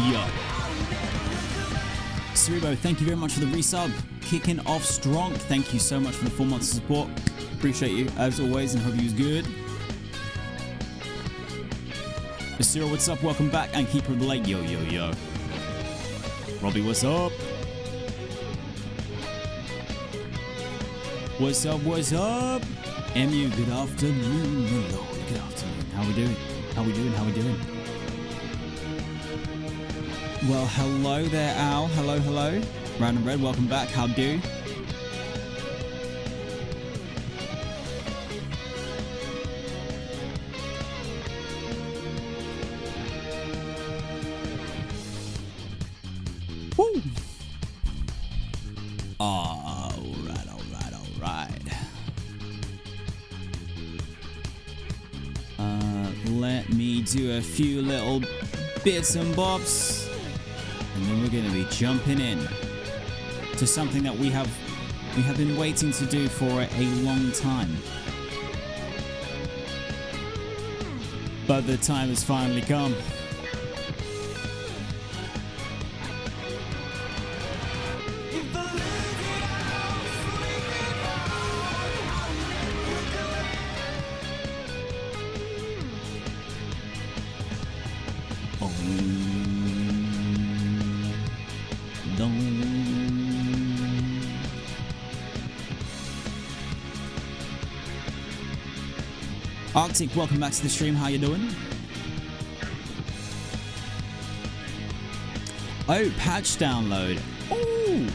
Yo. Cerebro, thank you very much for the resub. Kicking off strong. Thank you so much for the 4 months of support. Appreciate you as always and hope you was good. Cyril, what's up? Welcome back and keep it late. Yo, yo, yo. Robbie, what's up? What's up? What's up? MU, good afternoon. Hello, good afternoon. How we doing? How we doing? How we doing? Well, hello there, Al. Hello, hello. Random Red, welcome back. How do? Woo! Alright. Let me do a few little bits and bobs, and then we're going to be jumping in to something that we have been waiting to do for a long time. But the time has finally come. Arctic, welcome back to the stream. How you doing? Oh, patch download. Oh,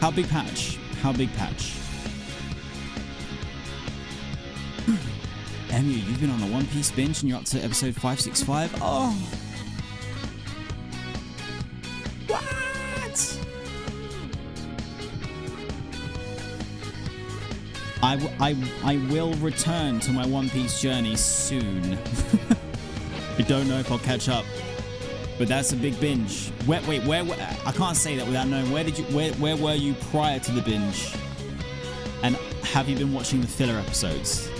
how big patch? How big patch? Emu, you've been on a One Piece binge and you're up to episode 565. Oh, what? I will return to my One Piece journey soon. I don't know if I'll catch up, but that's a big binge. Wait, where? I can't say that without knowing. Where were you prior to the binge? And have you been watching the filler episodes?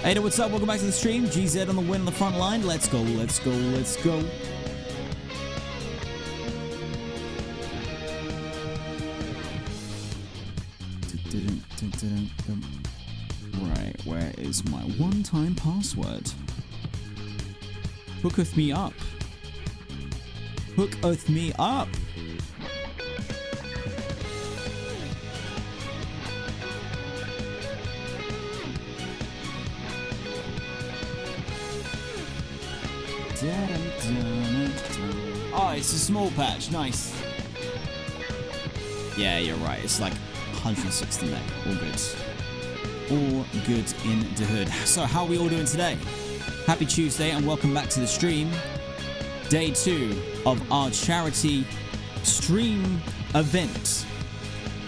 Ada, what's up? Welcome back to the stream. GZ on the win on the front line. Let's go. Let's go. Let's go. Right, where is my one-time password? Hooketh me up. Hooketh me up. Oh, it's a small patch. Nice. Yeah, you're right. It's like 160 meg. All good. All good in the hood. So, how are we all doing today? Happy Tuesday and welcome back to the stream. Day 2 of our charity stream event.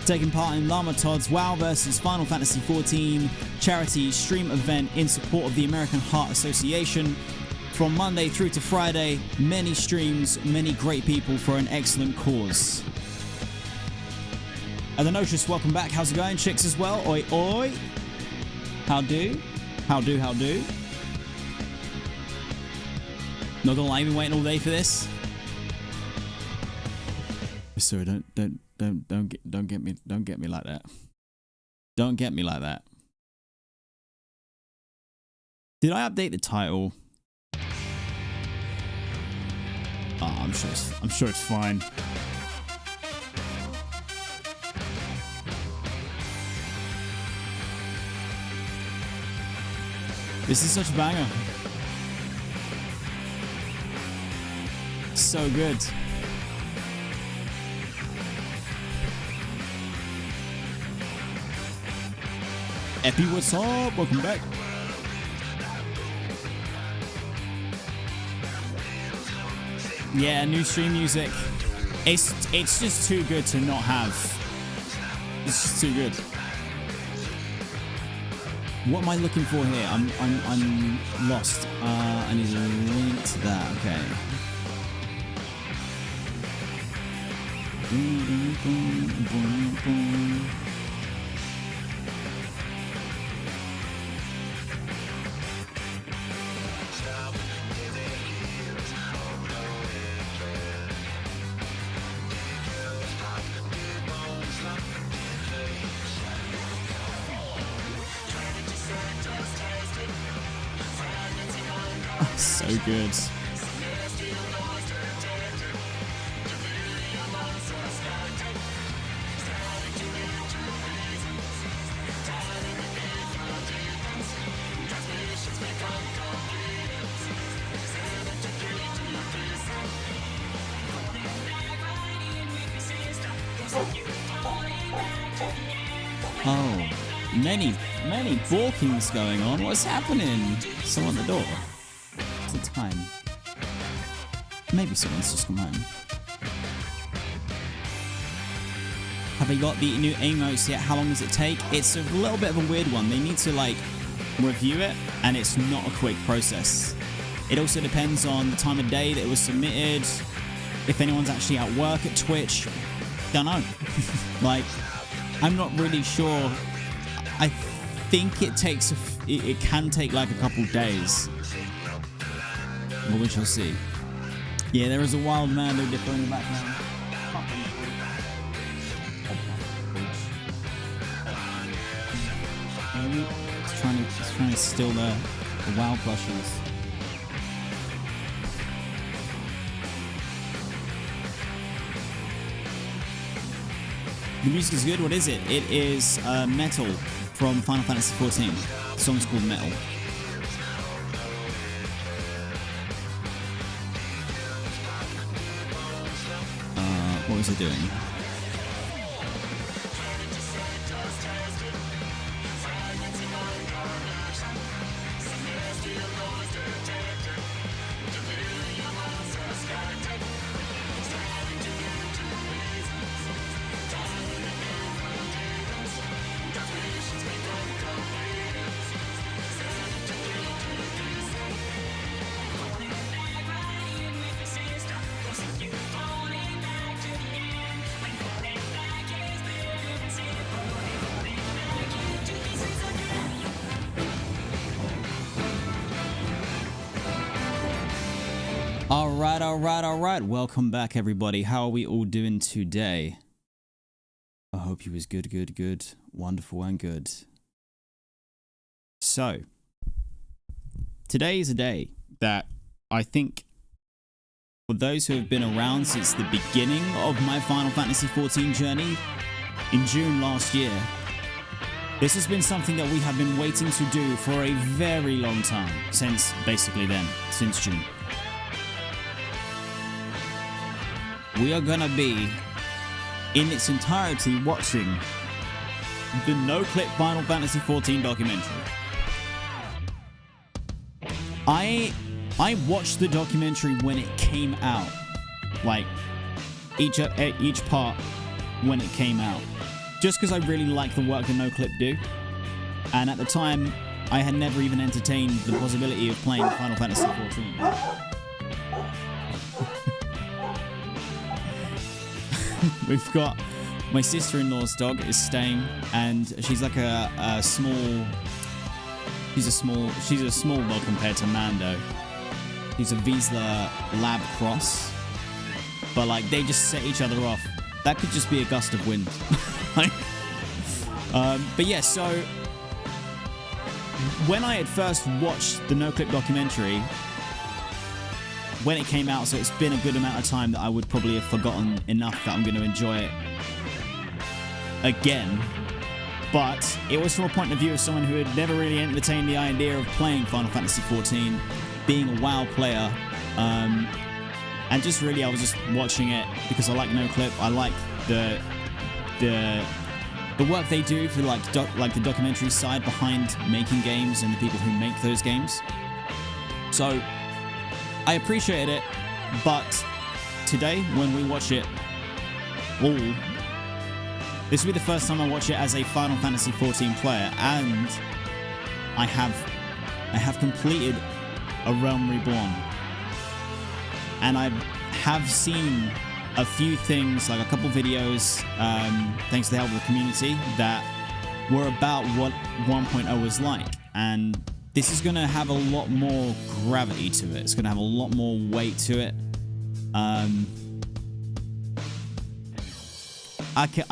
Taking part in Llama Todd's WoW versus Final Fantasy XIV charity stream event in support of the American Heart Association. From Monday through to Friday, many streams, many great people for an excellent cause. And the Notice, welcome back. How's it going? Chicks as well. Oi, oi. How do? How do? How do? Not gonna lie, I've been waiting all day for this. Sorry, don't get me like that. Don't get me like that. Did I update the title? Oh, I'm sure it's fine. This is such a banger. So good. Epi, what's up? Welcome back. Yeah, new stream music. It's just too good to not have. It's just too good. What am I looking for here? I'm lost. I need a link to that. Okay. So good. Oh, many balkings going on. What's happening? Someone at the door. What's the time? Maybe someone's just come home. Have they got the new emotes yet? How long does it take? It's a little bit of a weird one. They need to like review it, and it's not a quick process. It also depends on the time of day that it was submitted, if anyone's actually at work at Twitch. Don't know. Like, I'm not really sure. I think it takes it can take like a couple days, but we shall see. Yeah, there is a wild man who dipper in the background. It's trying to steal the WoW plushies. The music is good. What is it? It is Metal from Final Fantasy XIV. The song's called Metal. What was it doing? All right. Welcome back, everybody. How are we all doing today? I hope you was good, wonderful and good. So, today is a day that I think, for those who have been around since the beginning of my Final Fantasy XIV journey in June last year, this has been something that we have been waiting to do for a very long time, since basically then, since June. We are gonna be, in its entirety, watching the NOCLIP Final Fantasy XIV documentary. I watched the documentary when it came out, like each part when it came out, just because I really like the work that NOCLIP do, and at the time I had never even entertained the possibility of playing Final Fantasy XIV. We've got my sister-in-law's dog is staying, and she's like she's a small dog compared to Mando. He's a Vizsla Lab Cross, but like they just set each other off. That could just be a gust of wind. But yeah, so when I had first watched the NOCLIP documentary, when it came out, so it's been a good amount of time that I would probably have forgotten enough that I'm going to enjoy it again. But it was from a point of view of someone who had never really entertained the idea of playing Final Fantasy XIV, being a WoW player, and just really I was just watching it because I like NOCLIP. I like the work they do for like the documentary side behind making games and the people who make those games. So I appreciated it, but today, when we watch it all, this will be the first time I watch it as a Final Fantasy XIV player, and I have completed a Realm Reborn, and I have seen a few things, like a couple videos, thanks to the help of the community, that were about what 1.0 was like, and this is going to have a lot more gravity to it. It's going to have a lot more weight to it. I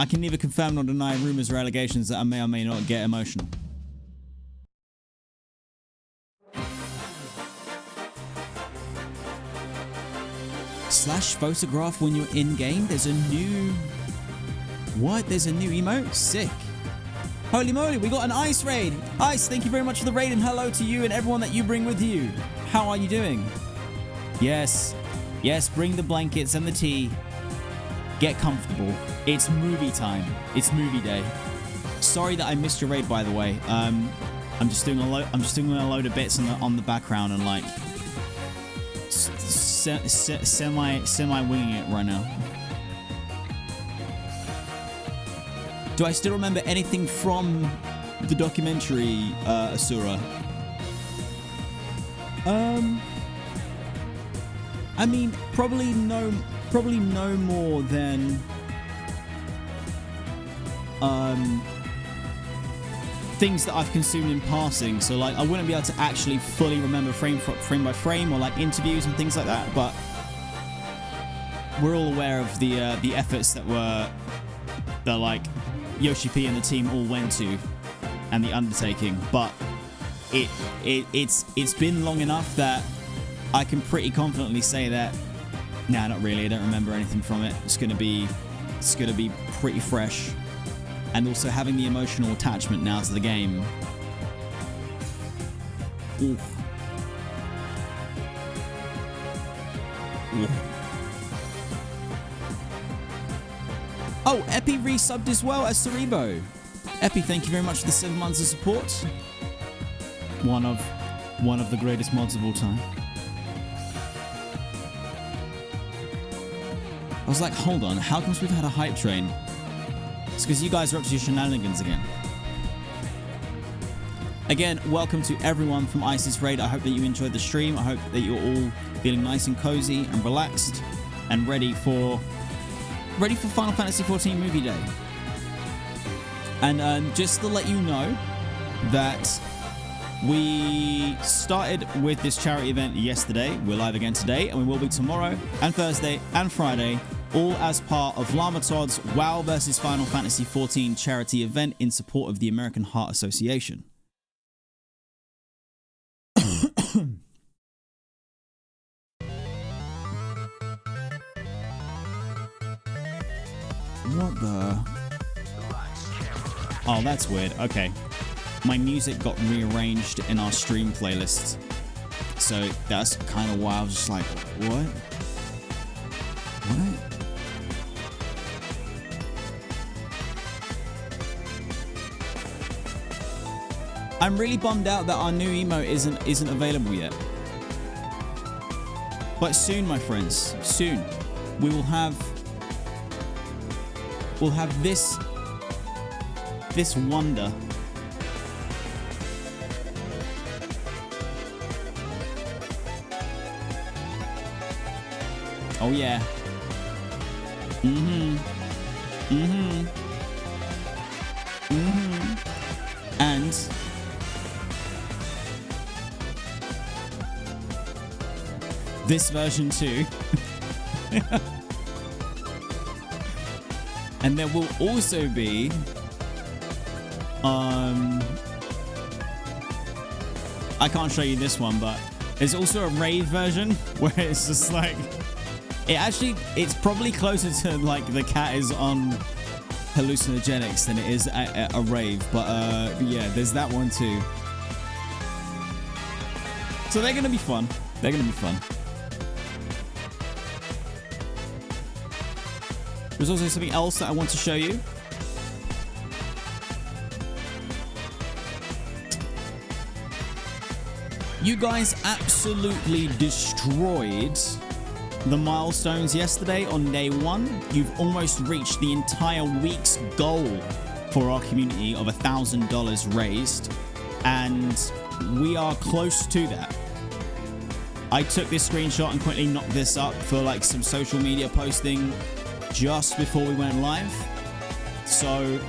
can neither confirm nor deny rumors or allegations that I may or may not get emotional. Slash photograph when you're in game. There's a new... What? There's a new emote? Sick. Holy moly, we got an Ice raid. Ice, thank you very much for the raid, and hello to you and everyone that you bring with you. How are you doing? Yes. Yes, bring the blankets and the tea. Get comfortable. It's movie time. It's movie day. Sorry that I missed your raid, by the way. I'm just doing a load of bits on the background and like semi winging it right now. Do I still remember anything from the documentary, Asura? I mean, probably no more than things that I've consumed in passing. So like, I wouldn't be able to actually fully remember frame by frame, or like interviews and things like that. But we're all aware of the efforts that like Yoshi P and the team all went to, and the undertaking. But it's been long enough that I can pretty confidently say that, nah, not really. I don't remember anything from it. It's gonna be pretty fresh, and also having the emotional attachment now to the game. Oof. Oof. Oh, Epi resubbed as well as Cerebo. Epi, thank you very much for the 7 months of support. One of the greatest mods of all time. I was like, hold on, how comes we've had a hype train? It's because you guys are up to your shenanigans again. Again, welcome to everyone from Isis Raid. I hope that you enjoyed the stream. I hope that you're all feeling nice and cozy and relaxed and ready for Final Fantasy XIV movie day. And just to let you know that we started with this charity event yesterday. We're live again today, and we will be tomorrow and Thursday and Friday, all as part of Llama Todd's WoW vs Final Fantasy XIV charity event in support of the American Heart Association. What the? Oh, that's weird. Okay. My music got rearranged in our stream playlist. So that's kind of why I was just like, what? What? I'm really bummed out that our new emote isn't available yet. But soon, my friends, soon we'll have this wonder. Oh yeah. And this version too. And there will also be I can't show you this one, but there's also a rave version where it's just like it's probably closer to like the cat is on hallucinogenics than it is a rave, but yeah, there's that one too. So they're gonna be fun. They're gonna be fun. There's also something else that I want to show you. You guys absolutely destroyed the milestones yesterday on day 1. You've almost reached the entire week's goal for our community of $1,000 raised, and we are close to that. I took this screenshot and quickly knocked this up for like some social media posting just before we went live. So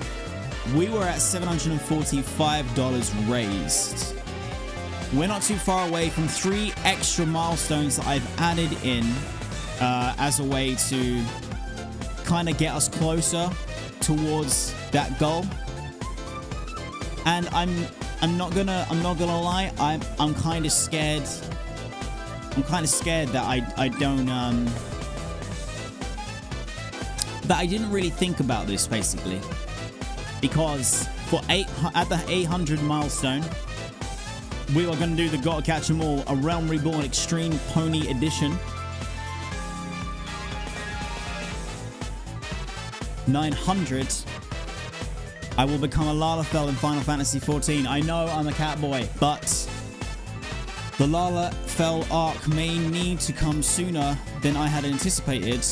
we were at $745 raised. We're not too far away from 3 extra milestones that I've added in as a way to kind of get us closer towards that goal. And I'm not gonna lie, I'm kind of scared. I'm kind of scared that I don't that I didn't really think about this, basically. Because at the 800 milestone, we are going to do the Gotta Catch 'em All, a Realm Reborn Extreme Pony Edition. 900, I will become a Lalafell in Final Fantasy XIV. I know I'm a cat boy, but the Lalafell arc may need to come sooner than I had anticipated,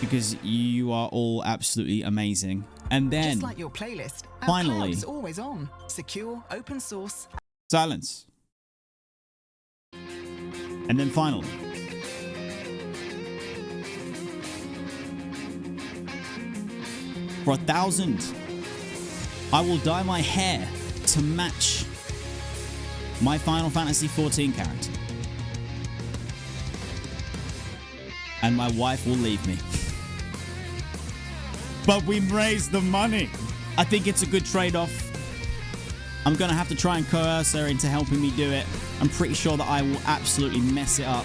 because you are all absolutely amazing. And then, just like your playlist, our finally, cloud's always on, secure, open source. Silence. And then finally, for 1,000, I will dye my hair to match my Final Fantasy XIV character. And my wife will leave me. But we raised the money. I think it's a good trade-off. I'm going to have to try and coerce her into helping me do it. I'm pretty sure that I will absolutely mess it up.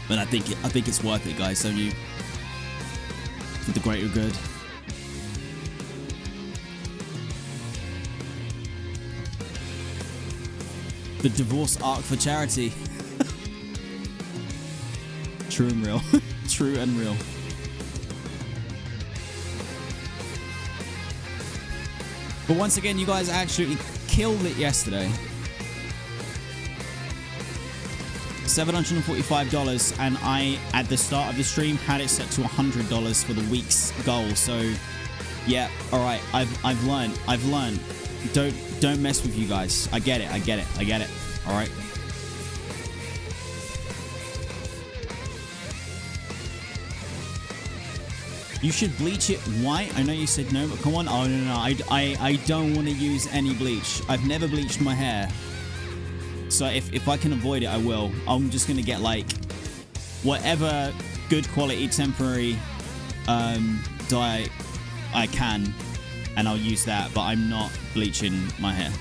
But I think it's worth it, guys, don't you? For the greater good. The divorce arc for charity. True and real. True and real. But once again, you guys absolutely killed it yesterday. $745, and I, at the start of the stream, had it set to $100 for the week's goal. So, yeah, all right, I've learned. Don't mess with you guys. I get it. All right. You should bleach it white. I know you said no, but come on. Oh, no. I don't want to use any bleach. I've never bleached my hair. So if I can avoid it, I will. I'm just going to get, like, whatever good quality temporary dye I can, and I'll use that, but I'm not bleaching my hair.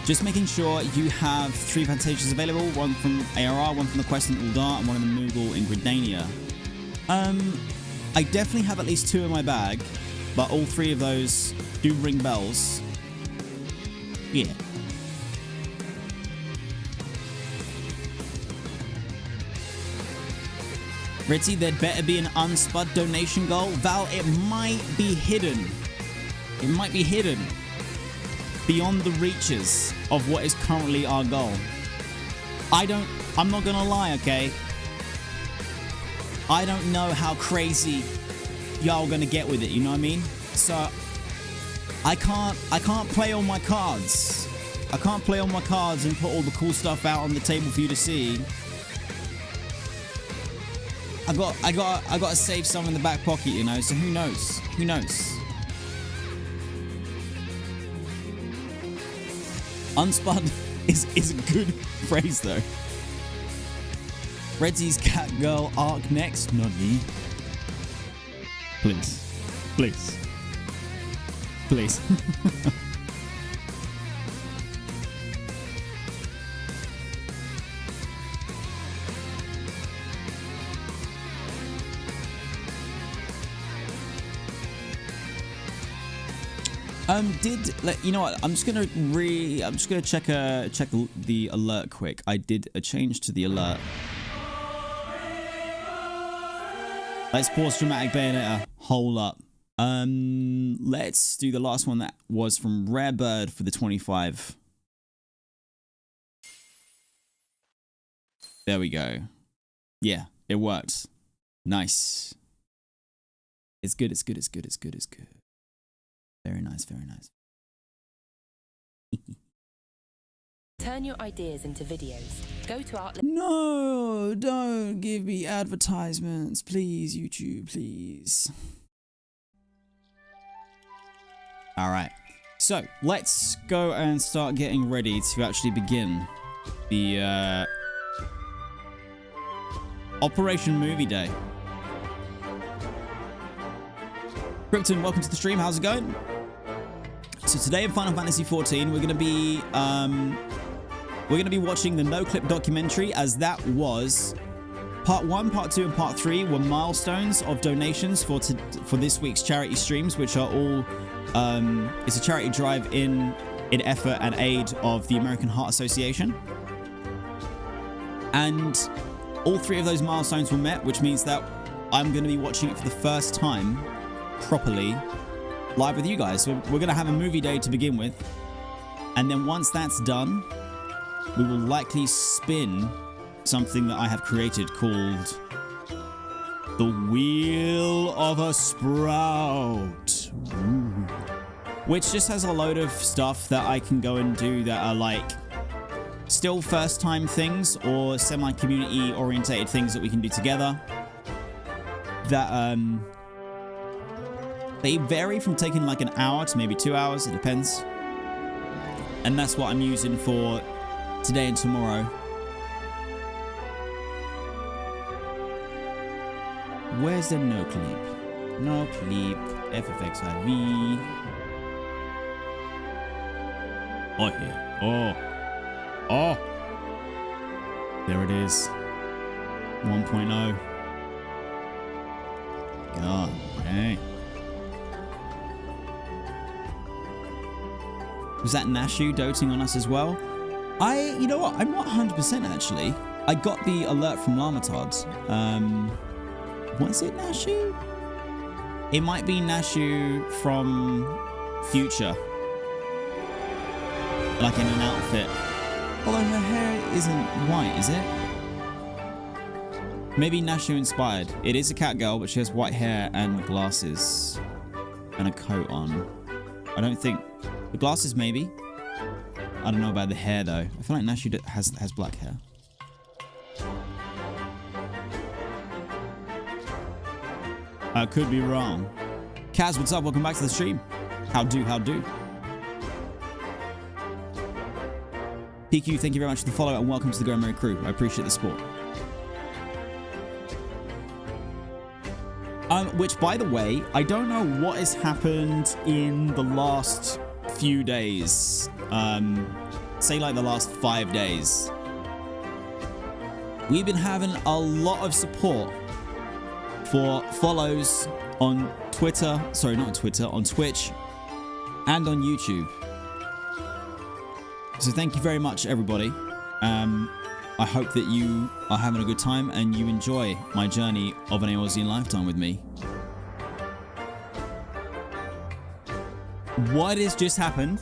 Just making sure you have 3 Fantasias available, one from ARR, one from the Quest in Uldar, and one in the Moogle in Gridania. I definitely have at least 2 in my bag, but all 3 of those do ring bells. Yeah. Redzy, there'd better be an unspud donation goal. Val, it might be hidden. It might be hidden beyond the reaches of what is currently our goal. I'm not gonna lie, okay? I don't know how crazy y'all gonna get with it, you know what I mean? So I can't play all my cards. I can't play all my cards and put all the cool stuff out on the table for you to see. I got to save some in the back pocket, you know, so who knows? Who knows? Unspun is a good phrase, though. Redzy's cat girl arc next, not me. Please. Please. Please. You know what? I'm just gonna check the alert quick. I did a change to the alert. Let's pause dramatic Bayonetta. Hold up. Let's do the last one that was from Rare Bird for the 25. There we go. Yeah, it worked. Nice. It's good. It's good. It's good. It's good. It's good. Very nice, very nice. Turn your ideas into videos. Go to our... No, don't give me advertisements. Please, YouTube, please. All right. So, let's go and start getting ready to actually begin the Operation Movie Day. Krypton, welcome to the stream. How's it going? So today in Final Fantasy XIV, we're going to be we're going to be watching the NOCLIP documentary, as that was part 1, part 2, and part 3 were milestones of donations for this week's charity streams, which are all it's a charity drive in effort and aid of the American Heart Association. And all 3 of those milestones were met, which means that I'm going to be watching it for the first time properly live with you guys. So we're going to have a movie day to begin with. And then once that's done, we will likely spin something that I have created called the Wheel of a Sprout. Ooh. Which just has a load of stuff that I can go and do that are like still first time things or semi-community orientated things that we can do together. That they vary from taking like an hour to maybe 2 hours, it depends. And that's what I'm using for today and tomorrow. Where's the NOCLIP? NOCLIP, FFXIV. Oh, here. Oh. Oh. There it is. 1.0. God, hey. Was that Nashu doting on us as well? You know what? I'm not 100% actually. I got the alert from Lamatod. Was it Nashu? It might be Nashu from Future. Like in an outfit. Although her hair isn't white, is it? Maybe Nashu inspired. It is a cat girl, but she has white hair and glasses. And a coat on. I don't think... The glasses, maybe. I don't know about the hair, though. I feel like Nashu has black hair. I could be wrong. Kaz, what's up? Welcome back to the stream. How do? PQ, thank you very much for the follow and welcome to the Go Merry crew. I appreciate the support. Which, by the way, I don't know what has happened in the last few days. Say like the last 5 days. We've been having a lot of support for follows on Twitter. Sorry, not on Twitter, on Twitch and on YouTube. So thank you very much, everybody. I hope that you are having a good time and you enjoy my journey of an Eorzean lifetime with me. What has just happened?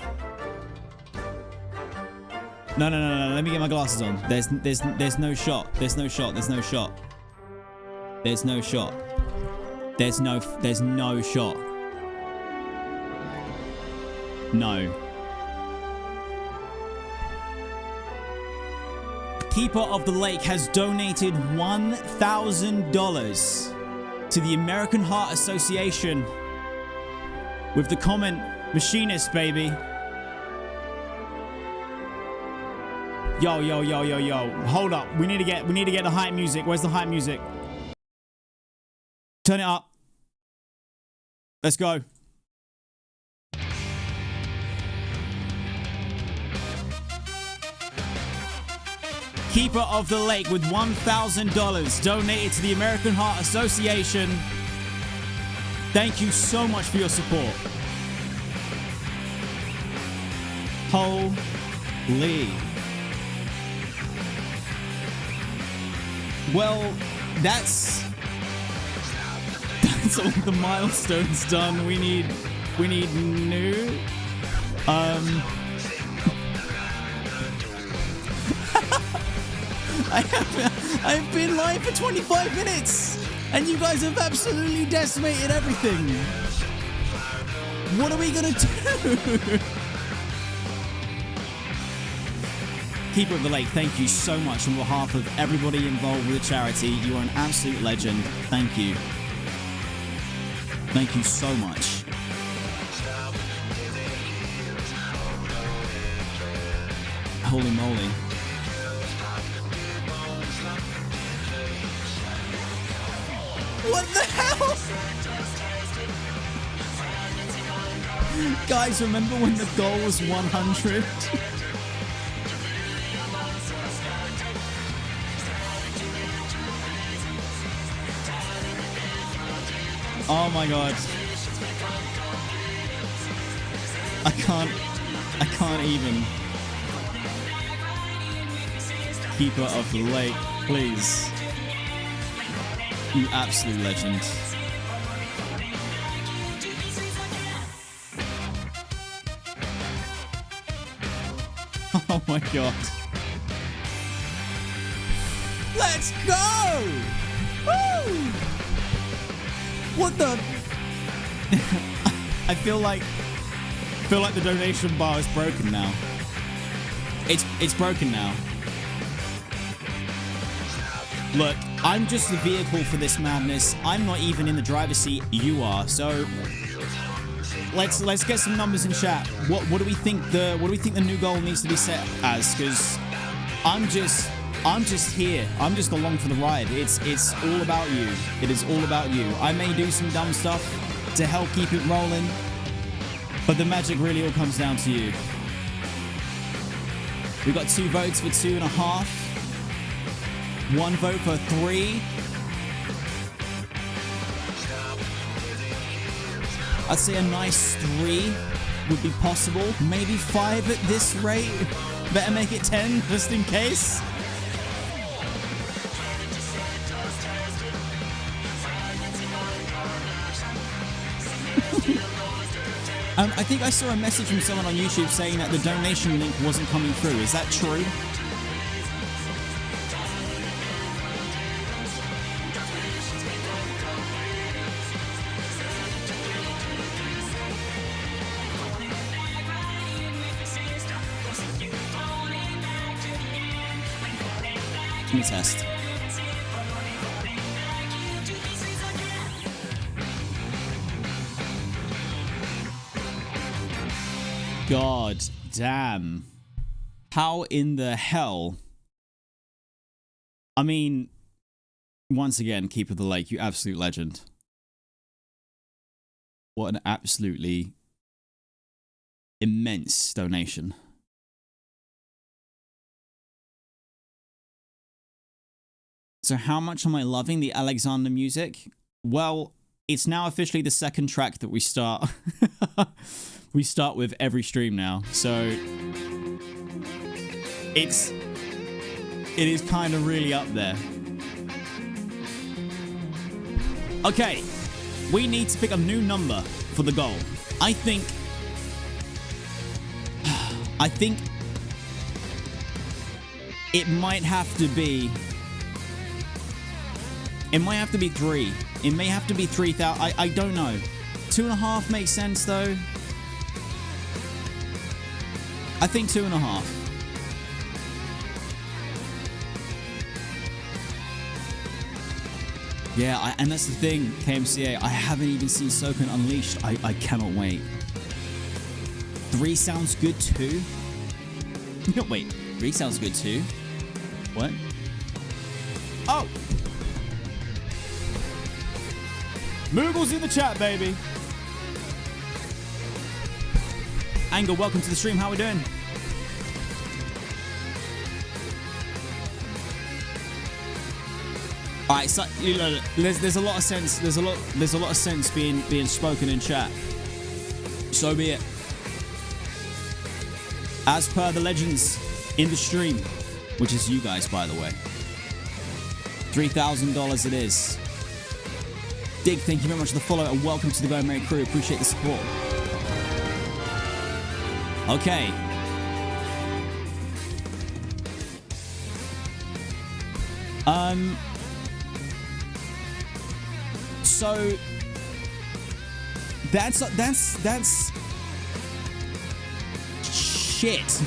No. Let me get my glasses on. There's no shot. There's no shot. There's no shot. There's no shot. There's no shot. No. Keeper of the Lake has donated $1,000 to the American Heart Association with the comment, machinist, baby. Yo. Hold up. We need to get the hype music. Where's the hype music? Turn it up. Let's go. Keeper of the Lake with $1,000 donated to the American Heart Association. Thank you so much for your support. Holy. Well, that's all the milestones done. We need new. I've been live for 25 minutes and you guys have absolutely decimated everything. What are we gonna do? Keeper of the Lake, thank you so much on behalf of everybody involved with the charity. You are an absolute legend. Thank you. Thank you so much. Holy moly. What the hell? Guys, remember when the goal was 100? Oh my god. I can't even. Keeper of the Lake, please. You absolute legend. Oh my god. Let's go! Woo! What the? I feel like the donation bar is broken now. It's broken now. Look, I'm just the vehicle for this madness. I'm not even in the driver's seat. You are. So let's get some numbers in chat. What do we think the new goal needs to be set as? Because I'm just here. I'm just along for the ride. It's all about you. It is all about you. I may do some dumb stuff to help keep it rolling, but the magic really all comes down to you. We got 2 votes for 2.5. 1 vote for 3. I'd say a nice 3 would be possible. Maybe 5 at this rate. Better make it 10 just in case. I think I saw a message from someone on YouTube saying that the donation link wasn't coming through. Is that true? Let me test. God damn. How in the hell? I mean, once again, Keeper of the Lake, you absolute legend. What an absolutely immense donation. So how much am I loving the Alexander music? Well, it's now officially the second track that we start. We start with every stream now. So it is kind of really up there. Okay, we need to pick a new number for the goal. I think it might have to be 3. It may have to be 3,000. I don't know. 2.5 makes sense though. I think 2.5. Yeah, and that's the thing, KMCA. I haven't even seen Soken Unleashed. I cannot wait. 3 sounds good too. No, wait. 3 sounds good too. What? Oh! Moogle's in the chat, baby. Angle, welcome to the stream. How we doing? All right, so you know, there's a lot of sense. There's a lot of sense being spoken in chat. So be it. As per the legends in the stream, which is you guys, by the way. $3,000 it is. Dig, thank you very much for the follow and welcome to the Go Merry crew. Appreciate the support. Okay. So that's shit.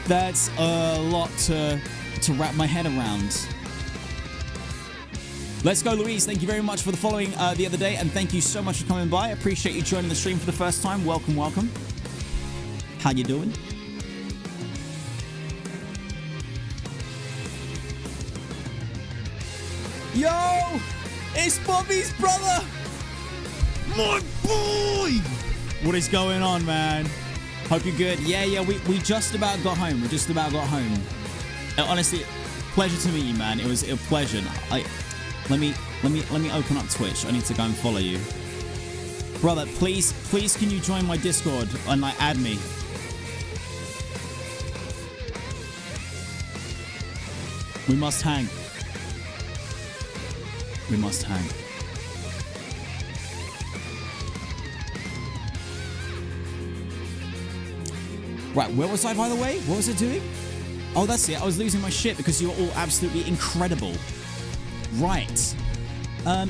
That's a lot to wrap my head around. Let's go, Louise. Thank you very much for the following the other day, and thank you so much for coming by. I appreciate you joining the stream for the first time. Welcome, welcome. How you doing? Yo! It's Bobby's brother! My boy! What is going on, man? Hope you're good. Yeah, we just about got home. We just about got home. Honestly, pleasure to meet you, man. It was a pleasure. Let me Let me open up Twitch. I need to go and follow you. Brother, please can you join my Discord and like add me? We must hang. We must hang. Right, where was I, by the way? What was it doing? Oh, that's it. I was losing my shit because you're all absolutely incredible. Right.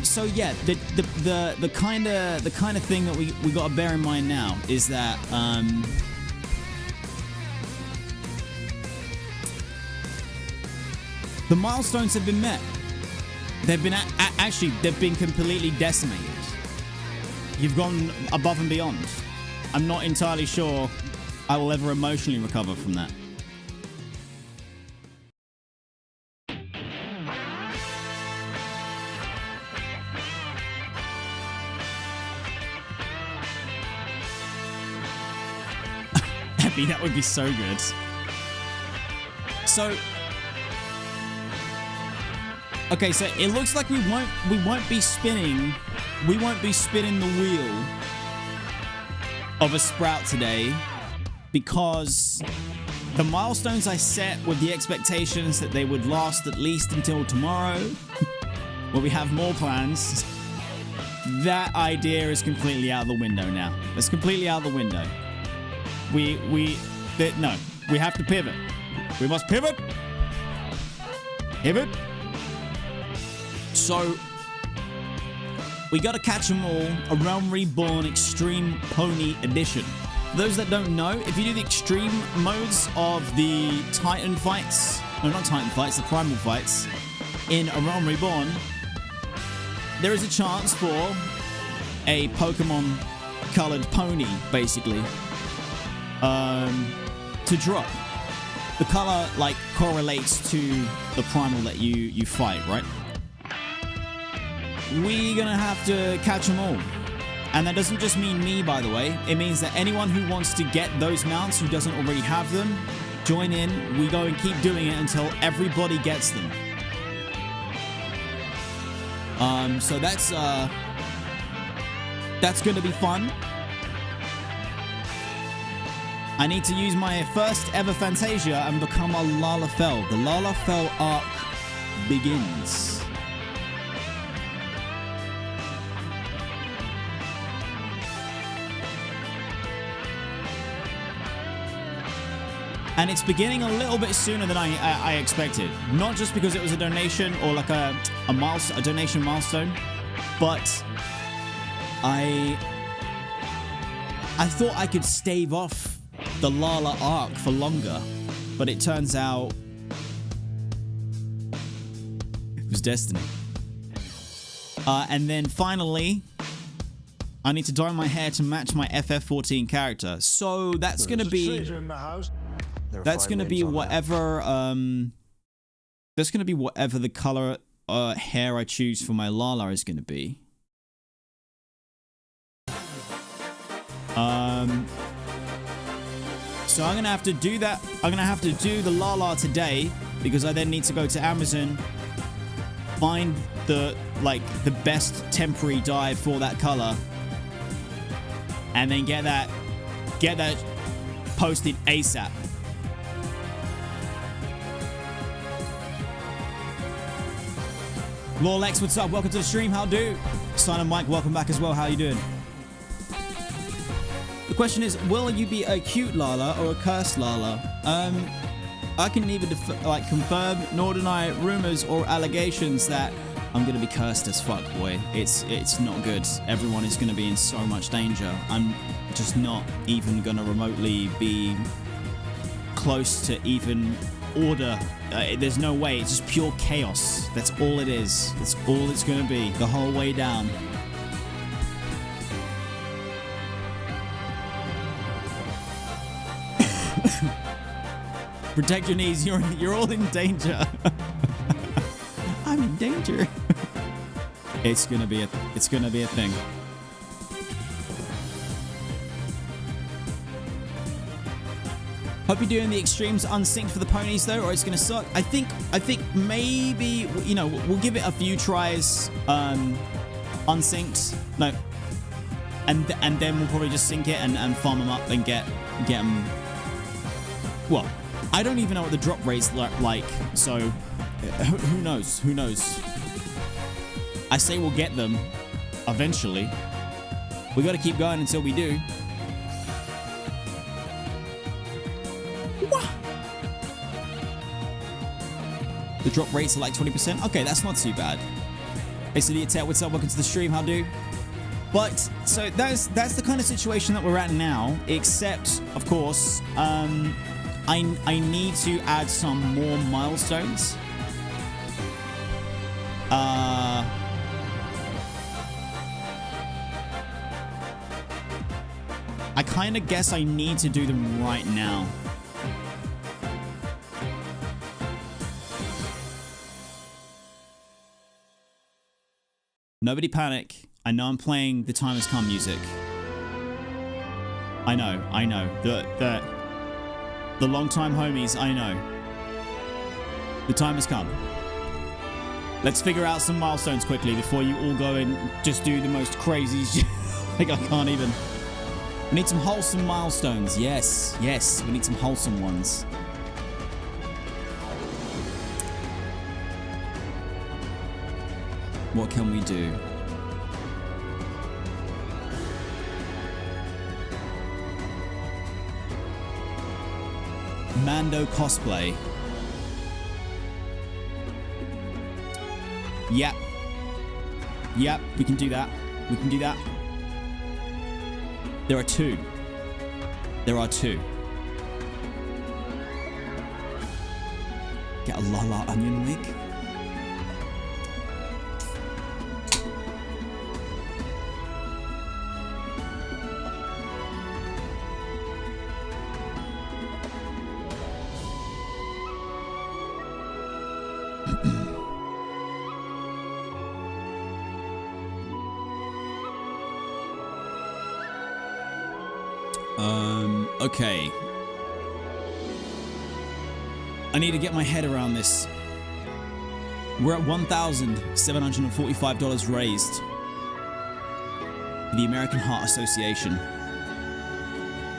So yeah, the kind of thing that we got to bear in mind now is that the milestones have been met. They've been actually they've been completely decimated. You've gone above and beyond. I'm not entirely sure I will ever emotionally recover from that. Epi, that would be so good. So, okay, so it looks like we won't be spinning the wheel of a sprout today, because the milestones I set with the expectations that they would last at least until tomorrow, where we have more plans, that idea is completely out of the window now. It's completely out of the window. No, we have to pivot. We must pivot. Pivot. So, we gotta catch them all, a Realm Reborn Extreme Pony Edition. For those that don't know, if you do the extreme modes of the Titan fights, no, not Titan fights, the Primal fights, in a Realm Reborn, there is a chance for a Pokemon-colored pony, basically, to drop. The color, like, correlates to the Primal that you fight, right? We're gonna have to catch them all. And that doesn't just mean me, by the way. It means that anyone who wants to get those mounts who doesn't already have them, join in. We go and keep doing it until everybody gets them. So that's gonna be fun. I need to use my first ever Fantasia and become a Lalafell. The Lalafell arc begins. And it's beginning a little bit sooner than I expected. Not just because it was a donation or like a donation milestone, but I thought I could stave off the Lala arc for longer, but it turns out it was destiny. And then finally, I need to dye my hair to match my FF14 character. So that's gonna be. That's gonna be whatever. That's gonna be whatever the color hair I choose for my Lala is gonna be. So I'm gonna have to do that. I'm gonna have to do the Lala today because I then need to go to Amazon, find the best temporary dye for that color, and then get that posted ASAP. Lorlex, what's up? Welcome to the stream. How do? Silent Mike, welcome back as well. How you doing? The question is, will you be a cute Lala or a cursed Lala? I can neither confirm nor deny rumors or allegations that I'm gonna be cursed as fuck, boy. It's not good. Everyone is gonna be in so much danger. I'm just not even gonna remotely be close to even order. There's no way. It's just pure chaos. That's all it is. That's all it's gonna be the whole way down. Protect your knees. You're all in danger. I'm in danger. It's gonna be a thing. Hope you're doing the extremes unsynced for the ponies though, or it's gonna suck. I think maybe, you know, we'll give it a few tries unsynced. No. And then we'll probably just sync it and farm them up and get them. Well, I don't even know what the drop rate's like, so who knows? Who knows? I say we'll get them eventually. We got to keep going until we do. What? The drop rates are like 20%. Okay, that's not too bad. Hey, Sadia, what's up? Welcome to the stream. How do? But so that's the kind of situation that we're at now. Except, of course, I need to add some more milestones. I kind of guess I need to do them right now. Nobody panic. I know I'm playing the Time Has Come music. I know. The long-time homies, I know. The time has come. Let's figure out some milestones quickly before you all go and just do the most crazy shit. Like, I can't even. We need some wholesome milestones. Yes, we need some wholesome ones. What can we do? Mando cosplay. Yep, we can do that. There are two. Get a Lala onion wig. Okay. I need to get my head around this. We're at $1,745 raised for the American Heart Association.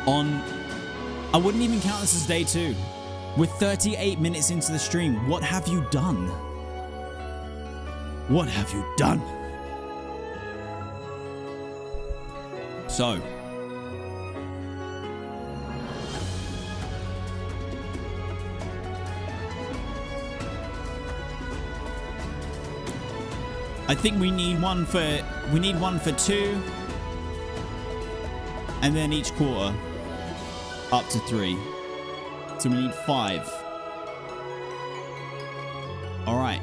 I wouldn't even count this as day 2. We're 38 minutes into the stream. What have you done? What have you done? So, I think we need one for 2, and then each quarter up to 3. So we need 5. All right.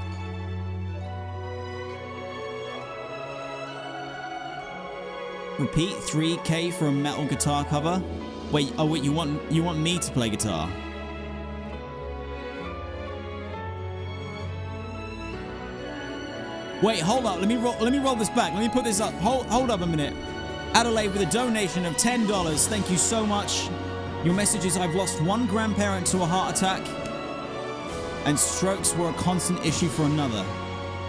Repeat 3K for a metal guitar cover. Wait, you want me to play guitar? Wait, hold up. Let me roll this back. Let me put this up. Hold up a minute. Adelaide with a donation of $10. Thank you so much. Your message is, I've lost one grandparent to a heart attack, and strokes were a constant issue for another.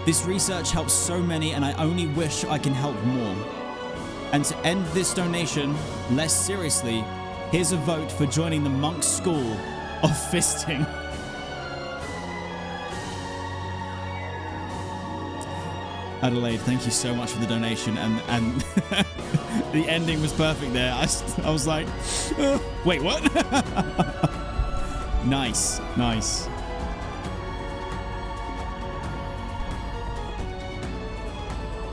This research helps so many, and I only wish I can help more. And to end this donation less seriously, here's a vote for joining the monk school of fisting. Adelaide, thank you so much for the donation, and the ending was perfect there. I was like, oh, wait, what? Nice.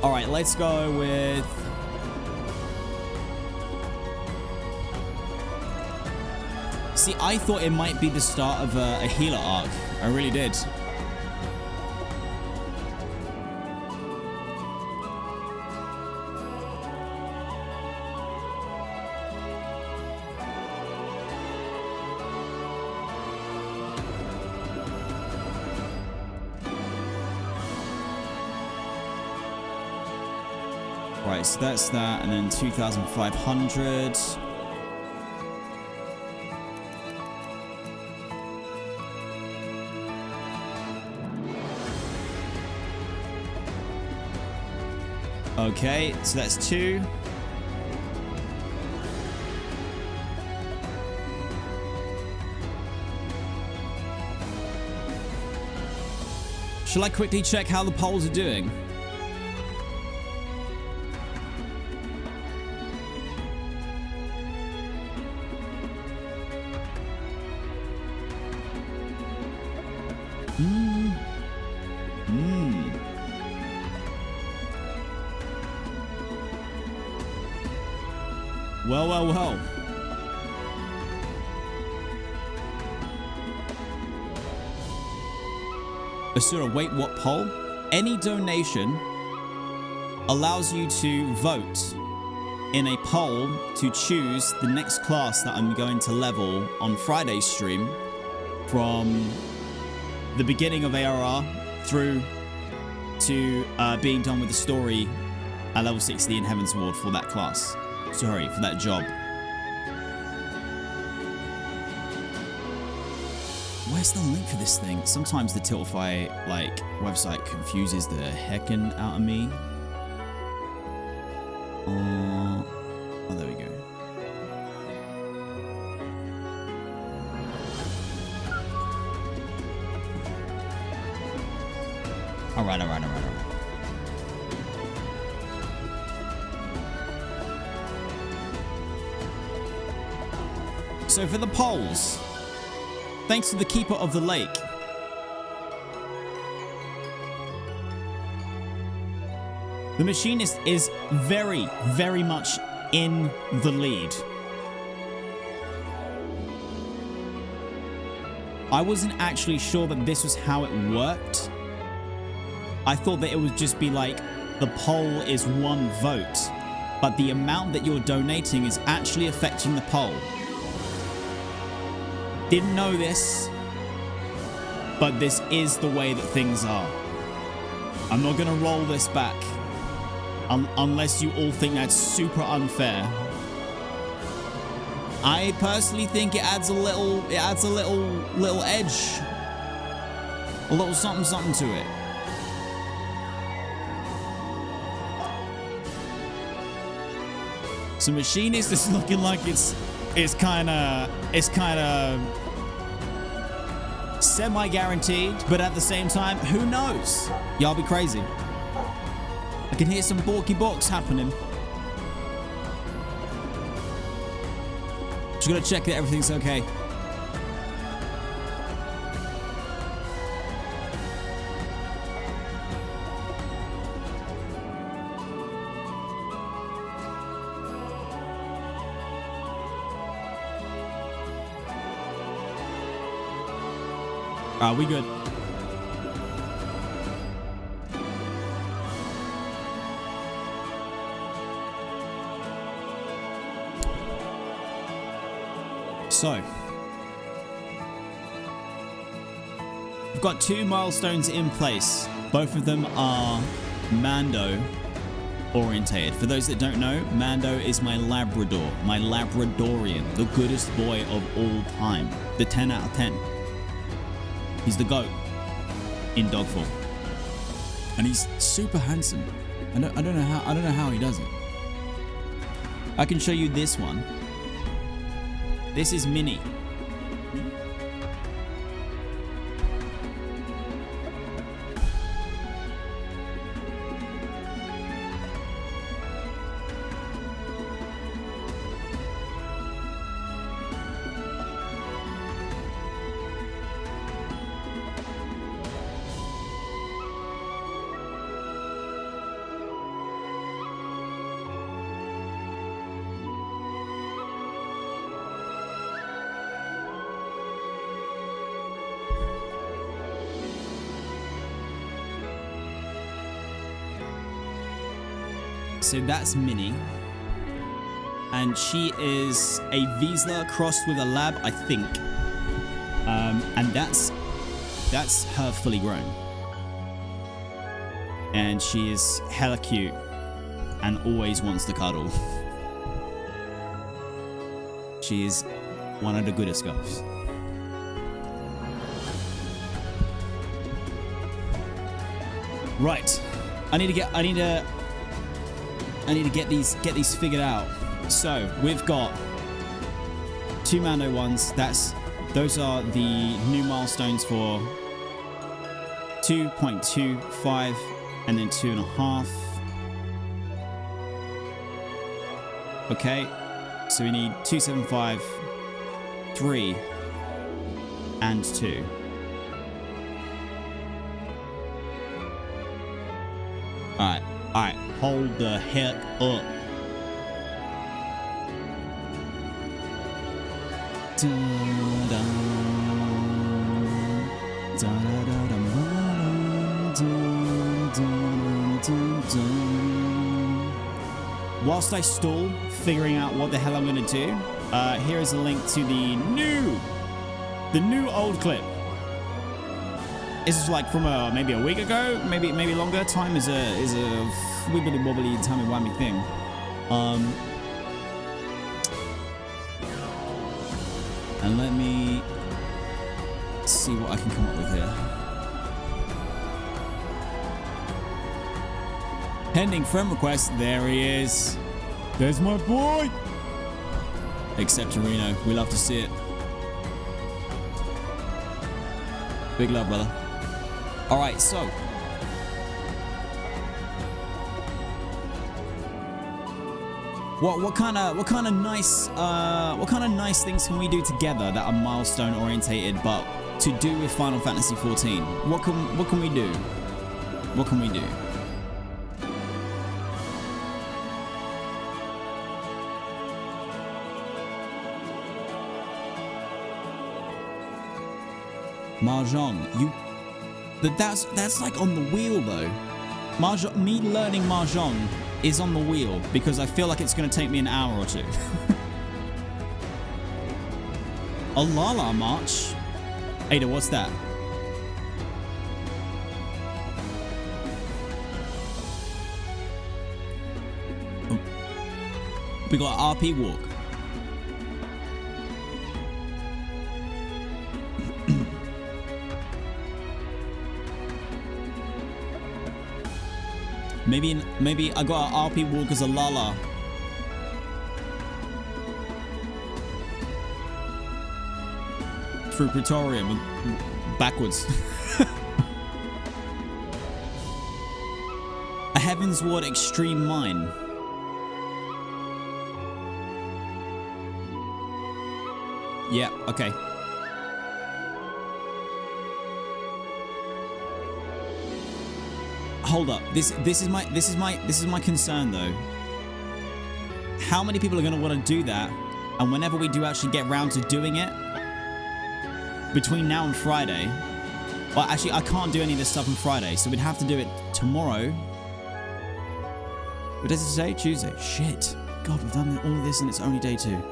All right, let's go with... See, I thought it might be the start of a healer arc. I really did. Right, so that's that, and then 2,500. Okay, so that's 2. Shall I quickly check how the polls are doing? Well. Asura, wait, what poll? Any donation allows you to vote in a poll to choose the next class that I'm going to level on Friday's stream from the beginning of ARR through to being done with the story at level 60 in Heavensward for that class. Sorry, for that job. Where's the link for this thing? Sometimes the Tiltify website confuses the heckin' out of me. Oh, there we go. All right. So for the polls, thanks to the Keeper of the Lake, the Machinist is very, very much in the lead. I wasn't actually sure that this was how it worked. I thought that it would just be like the poll is 1 vote, but the amount that you're donating is actually affecting the poll. Didn't know this, but this is the way that things are. I'm not gonna roll this back unless you all think that's super unfair. I personally think it adds a little edge, a little something to it. So Machinist is looking like it's kind of semi-guaranteed, but at the same time, who knows? Y'all be crazy. I can hear some balky balks happening. Just gotta check that everything's okay. We good. So, we've got 2 milestones in place. Both of them are Mando orientated. For those that don't know, Mando is my Labrador, my Labradorian, the goodest boy of all time, the 10 out of 10. He's the GOAT in dog form, and he's super handsome. I don't know how he does it. I can show you this one. This is Minnie. So that's Minnie, and she is a Vizsla crossed with a lab, I think, and that's her fully grown, and she is hella cute and always wants to cuddle. She is one of the goodest girls. Right, I need to I need to get these figured out. So we've got 2 Mando ones. Those are the new milestones for 2.25 and then 2.5. Okay, so we need 275, 3, and 2. Alright, hold the heck up. Whilst I stall, figuring out what the hell I'm gonna do, here is a link to the new old clip. This is like from maybe a week ago, maybe longer. Time is a wibbly wobbly timey wimey thing. And let me see what I can come up with here. Pending friend request. There he is. There's my boy. Except Torino. We love to see it. Big love, brother. All right, so what kind of nice things can we do together that are milestone orientated, but to do with Final Fantasy XIV? What can we do? What can we do? Mahjong, but that's like on the wheel though. Mahjong, me learning Mahjong is on the wheel because I feel like it's going to take me an hour or two. A Lala March? Ada, what's that? We got RP Walk. Maybe I got an RP walk as a Lala. Through Praetorium backwards. A Heavensward Extreme Mine. Yeah, okay. Hold up. This is my concern though. How many people are going to want to do that? And whenever we do actually get round to doing it, between now and Friday, well, actually I can't do any of this stuff on Friday, so we'd have to do it tomorrow. What does it say? Tuesday. Shit. God, we've done all of this and it's only day 2.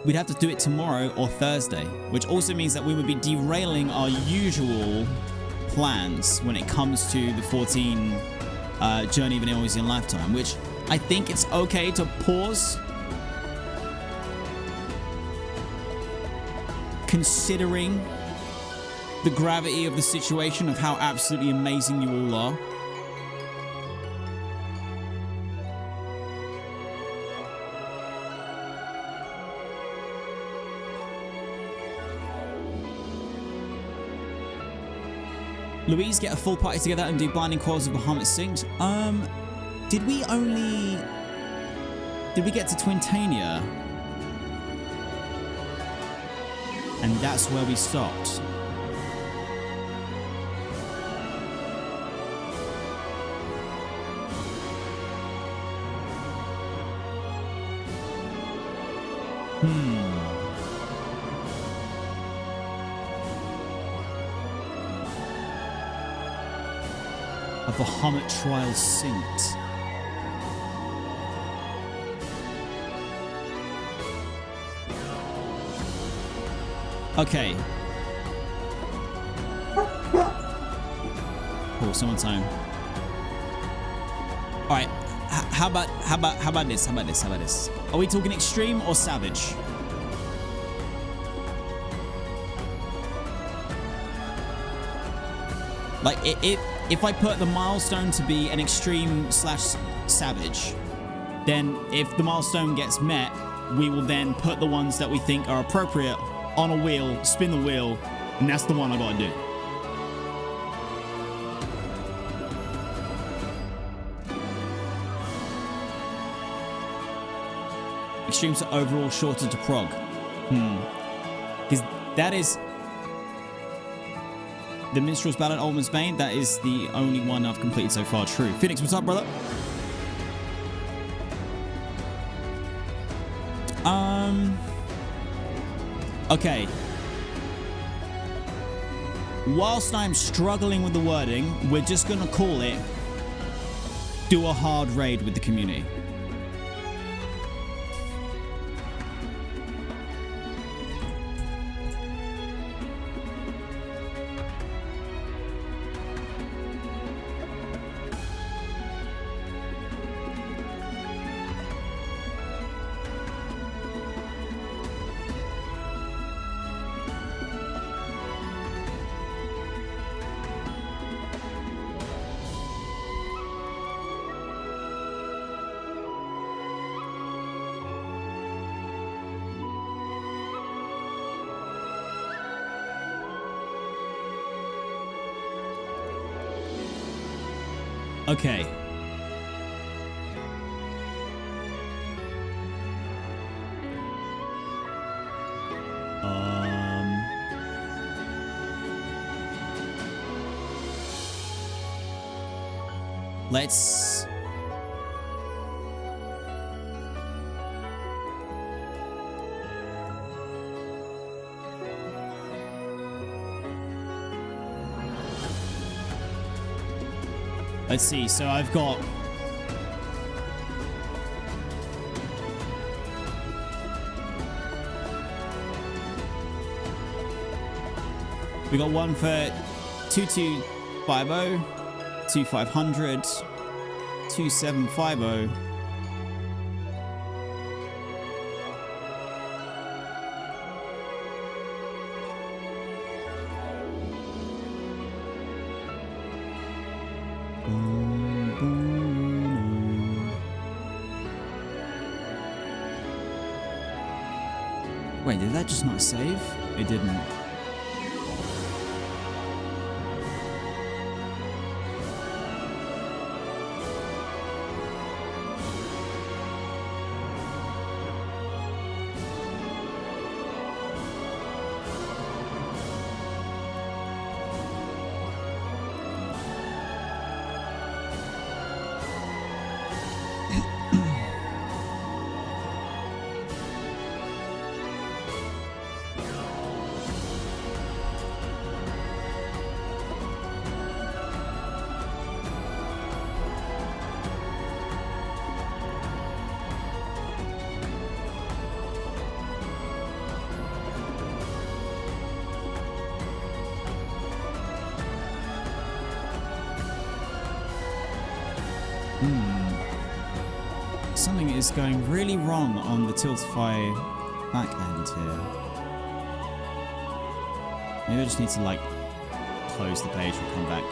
We'd have to do it tomorrow or Thursday, which also means that we would be derailing our usual plans when it comes to the 14 Journey of an Eorzean Lifetime, which I think it's okay to pause, considering the gravity of the situation of how absolutely amazing you all are. Louise, get a full party together and do Blinding Coils of Bahamut Synced. Did we get to Twintania? And that's where we stopped. A Bahamut Trial Synced. Okay. Oh, someone's home. All right. How about this? Are we talking extreme or savage? Like if I put the milestone to be an extreme slash savage, then if the milestone gets met, we will then put the ones that we think are appropriate on a wheel, spin the wheel, and that's the one I gotta do. Extremes are overall shorter to prog. Because that is... The Minstrel's Ballad, Oldman's Bane, that is the only one I've completed so far. True. Phoenix, what's up, brother? Okay. Whilst I'm struggling with the wording, we're just gonna call it do a hard raid with the community. Okay. Let's... Let's see, so I've got... We got one for 2250, 2500, 2750. Wait, did that just not save? It didn't. Something is going really wrong on the Tiltify back end here. Maybe I just need to, like, close the page and come back.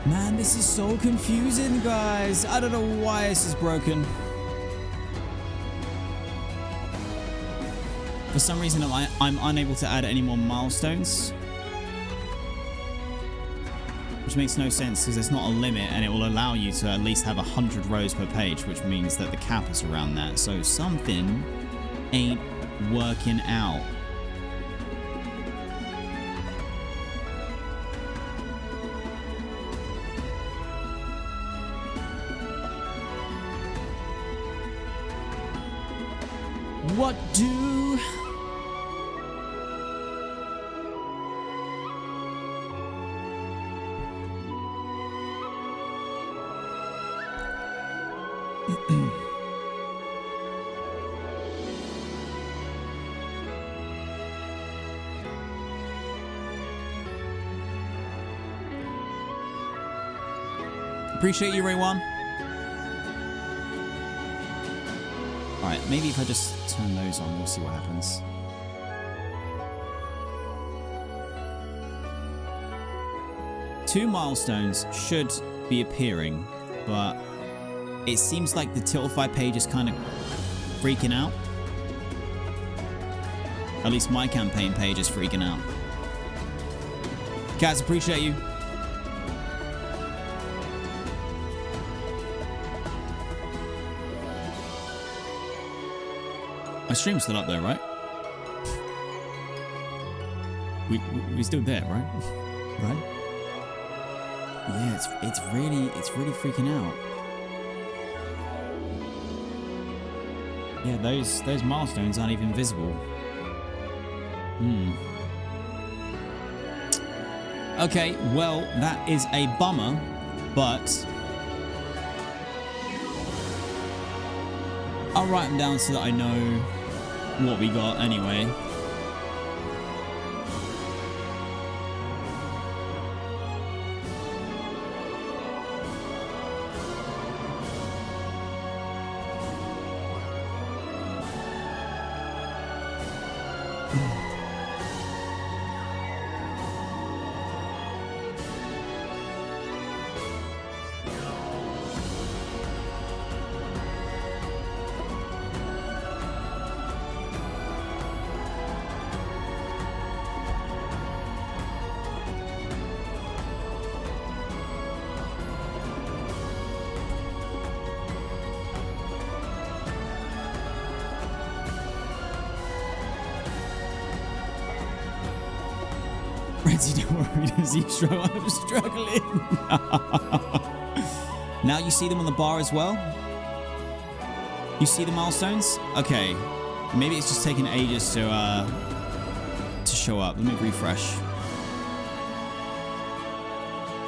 Man, this is so confusing, guys. I don't know why this is broken. For some reason, I'm unable to add any more milestones. Which makes no sense because there's not a limit and it will allow you to at least have 100 rows per page, which means that the cap is around that. So something ain't working out. What do... Appreciate you, Ray One. Alright, maybe if I just turn those on, we'll see what happens. Two milestones should be appearing, but it seems like the Tiltify page is kind of freaking out. At least my campaign page is freaking out. Guys, appreciate you. My stream's still up there, right? We still there, right? Right? Yeah, it's really freaking out. Yeah, those milestones aren't even visible. Okay, well, that is a bummer, but I'll write them down so that I know what we got anyway. Redzy, don't worry, does he struggle? I'm struggling. Now you see them on the bar as well? You see the milestones? Okay. Maybe it's just taking ages to show up. Let me refresh.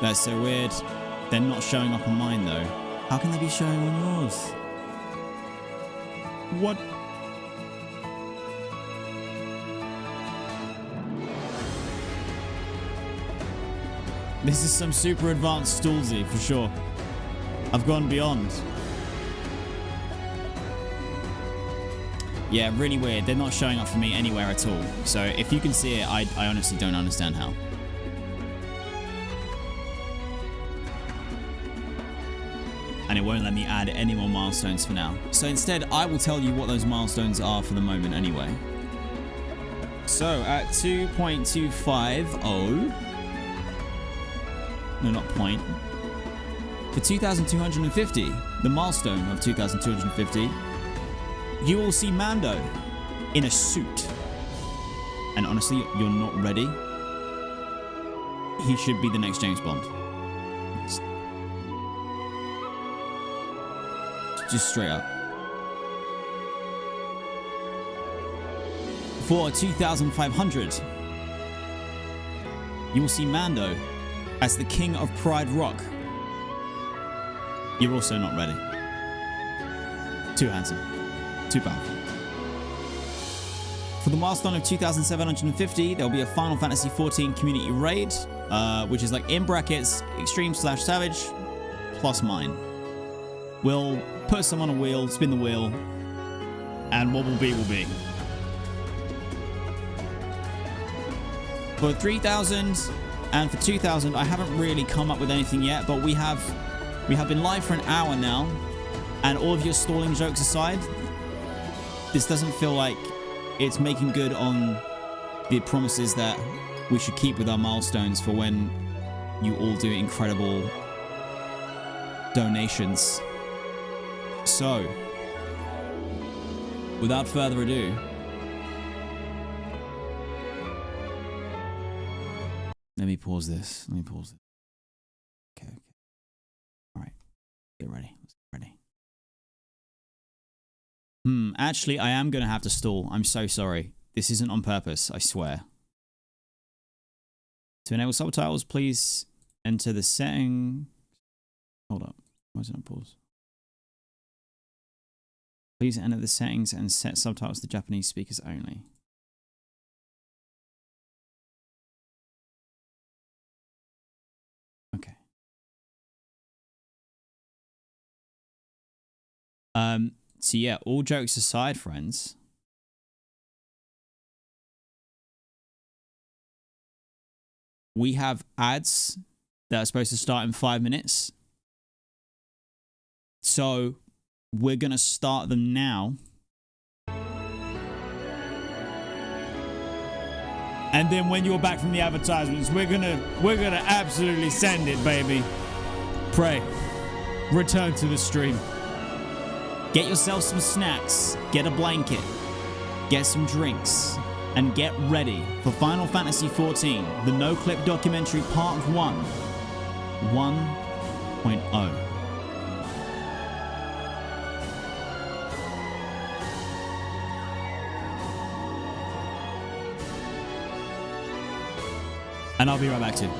That's so weird. They're not showing up on mine though. How can they be showing on yours? What? This is some super advanced Stoolsy for sure. I've gone beyond. Yeah, really weird. They're not showing up for me anywhere at all. So if you can see it, I honestly don't understand how. And it won't let me add any more milestones for now. So instead, I will tell you what those milestones are for the moment anyway. So at 2.250... No, not point. For 2,250, the milestone of 2,250, you will see Mando in a suit. And honestly, you're not ready. He should be the next James Bond. Just straight up. For 2,500, you will see Mando as the King of Pride Rock. You're also not ready. Too handsome. Too powerful. For the milestone of 2,750, there'll be a Final Fantasy XIV community raid, which is like in brackets, extreme/savage, plus mine. We'll put some on a wheel, spin the wheel, and what will be will be. For 3,000 and for 2,000, I haven't really come up with anything yet, but we have been live for an hour now, and all of your stalling jokes aside, this doesn't feel like it's making good on the promises that we should keep with our milestones for when you all do incredible donations. So, without further ado, let me pause this. Okay. All right. Get ready. Let's get ready. Actually, I am going to have to stall. I'm so sorry. This isn't on purpose, I swear. To enable subtitles, please enter the setting. Hold up. Why is it on pause? Please enter the settings and set subtitles to Japanese speakers only. Okay. So yeah, all jokes aside, friends. We have ads that are supposed to start in 5 minutes. So we're going to start them now. And then when you're back from the advertisements, we're gonna absolutely send it, baby. Pray. Return to the stream. Get yourself some snacks, get a blanket, get some drinks, and get ready for Final Fantasy XIV, the NOCLIP documentary part 1.0. And I'll be right back too.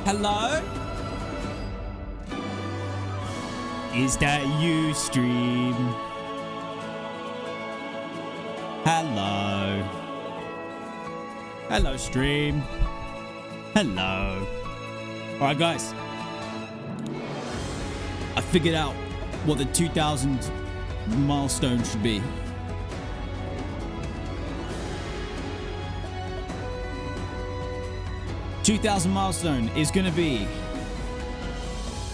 Hello? Is that you, stream? Hello. Hello, stream. Hello. Alright, guys. I figured out what the 2000 milestone should be. $2,000 milestone is going to be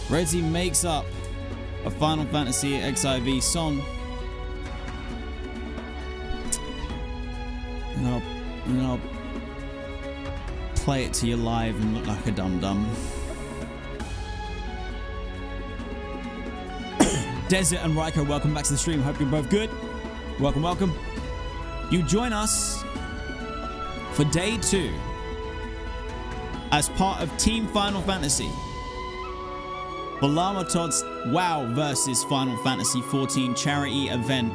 Redzy makes up a Final Fantasy XIV song, and I'll play it to you live and look like a dum-dum. Desert and Ryko, welcome back to the stream. Hope you're both good. Welcome, welcome. You join us for day 2 as part of Team Final Fantasy for Llama Todd's WoW versus Final Fantasy XIV charity event.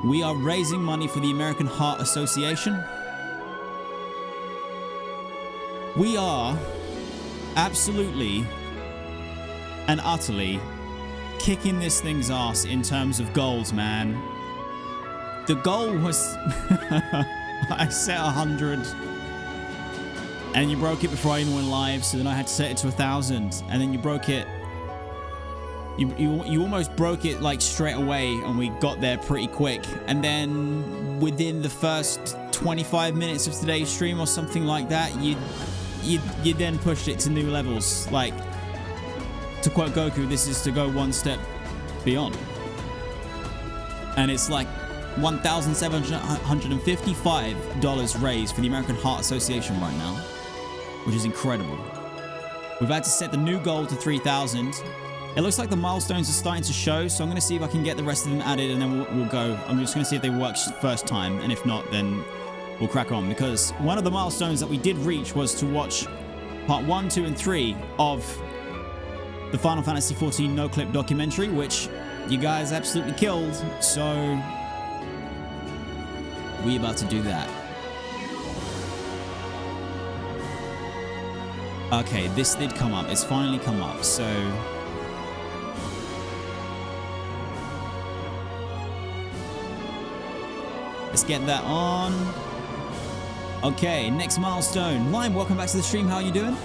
We are raising money for the American Heart Association. We are absolutely and utterly kicking this thing's ass in terms of goals, man. The goal was I set 100 and you broke it before I even went live, so then I had to set it to 1,000, and then you broke it. You almost broke it like straight away, and we got there pretty quick. And then within the first 25 minutes of today's stream or something like that, you then pushed it to new levels. Like, to quote Goku, this is to go one step beyond. And it's like $1,755 raised for the American Heart Association right now, which is incredible. We've had to set the new goal to 3,000. It looks like the milestones are starting to show, so I'm going to see if I can get the rest of them added, and then we'll go. I'm just going to see if they work first time, and if not, then we'll crack on. Because one of the milestones that we did reach was to watch part 1, 2, and 3 of the Final Fantasy XIV NOCLIP documentary, which you guys absolutely killed, so we about to do that. Okay, this did come up. It's finally come up, so let's get that on. Okay, next milestone. Lime, welcome back to the stream. How are you doing?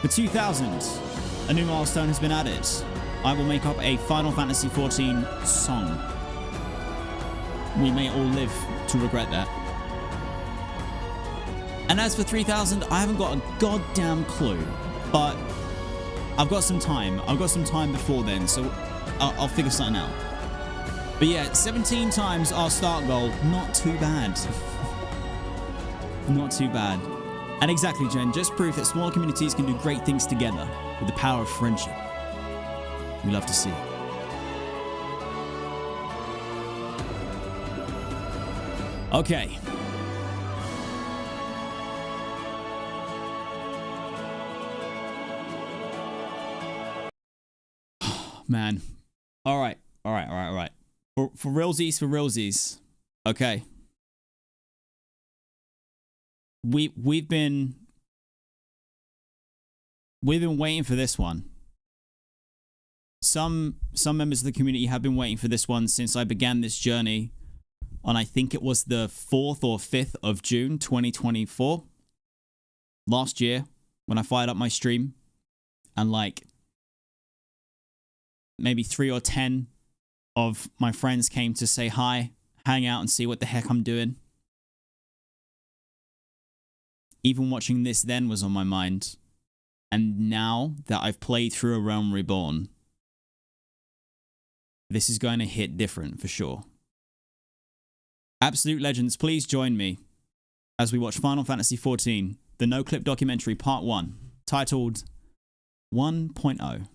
For 2,000, a new milestone has been added. I will make up a Final Fantasy XIV song. We may all live to regret that. And as for 3,000, I haven't got a goddamn clue, but I've got some time. I've got some time before then, so I'll figure something out. But yeah, 17 times our start goal. Not too bad. Not too bad. And exactly, Jen, just proof that smaller communities can do great things together with the power of friendship. We love to see it. Okay. Man. All right. For realsies. Okay. We've been waiting for this one. Some members of the community have been waiting for this one since I began this journey on, I think it was the 4th or 5th of June 2024. Last year, when I fired up my stream, and like maybe 3 or 10 of my friends came to say hi, hang out, and see what the heck I'm doing. Even watching this then was on my mind. And now that I've played through a Realm Reborn, this is going to hit different for sure. Absolute legends, please join me as we watch Final Fantasy XIV, the NOCLIP documentary part 1, titled 1.0.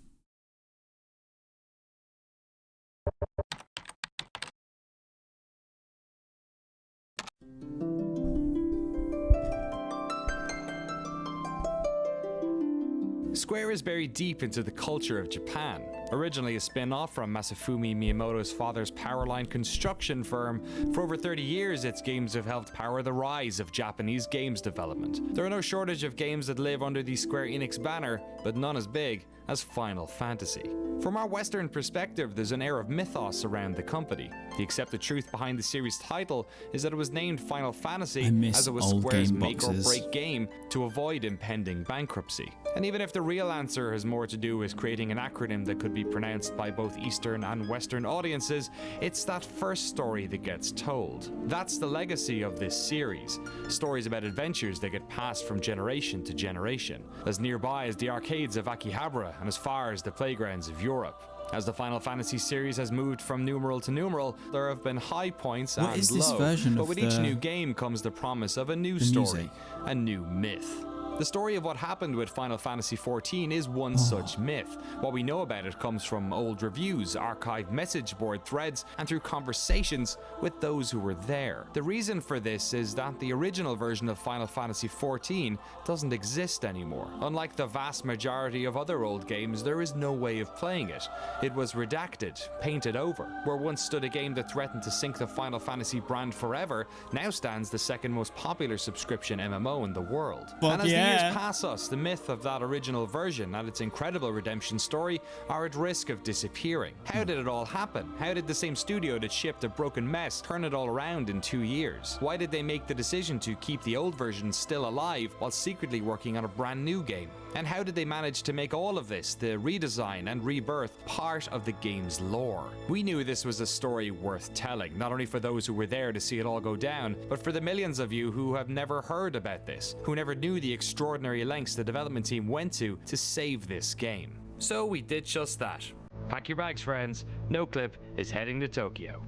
Square is buried deep into the culture of Japan. Originally a spin-off from Masafumi Miyamoto's father's Powerline construction firm, for over 30 years its games have helped power the rise of Japanese games development. There are no shortage of games that live under the Square Enix banner, but none as big as Final Fantasy. From our Western perspective, there's an air of mythos around the company. The accepted truth behind the series title is that it was named Final Fantasy as it was Square's make-or-break game to avoid impending bankruptcy. And even if the real answer has more to do with creating an acronym that could be pronounced by both Eastern and Western audiences, it's that first story that gets told. That's the legacy of this series. Stories about adventures that get passed from generation to generation, as nearby as the arcades of Akihabara and as far as the playgrounds of Europe. As the Final Fantasy series has moved from numeral to numeral, there have been high points and lows, but with each new game comes the promise of a new story, a new myth. The story of what happened with Final Fantasy XIV is one such myth. What we know about it comes from old reviews, archived message board threads, and through conversations with those who were there. The reason for this is that the original version of Final Fantasy XIV doesn't exist anymore. Unlike the vast majority of other old games, there is no way of playing it. It was redacted, painted over. Where once stood a game that threatened to sink the Final Fantasy brand forever, now stands the second most popular subscription MMO in the world. And as the years pass us, the myth of that original version and its incredible redemption story are at risk of disappearing. How did it all happen? How did the same studio that shipped a broken mess turn it all around in 2 years? Why did they make the decision to keep the old version still alive while secretly working on a brand new game? And how did they manage to make all of this, the redesign and rebirth, part of the game's lore? We knew this was a story worth telling, not only for those who were there to see it all go down, but for the millions of you who have never heard about this, who never knew the extraordinary lengths the development team went to save this game. So we did just that. Pack your bags, friends. NOCLIP is heading to Tokyo.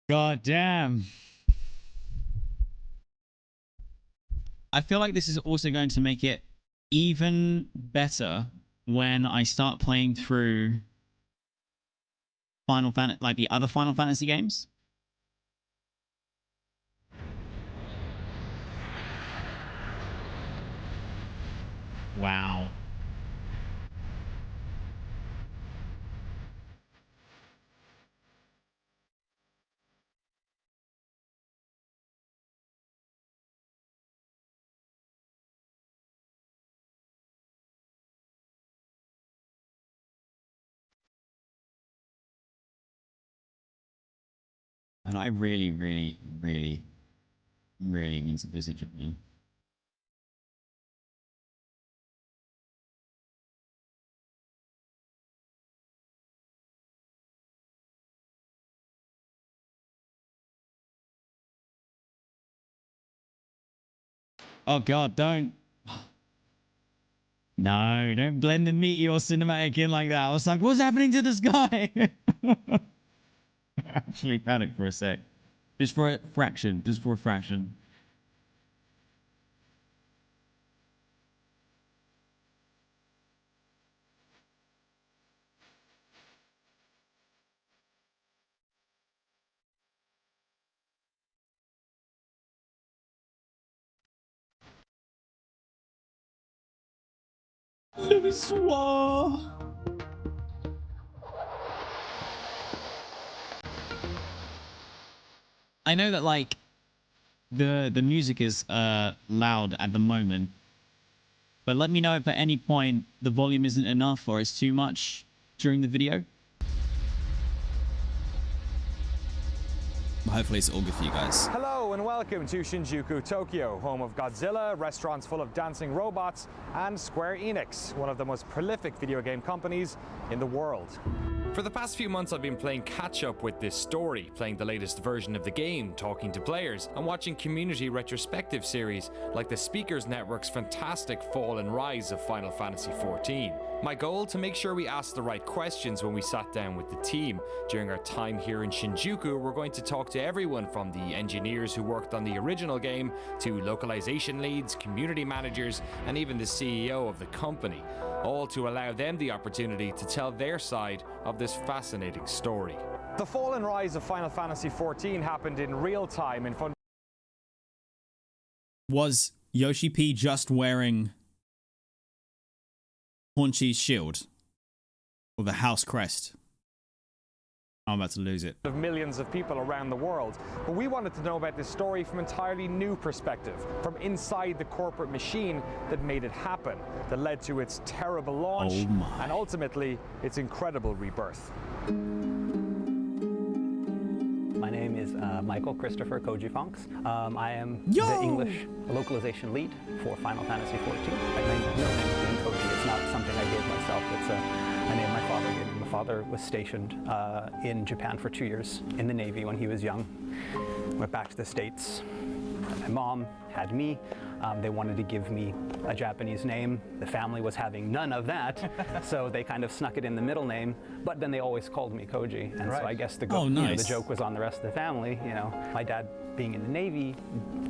God damn. I feel like this is also going to make it even better when I start playing through Final Fantasy, like the other Final Fantasy games. Wow. And I really need to visit Japan. Oh god, don't. No, don't blend the Meteor cinematic in like that. I was like, what's happening to this guy? Actually panicked for a sec. Just for a fraction. Just for a fraction. Heavensward. I know that like the music is loud at the moment, but let me know if at any point the volume isn't enough or it's too much during the video. Hopefully it's all good for you guys. Hello and welcome to Shinjuku, Tokyo, home of Godzilla, restaurants full of dancing robots, and Square Enix, one of the most prolific video game companies in the world. For the past few months I've been playing catch-up with this story, playing the latest version of the game, talking to players, and watching community retrospective series like the Speakers Network's fantastic Fall and Rise of Final Fantasy XIV. My goal, to make sure we asked the right questions when we sat down with the team. During our time here in Shinjuku, we're going to talk to everyone from the engineers who worked on the original game, to localization leads, community managers, and even the CEO of the company, all to allow them the opportunity to tell their side of this fascinating story. The Fall and Rise of Final Fantasy XIV happened in real time in front. Was Yoshi P just wearing Haunchy's shield. Or the house crest. I'm about to lose it. Of millions of people around the world. But we wanted to know about this story from an entirely new perspective, from inside the corporate machine that made it happen, that led to its terrible launch, and ultimately its incredible rebirth. My name is Michael Christopher Koji Fonks. I am the English localization lead for Final Fantasy XIV. My real name is Koji. It's not something I gave myself. It's a name my father gave me. My father was stationed in Japan for 2 years in the Navy when he was young. Went back to the States. My mom had me. They wanted to give me a Japanese name. The family was having none of that, so they kind of snuck it in the middle name, but then they always called me Koji, and so I guess the joke was on the rest of the family. You know, my dad, being in the Navy,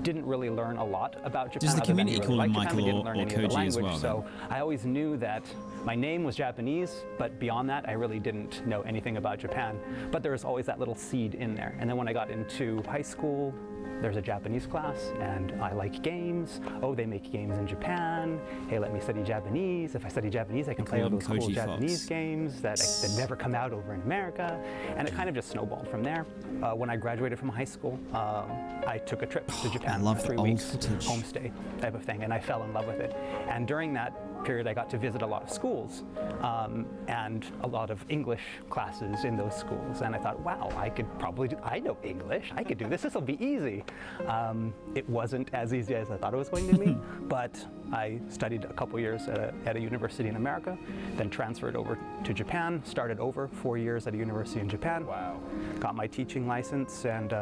didn't really learn a lot about Japan. Does the community call him Michael didn't learn or any of the Koji as language, well? So I always knew that my name was Japanese, but beyond that, I really didn't know anything about Japan. But there was always that little seed in there. And then when I got into high school, there's a Japanese class, and I like games. Oh, they make games in Japan. Hey, let me study Japanese. If I study Japanese, I can play all those cool Japanese games that never come out over in America. And it kind of just snowballed from there. When I graduated from high school, I took a trip to Japan for 3 weeks, homestay type of thing, and I fell in love with it. And during that period, I got to visit a lot of schools and a lot of English classes in those schools. And I thought, wow, I could probably do, I know English, I could do this, this will be easy. It wasn't as easy as I thought it was going to be, but I studied a couple years at a university in America, then transferred over to Japan, started over 4 years at a university in Japan. Wow. Got my teaching license, and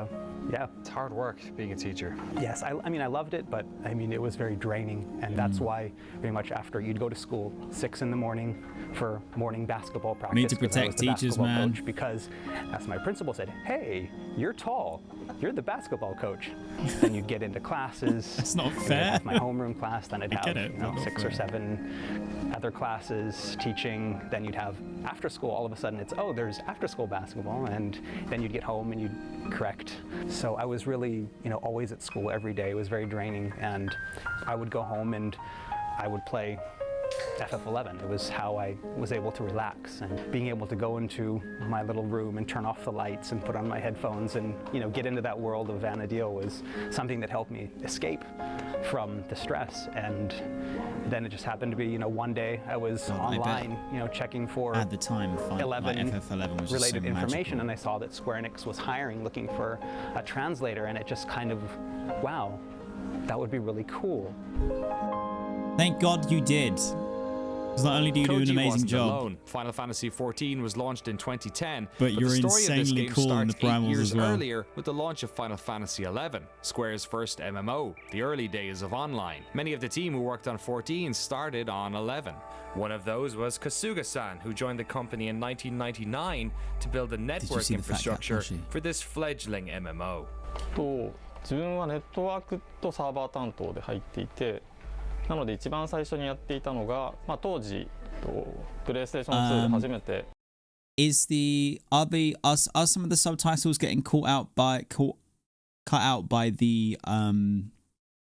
yeah. It's hard work being a teacher. Yes, I mean, I loved it, but I mean, it was very draining, and that's why very much after you'd go to school 6 in the morning for morning basketball practice. We need to protect teachers, man. Coach, because as my principal said, hey, you're tall, you're the basketball coach. Then you'd get into classes. That's not I'd fair. have my homeroom class, then I'd have 6 or 7 other classes teaching. Then you'd have after school. All of a sudden, it's there's after school basketball, and then you'd get home and you'd correct. So I was really, always at school every day. It was very draining, and I would go home and I would play FF11. It was how I was able to relax, and being able to go into my little room and turn off the lights and put on my headphones and get into that world of Vana'diel was something that helped me escape from the stress. And then it just happened to be, one day I was online, checking for at the time, FF11 was related so information, magical. and I saw that Square Enix was hiring, looking for a translator, and it just kind of, wow, that would be really cool. Thank God you did. Because not only do you do an amazing job, alone. Final Fantasy XIV was launched in 2010, but you're the story insanely of this game cool in the starts 8 primals years as well. earlier with the launch of Final Fantasy XI, Square's first MMO, the early days of online. Many of the team who worked on 14 started on 11. One of those was Kasuga-san, who joined the company in 1999 to build a network infrastructure for this fledgling MMO. 自分はネットワークとサーバー担当で入っていて、なので一番最初にやっていたのが、当時プレイステーション2で初めて。Are some of the subtitles getting cut out by the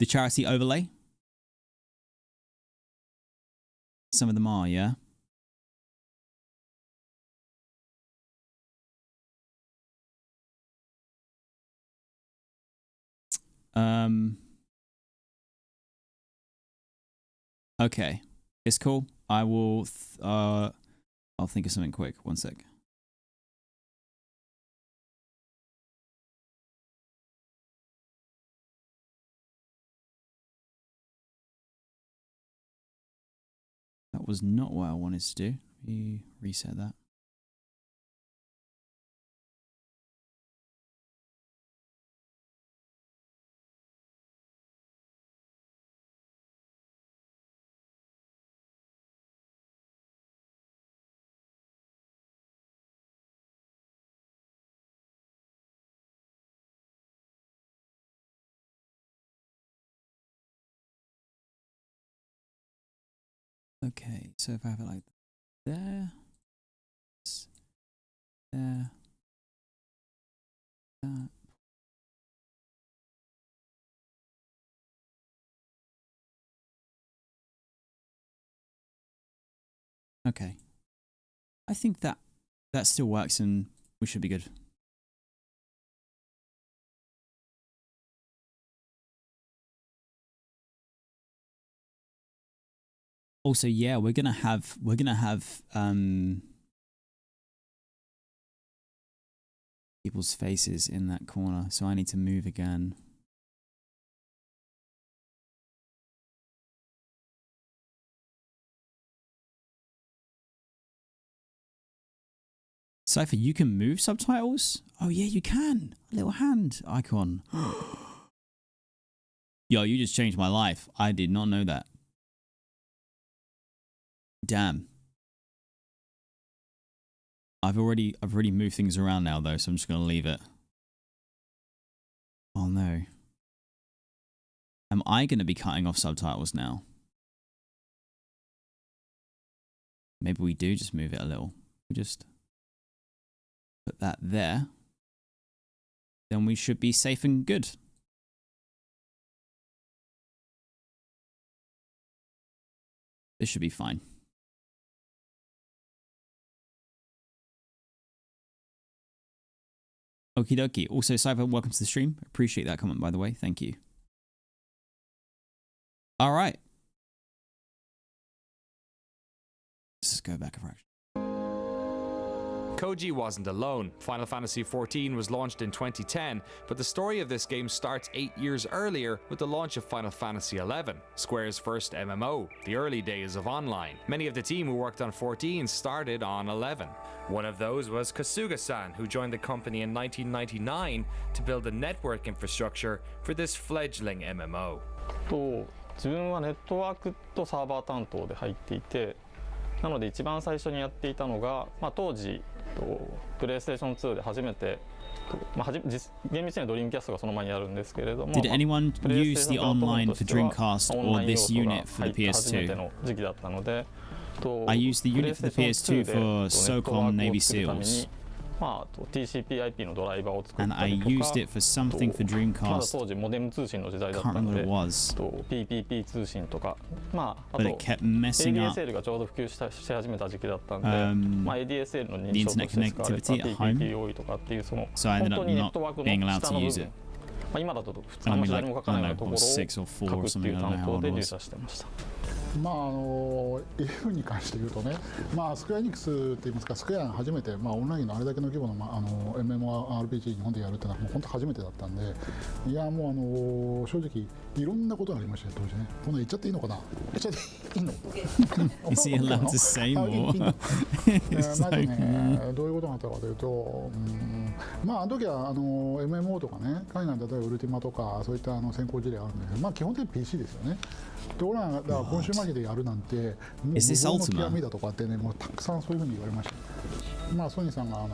charity overlay? Some of them are, yeah. Okay, it's cool. I will. I'll think of something quick. One sec. That was not what I wanted to do. Reset that. Okay, so if I have it like there, there, that. Okay. I think that still works and we should be good. Also, yeah, we're gonna have people's faces in that corner, so I need to move again. Cypher, you can move subtitles? Oh yeah, you can. A little hand icon. Yo, you just changed my life. I did not know that. Damn. I've already moved things around now though, so I'm just gonna leave it. Oh no. Am I gonna be cutting off subtitles now? Maybe we do just move it a little. We just put that there. Then we should be safe and good. This should be fine. Okie dokie. Also, Cypher, welcome to the stream. Appreciate that comment, by the way. Thank you. All right. Let's just go back a fraction. Koji wasn't alone. Final Fantasy XIV was launched in 2010, but the story of this game starts 8 years earlier with the launch of Final Fantasy XI, Square's first MMO, the early days of online. Many of the team who worked on 14 started on 11. One of those was Kasuga-san, who joined the company in 1999 to build a network infrastructure for this fledgling MMO. 自分はネットワークとサーバー担当で入っていて、なので一番最初にやっていたのが、当時プレイステーション2で初めて、厳密にはドリームキャストがその前にあるんですけれども、 Did anyone use the online for Dreamcast or this unit for the 初めて PS2? の時期だったので、 I used the unit for the PS2 for SOCOM Navy SEALs. TCP/IP のドライバーを作っ And た I りとか、 used it for something for まだ Dreamcast. 当時モデム通信の時代だっ Can't たの remember で、 what it was. PPP 通信とか、あ But と it kept messing up ADSL がちょうど普及し始めた時期だったんで、ADSL の認 the 証と internet して使われた connectivity at home. PPP 多いとかっていうその So I 本 ended 当 up にネッ not トワークの being allowed 下 to の部 use 分 it. 今だと普通 I の mean, 誰も like, 書か I ない don't ようなと know, こ or ろ 6 or 4を or 書くって something. いう I don't 担 know 当 how で it 入 was. 社してました。EU に関して言うとね、スクエアエニックスって言いますか、スクエアが初めて、オンラインのあれだけの規模の、MMORPG 日本でやるっていうのはもう本当初めてだったんで、いやもう正直いろんなことがありましたよ当時ね。こんな言っちゃっていいのかな？言っちゃっていいのIs he allowed to say あ more? いいの It's まず like, ね、どういうことがあったかというと、あの時はMMO とかね、海外例えばウルティマとかそういった先行事例あるんで、基本的に PC ですよね。で俺らがだから今週末でやるなんて、もう無 Is this 謀の Ultima? 極みだとかってね、もうたくさんそういうふうに言われました。ソニーさんが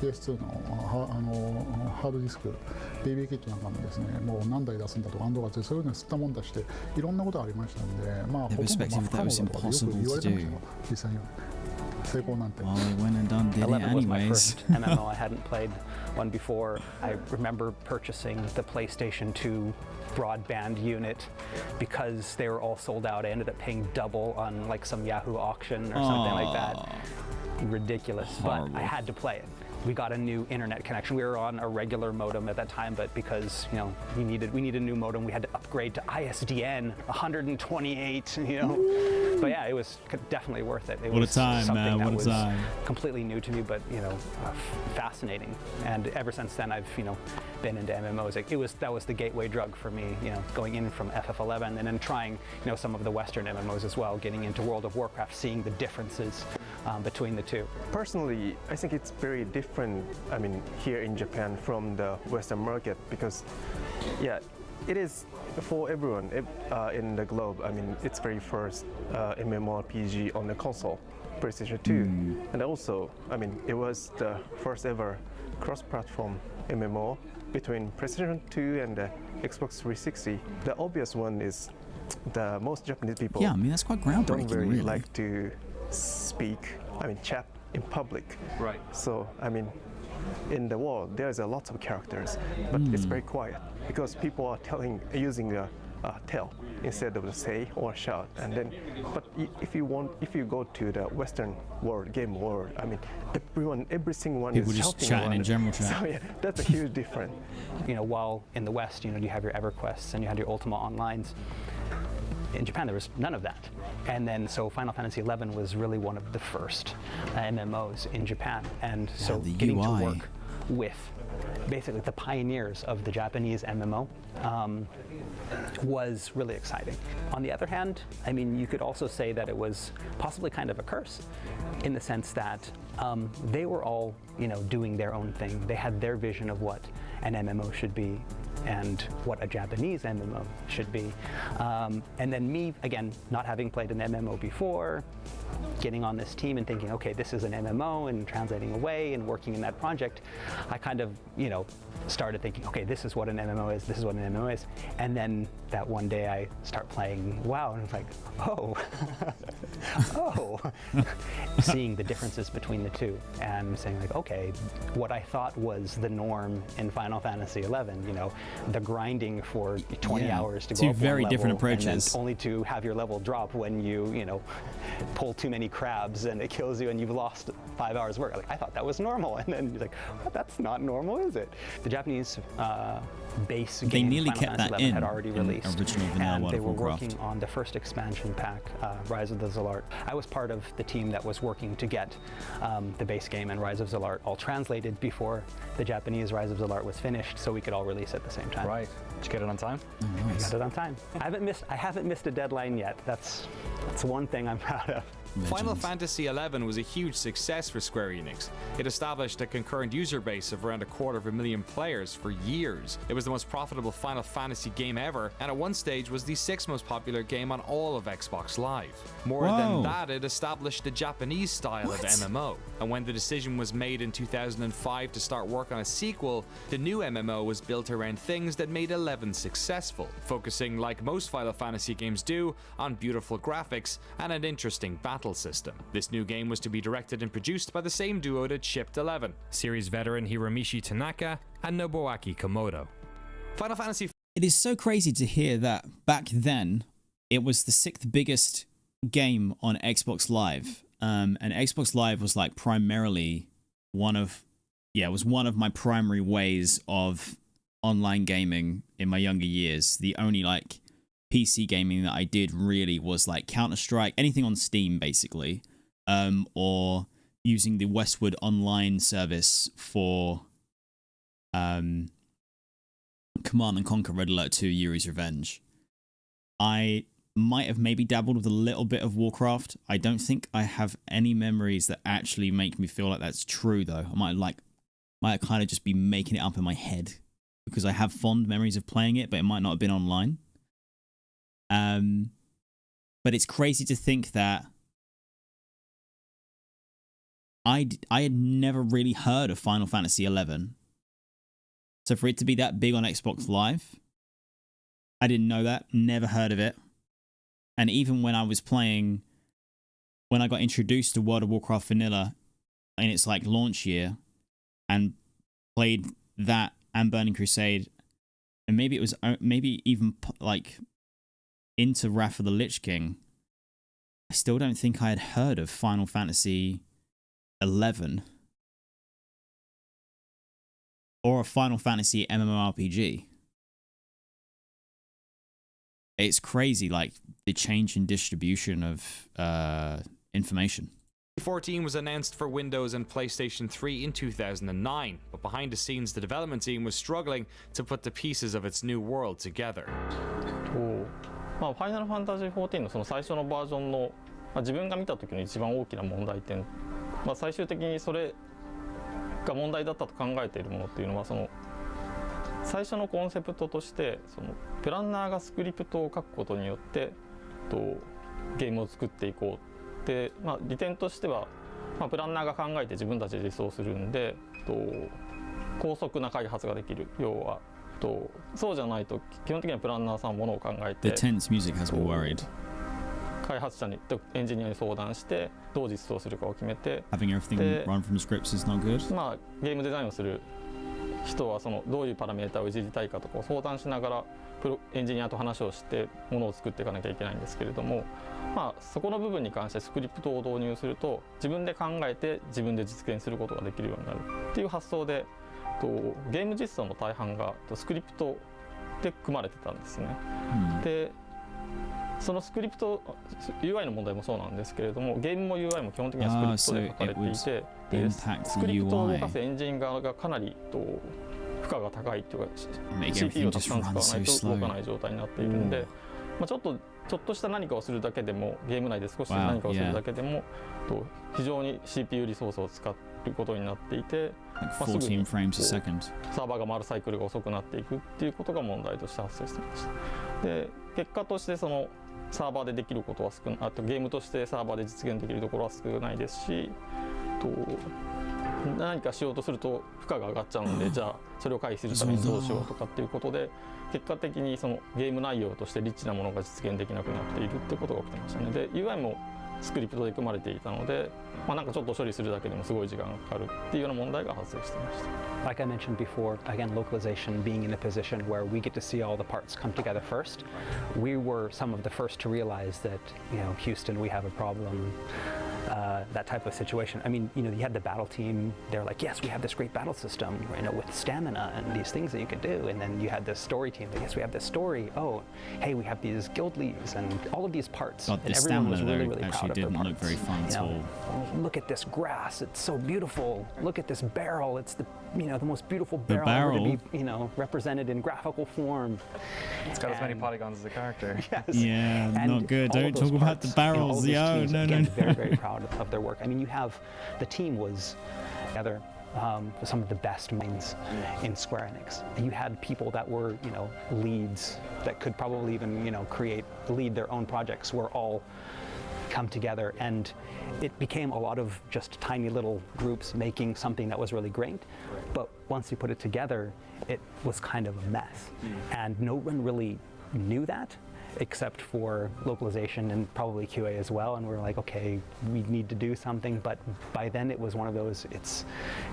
PS2 のハードディスク BB キットなんかもですね、もう何台出すんだとか安堵がそういうのを吸ったもんだしていろんなことがありましたんで、ほとんど不可能だとかってよく言われてましたよ、実際には。成功なんて。 well, they went and done did it 11 was my anyways. first MMO. I hadn't played one before. I remember purchasing the PlayStation 2 broadband unit because they were all sold out. I ended up paying double on like some Yahoo auction or something like that. Ridiculous, Horrible. but I had to play it. We got a new internet connection. We were on a regular modem at that time, but because we needed a new modem, we had to upgrade to ISDN 128. But yeah, it was definitely worth it. It What a was time, something man! that What a was time! completely new to me, but fascinating. And ever since then, I've been into MMOs. That was the gateway drug for me. Going in from FF11 and then trying some of the Western MMOs as well. Getting into World of Warcraft, seeing the differences between the two. Personally, I think it's very different. I mean, here in Japan from the Western market because, yeah, it is for everyone in the globe. I mean, it's very first MMORPG on the console, PlayStation 2, and also, I mean, it was the first ever cross-platform MMO between PlayStation 2 and the Xbox 360. The obvious one is the most Japanese people. Yeah, I mean that's quite don't groundbreaking, very really. like to speak. I mean, chat in public. Right. So, I mean, in the world, there's a lot of characters, but it's very quiet because people are using tell instead of the say or shout. And then, but if you go to the Western world, game world, I mean, every single one people is just shouting chatting around in it. general chat. So yeah, that's a huge difference. While in the West, you have your EverQuests and you had your Ultima Onlines. In Japan, there was none of that. And then, so Final Fantasy XI was really one of the first MMOs in Japan. And so getting to work with basically the pioneers of the Japanese MMO was really exciting. On the other hand, I mean, you could also say that it was possibly kind of a curse in the sense that they were all, doing their own thing. They had their vision of what an MMO should be and what a Japanese MMO should be. And then me, again, not having played an MMO before, getting on this team and thinking, okay, this is an MMO, and translating away and working in that project, I kind of, started thinking, okay, this is what an MMO is, this is what an MMO is. And then that one day I start playing WoW and it's like, oh, seeing the differences between the two and saying like, okay, what I thought was the norm in Final Fantasy XI, the grinding for 20 hours to go two up very one different level, approaches, and then only to have your level drop when you pull too many crabs and it kills you and you've lost 5 hours work. Like, I thought that was normal, and then you're like, well, that's not normal, is it? The Japanese base game, they nearly Final kept Fantasy that XI, in had already released, original vanilla and World they of were Warcraft. working on the first expansion pack, Rise of the Zalart. I was part of the team that was working to get the base game and Rise of Zalart all translated before the Japanese Rise of Zalart was finished, so we could all release at the same time. Right. Did you get it on time? I got it on time. I haven't missed a deadline yet. That's one thing I'm proud of. Final Fantasy XI was a huge success for Square Enix. It established a concurrent user base of around 250,000 players for years. It was the most profitable Final Fantasy game ever, and at one stage was the 6th most popular game on all of Xbox Live. More than that, it established the Japanese style of MMO. And when the decision was made in 2005 to start work on a sequel, the new MMO was built around things that made 11 successful, focusing, like most Final Fantasy games do, on beautiful graphics and an interesting battle system. This new game was to be directed and produced by the same duo that shipped 11, series veteran Hiromichi Tanaka and Nobuaki Komodo. Final Fantasy. It is so crazy to hear that back then it was the 6th biggest game on Xbox Live, and Xbox Live was like primarily one of my primary ways of online gaming in my younger years. The only like PC gaming that I did really was like Counter-Strike, anything on Steam basically, or using the Westward Online service for Command and Conquer Red Alert 2 Yuri's Revenge. I might have maybe dabbled with a little bit of Warcraft. I don't think I have any memories that actually make me feel like that's true though. I might kind of just be making it up in my head because I have fond memories of playing it, but it might not have been online. But it's crazy to think that I had never really heard of Final Fantasy XI. So for it to be that big on Xbox Live, I didn't know that, never heard of it. And even when I was playing, when I got introduced to World of Warcraft Vanilla in its like launch year and played that and Burning Crusade, and maybe it was even like into Wrath of the Lich King, I still don't think I had heard of Final Fantasy XI or a Final Fantasy MMORPG. It's crazy, like the change in distribution of information. 14 was announced for Windows and PlayStation 3 in 2009, but behind the scenes the development team was struggling to put the pieces of its new world together. ファイナルファンタジー14のその最初のバージョンの、自分が見た時の一番大きな問題点、最終的にそれが問題だったと考えているものっていうのは、その最初のコンセプトとしてそのプランナーがスクリプトを書くことによってゲームを作っていこうで、利点としては、プランナーが考えて自分たちで実装するんで高速な開発ができる。要はそうじゃないと基本的にはプランナーさんはものを考えて The tense music has me worried. 開発者にエンジニアに相談してどう実装するかを決めて Having everything run from scripts is not good. ゲームデザインをする人はそのどういうパラメータをいじりたいかとかを相談しながらエンジニアと話をしてものを作っていかなきゃいけないんですけれども、まあ、そこの部分に関してスクリプトを導入すると自分で考えて自分で実現することができるようになるっていう発想でゲーム実装の大半がスクリプトで組まれてたんですね。でそのスクリプト UI の問題もそうなんですけれどもゲームも UI も基本的にはスクリプトで書かれていてでスクリプトを動かすエンジン側がかなり負荷が高いというか CPU をたくさん使わないと動かない状態になっているんで、まあ、ちょっとした何かをするだけでもゲーム内で少し何かをするだけでも非常に CPU リソースを使うことになっていて、すぐにサーバーが回るサイクルが遅くなっていくっていうことが問題として発生していました。で結果としてそのサーバーでできることはあとゲームとしてサーバーで実現できるところは少ないですし何かしようとすると負荷が上がっちゃうのでじゃあそれを回避するためにどうしようとかっていうことで結果的にそのゲーム内容としてリッチなものが実現できなくなっているってことが起きてましたね。で UI もスクリプトで組まれていたので、まあ、なんかちょっと処理するだけでもすごい時間がかかるっていうような問題が発生していました。Like I mentioned before, again, localization being in a position where we get to see all the parts come together first. We were some of the first to realize that, you know, Houston, we have a problem. That type of situation. I mean, you know, you had the battle team. They're like, yes, we have this great battle system, you know, with stamina and these things that you can do. And then you had the story team. That, yes, we have this story. Oh, hey, we have these guild leads and all of these parts. God, the and everyone was stamina really actually proud of their didn't parts. look very fun at all. Look at this grass. It's so beautiful. Look at this barrel. It's the, you know, the most beautiful barrel, ever to be, you know, represented in graphical form. It's got as many polygons as a character. Yes. Yeah, and not good. Don't talk parts, about the barrels. You know, Yeah, teams, no, again, no. Very, very proud of their work. I mean, you have the team was together. Some of the best minds in Square Enix. You had people that were, you know, leads that could probably even, you know, lead their own projects. Were all come together, and it became a lot of just tiny little groups making something that was really great. But once you put it together, it was kind of a mess, and no one really knew that. Except for localization and probably QA as well, and we're like, okay, we need to do something, but by then it was one of those, it's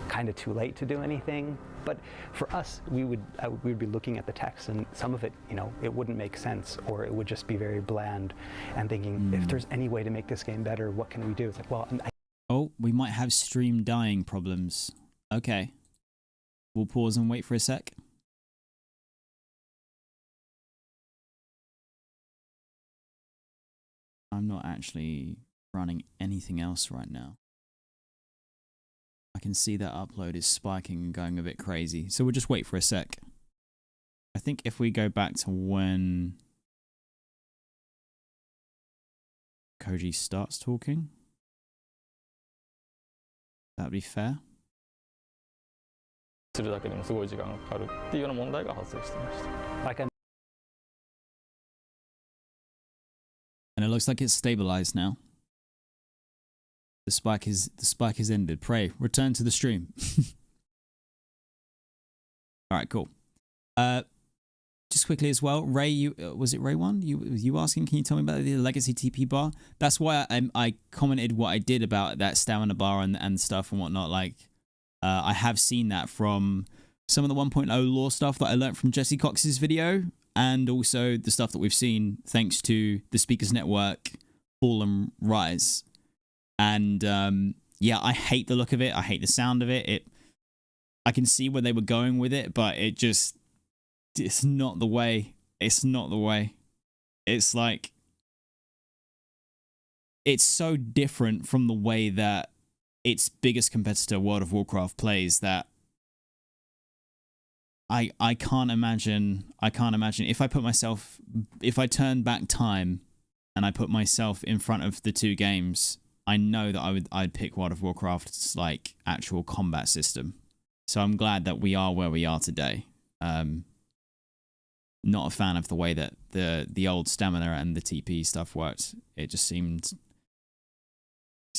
kind of too late to do anything. But for us, we would be looking at the text, and some of it, you know, it wouldn't make sense, or it would just be very bland, and thinking, if there's any way to make this game better, what can we do? It's like, well, Oh, we might have stream dying problems. Okay. We'll pause and wait for a sec. I'm not actually running anything else right now. I can see that upload is spiking and going a bit crazy. So we'll just wait for a sec. I think if we go back to when Koji starts talking, that would be fair. するだけでもすごい時間がかかるっていうような問題が発生していました。like I And it looks like it's stabilized now. The spike is ended. Pray, return to the stream. All right, cool. Just quickly as well, Ray, was it Ray 1? You asking, can you tell me about the legacy TP bar? That's why I commented what I did about that stamina bar and stuff and whatnot. Like, I have seen that from some of the 1.0 lore stuff that I learned from Jesse Cox's video, and also the stuff that we've seen thanks to the Speakers Network, Fall and Rise. And yeah, I hate the look of it. I hate the sound of it. I can see where they were going with it, but it's not the way. It's not the way. It's like, it's so different from the way that its biggest competitor, World of Warcraft, plays that I can't imagine if I turn back time and I put myself in front of the two games, I know that I'd pick World of Warcraft's like actual combat system. So I'm glad that we are where we are today. Not a fan of the way that the old stamina and the TP stuff worked. It just seemed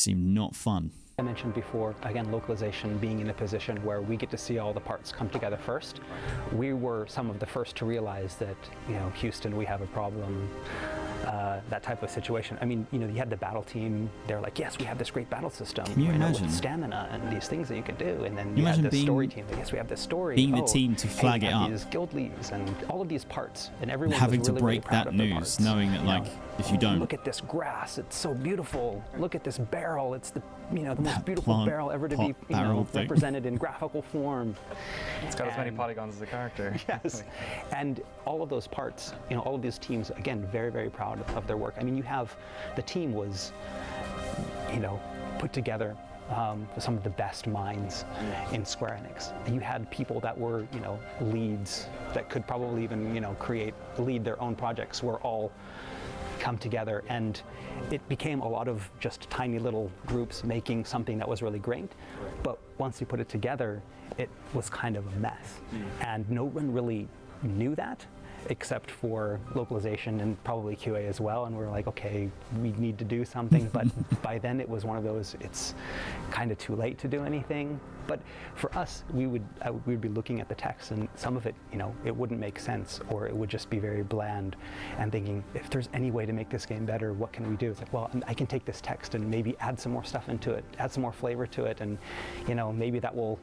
not fun. I mentioned before, again, localization being in a position where we get to see all the parts come together first. We were some of the first to realize that, you know, Houston, we have a problem. that type of situation. I mean, you know, you had the battle team. They're like, yes, we have this great battle system. Can you imagine? With stamina and these things that you can do. And then you had imagine the story team. Like, yes, we have this story. Being the team to flag hey, it up. These guild leads and all of these parts. And everyone having was to really, break really proud that of their news, parts. knowing that, like, if you don't. Look at this grass. It's so beautiful. Look at this barrel. It's the, you know, the most That beautiful plant barrel ever to be, you barrel know, thing. represented in graphical form. It's got as many polygons as a character. Yes, and all of those parts, you know, all of these teams, again, very, very proud of their work. I mean, you have, the team was, you know, put together some of the best minds in Square Enix. You had people that were, you know, leads that could probably even, you know, lead their own projects, were all come together, and it became a lot of just tiny little groups making something that was really great. But once you put it together, it was kind of a mess, and no one really knew that, except for localization and probably QA as well. And we were like, okay, we need to do something. But by then it was one of those, it's kind of too late to do anything. But for us, we would be looking at the text, and some of it, you know, it wouldn't make sense, or it would just be very bland, and thinking, if there's any way to make this game better, what can we do? It's like, well, I can take this text and maybe add some more stuff into it, add some more flavor to it, and, you know, maybe that will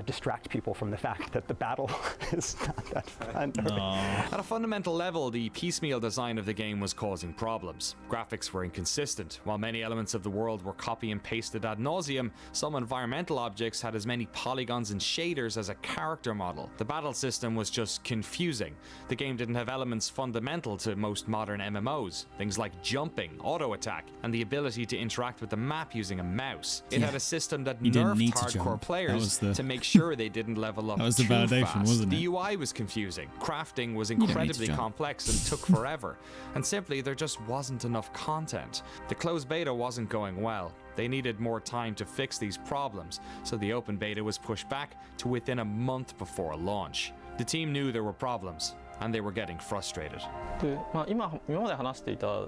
distract people from the fact that the battle is not that fun. At a fundamental level, the piecemeal design of the game was causing problems. Graphics were inconsistent. While many elements of the world were copy and pasted ad nauseum, some environmental objects had as many polygons and shaders as a character model. The battle system was just confusing. The game didn't have elements fundamental to most modern MMOs, things like jumping, auto attack, and the ability to interact with the map using a mouse. It had a system that nerfed hardcore players to make sure they didn't level up. That was the validation, fast. wasn't it? The UI was confusing. Crafting was incredibly complex and took forever. And simply, there just wasn't enough content. The closed beta wasn't going well. They needed more time to fix these problems, so the open beta was pushed back to within a month before launch. The team knew there were problems, and they were getting frustrated. で、今まで話していた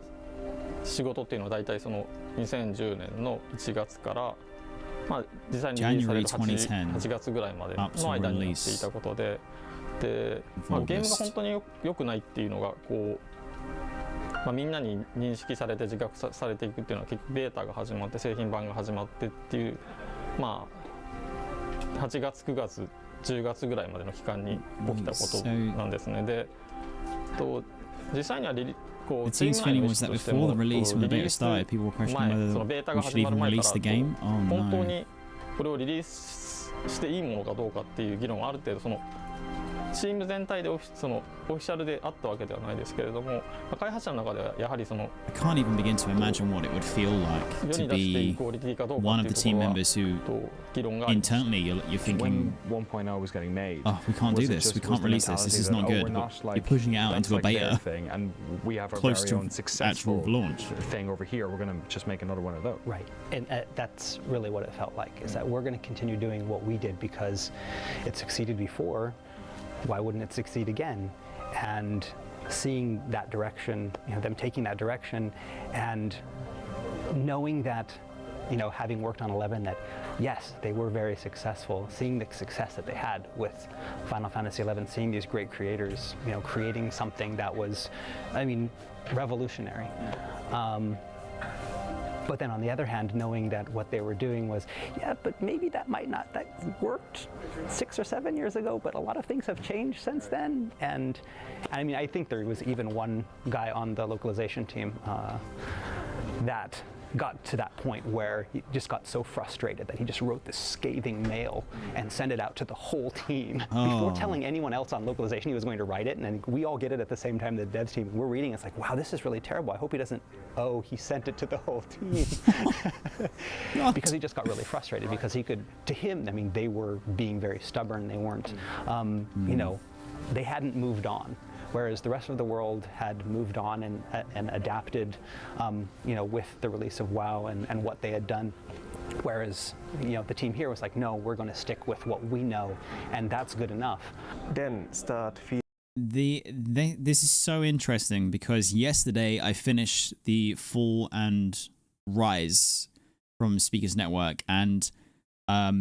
仕事っていうのは大体その2010年の1月から、実際にリリースされる 8月ぐらいまでの間にやっていたことで、で、ゲームが本当に良くないっていうのがこう、みんなに認識されて自覚されていくっていうのは結局ベータが始まって製品版が始まってっていう、8月9月10月ぐらいまでの期間に起きたことなんですね。で、実際にはThe team's feeling was that before the release, when the beta started, people were questioning whether we should even release the game. Oh 本当 no. にこれをリリースしていいものかどうかっていう議論はある程度そのチーム全体でオフィシャルであったわけではないですけれども、開発者の中ではやはりその I can't even begin to imagine what it would feel like to be one of the team members who internally you're thinking, when 1.0 was getting made, oh, we can't do this, we can't release this, this is not good. You're pushing it out into a beta thing, and we have our close very to own successful actual launch thing over here. We're going to just make another one of those. Right, and that's really what it felt like, is that we're going to continue doing what we did because it succeeded before. Why wouldn't it succeed again? And seeing that direction, you know, them taking that direction, and knowing that, you know, having worked on 11, that yes, they were very successful. Seeing the success that they had with Final Fantasy XI, seeing these great creators, you know, creating something that was, I mean, revolutionary. But then on the other hand, knowing that what they were doing was, yeah, but maybe that worked 6 or 7 years ago, but a lot of things have changed since then. And I mean, I think there was even one guy on the localization team that got to that point where he just got so frustrated that he just wrote this scathing mail and sent it out to the whole team before telling anyone else on localization he was going to write it. And then we all get it at the same time, the devs team. We're reading it, it's like, wow, this is really terrible. I hope he doesn't, oh, he sent it to the whole team. Because he just got really frustrated because he could, to him, I mean, they were being very stubborn. They weren't, you know, they hadn't moved on. Whereas the rest of the world had moved on and adapted, you know, with the release of WoW and what they had done. Whereas, you know, the team here was like, no, we're going to stick with what we know, and that's good enough. Then start feeding. This is so interesting because yesterday I finished the Fall and Rise from Speakers Network, and I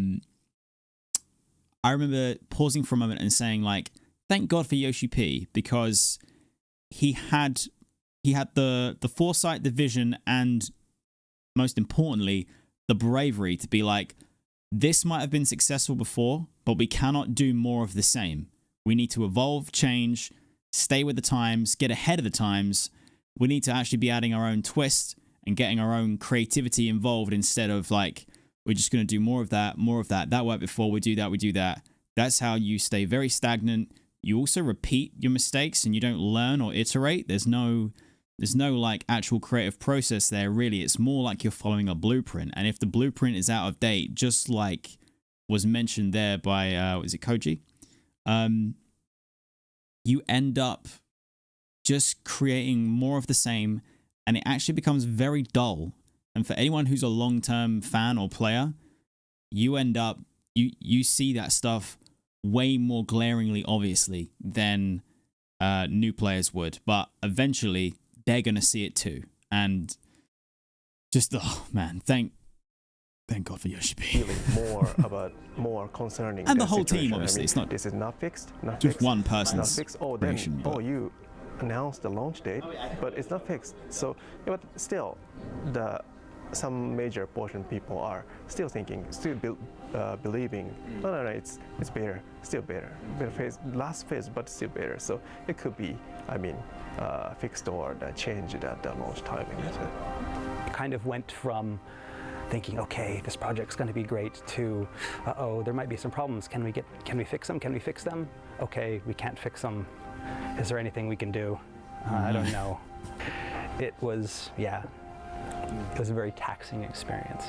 remember pausing for a moment and saying, like, thank God for Yoshi P, because he had he had the foresight, the vision, and most importantly, the bravery to be like, this might have been successful before, but we cannot do more of the same. We need to evolve, change, stay with the times, get ahead of the times. We need to actually be adding our own twist and getting our own creativity involved instead of like, we're just going to do more of that. That worked before, we do that. That's how you stay very stagnant. You also repeat your mistakes and you don't learn or iterate. There's no like actual creative process there, really. It's more like you're following a blueprint. And if the blueprint is out of date, just like was mentioned there by, was it Koji? You end up just creating more of the same, and it actually becomes very dull. And for anyone who's a long-term fan or player, you end up, you see that stuff way more glaringly, obviously, than new players would. But eventually, they're going to see it too. And just, oh man, thank God for Yoshi P. Feeling more concerning. And the whole situation. team, obviously. I mean, it's not this is not fixed. Not just fixed, one not person's fixed. creation. You announced the launch date, but it's not fixed. So, but still, some major portion of people are still thinking, believing. No, it's better, still better. Better phase, last phase, but still better. So it could be, fixed or changed at the launch timing. It kind of went from thinking, okay, this project's going to be great, to, there might be some problems. Can we fix them? Can we fix them? Okay, we can't fix them. Is there anything we can do? I don't know. It was a very taxing experience.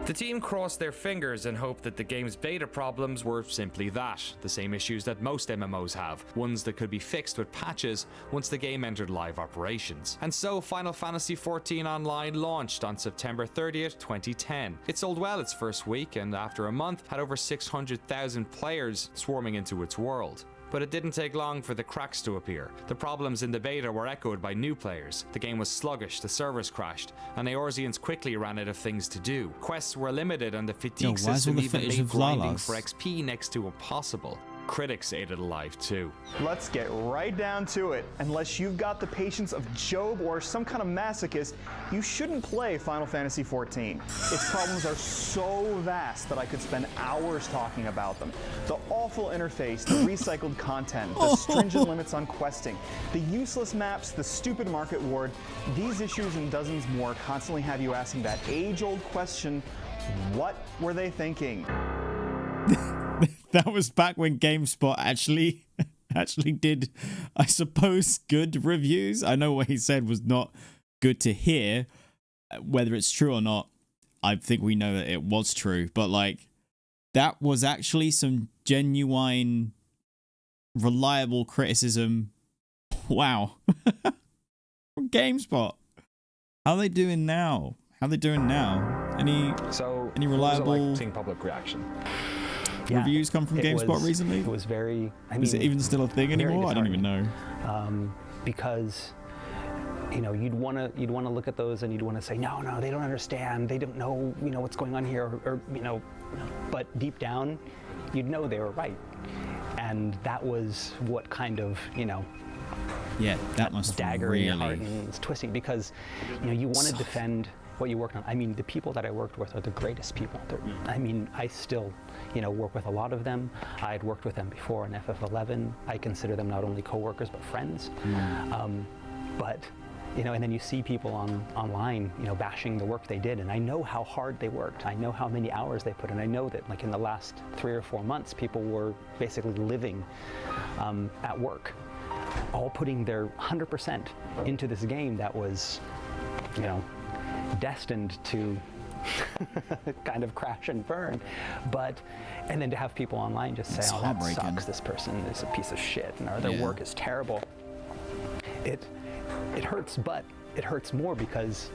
The team crossed their fingers and hoped that the game's beta problems were simply that, the same issues that most MMOs have, ones that could be fixed with patches once the game entered live operations. And so Final Fantasy XIV Online launched on September 30th, 2010. It sold well its first week, and after a month had over 600,000 players swarming into its world. But it didn't take long for the cracks to appear. The problems in the beta were echoed by new players. The game was sluggish, the servers crashed, and Eorzeans quickly ran out of things to do. Quests were limited, and the fatigue system even made grinding for XP next to impossible. Critics ate it alive too. Let's get right down to it. Unless you've got the patience of Job or some kind of masochist, you shouldn't play Final Fantasy XIV. Its problems are so vast that I could spend hours talking about them. The awful interface, the recycled content, the stringent limits on questing, the useless maps, the stupid market ward, these issues and dozens more constantly have you asking that age-old question, what were they thinking? That was back when GameSpot actually did, I suppose, good reviews. I know what he said was not good to hear. Whether it's true or not, I think we know that it was true. But like, that was actually some genuine, reliable criticism. Wow. From GameSpot. How are they doing now? Any reliable like seeing public reaction? Reviews come from GameSpot recently? It was very... Is it even still a thing anymore? I don't even know. Because, you'd want to look at those and you'd want to say, no, they don't understand. They don't know, what's going on here, or but deep down, you'd know they were right. And that was what kind of, yeah, that must dagger really... in your heart and it's twisting, because, you want to defend what you worked on. I mean, the people that I worked with are the greatest people. I still, work with a lot of them. I had worked with them before in FF11. I consider them not only co-workers, but friends. But, and then you see people online, bashing the work they did. And I know how hard they worked. I know how many hours they put in. I know that, like, in the last 3 or 4 months, people were basically living at work, all putting their 100% into this game that was, destined to kind of crash and burn. And then to have people online just say, that sucks, this person is a piece of shit, or their work is terrible. It hurts, but it hurts more because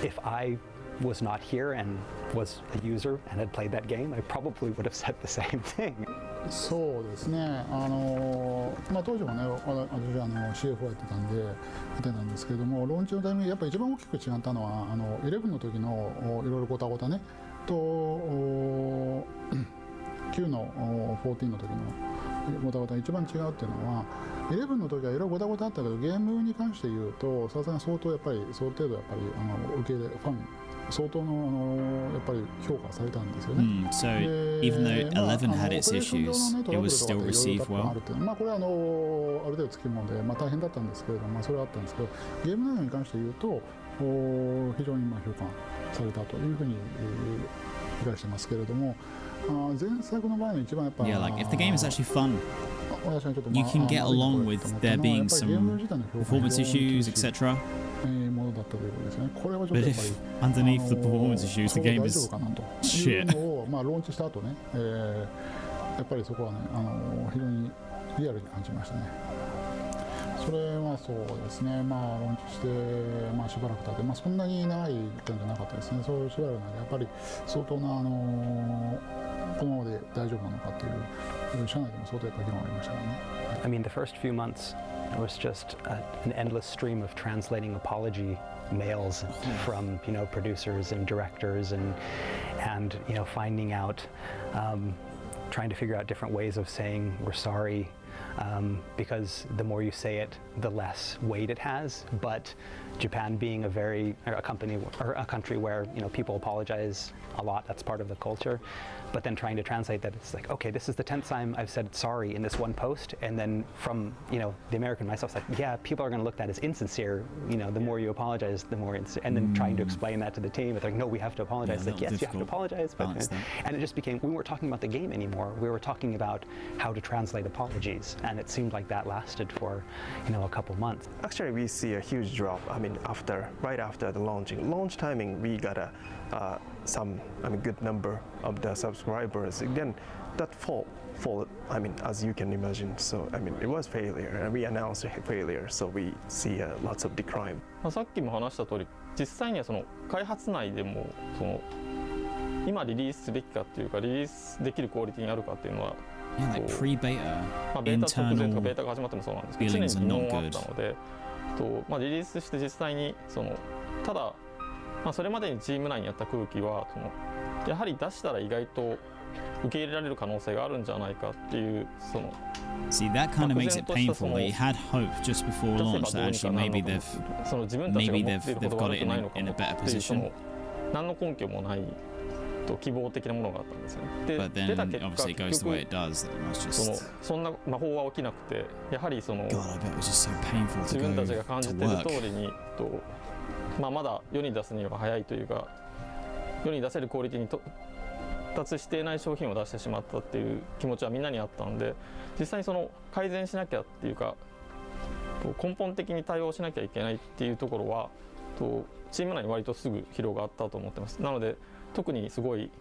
if I was not here and was a user and had played that game, I probably would have said the same thing. そうですね、当時はね、私CF をやってたんで見てたんですけれども、ローンチのタイミングやっぱり一番大きく違ったのは11の時のいろいろごたごたねと9の14の時のごたごた一番違うっていうのは11の時はいろいろごたごたあったけどゲームに関して言うとさすがに相当やっぱり相当程度やっぱり受け入れファン相当のやっぱり評価されたんですよね。So even though 11 had its issues, it was still received well. これはある程度つきもので、大変だったんですけれども、それはあったんですけど、ゲーム内容に関して言うと非常に評価されたというふうに理解してますけれども、前作の場合の一番やっぱ Yeah, like if the game is actually fun, you can get along with there being some performance issues, etc. But if underneath the performance issues, the game is shit. ローンチした後ね、やっぱりそこはね、非常にリアルに感じましたね。それはそうですね、ローンチして、しばらく経って、そんなに長い期間じゃなかったですね。そうしばらくなんで、やっぱり相当な、このままで大丈夫なのかっていう、社内でも相当やっぱり議論ありましたからね。I mean, the first few months was just an endless stream of translating apology mails from producers and directors and finding out, trying to figure out different ways of saying we're sorry. Because the more you say it, the less weight it has. But Japan being a country where people apologize a lot, that's part of the culture. But then trying to translate that, it's like, okay, this is the 10th time I've said sorry in this one post, and then from the American myself, it's like, yeah, people are going to look at that as insincere. The more you apologize, the more and then trying to explain that to the team, it's like, no, we have to apologize. Yeah, like, yes, you have to apologize. But, and it just became, we weren't talking about the game anymore. We were talking about how to translate apologies, and it seemed like that lasted for a couple months. Actually, we see a huge drop. I mean, right after the launch timing, we got some good number of the subscribers. Again, that fall. I mean, as you can imagine. So I mean, it was failure, and we announced a failure. So we see lots of decline. さっきも話した通り、実際にはその開発内でも今リリースすべきかっていうかリリースできるクオリティにあるかっていうのは。Yeah, like pre-beta, ベータ直前とかベータが始まってもそうなんですけど、常に疑問があったので、リリースして実際にただ、それまでにチーム内にあった空気はやはり出したら意外と受け入れられる可能性があるんじゃないかっていうSee, that kind of makes it painful. They had hope just before launch that actually maybe they've got it in a better position. 何の根拠もない。希望的なものがあったんですよね。で、出た結果、そんな魔法は起きなくて、やはり自分たちが感じている通りにまだ世に出すには早いというか、世に出せるクオリティに達していない商品を出してしまったっていう気持ちはみんなにあったんで、実際に改善しなきゃっていうか、根本的に対応しなきゃいけないっていうところは、チーム内に割とすぐ疲労があったと思ってます。なので特にすごい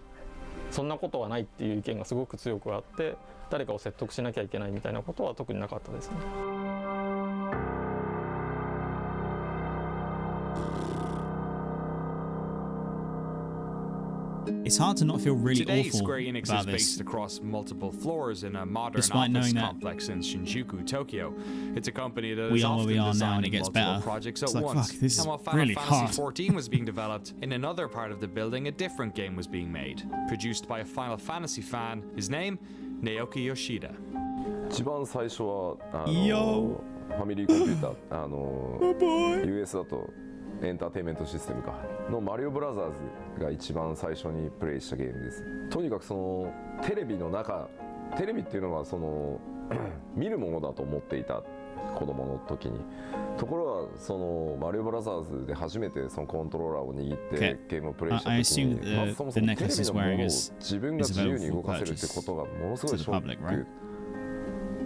そんなことはないっていう意見がすごく強くあって、誰かを説得しなきゃいけないみたいなことは特になかったですね。It's hard to not feel really Today, awful Square Enix about is this. based across multiple floors in a modern Despite office knowing that complex in Shinjuku, Tokyo. It's a company that we is are where often we are now designing and it gets multiple better. projects It's at like, once. fuck, this is And while Final really Fantasy hard. XIV was being developed, in another part of the building, a different game was being made. Produced by a Final Fantasy fan, his name, Naoki Yoshida. 一番最初はファミリーコンピューターUS だとエンターテインメントシステムかのマリオブラザーズが一番最初にプレイしたゲームです。とにかくテレビの中、テレビっていうのは見るものだと思っていた子供の時に、ところがマリオブラザーズで初めてコントローラーを握ってゲームをプレイした時に、そもそもテレビのものを自分が自由に動かせるってことがものすごいショッ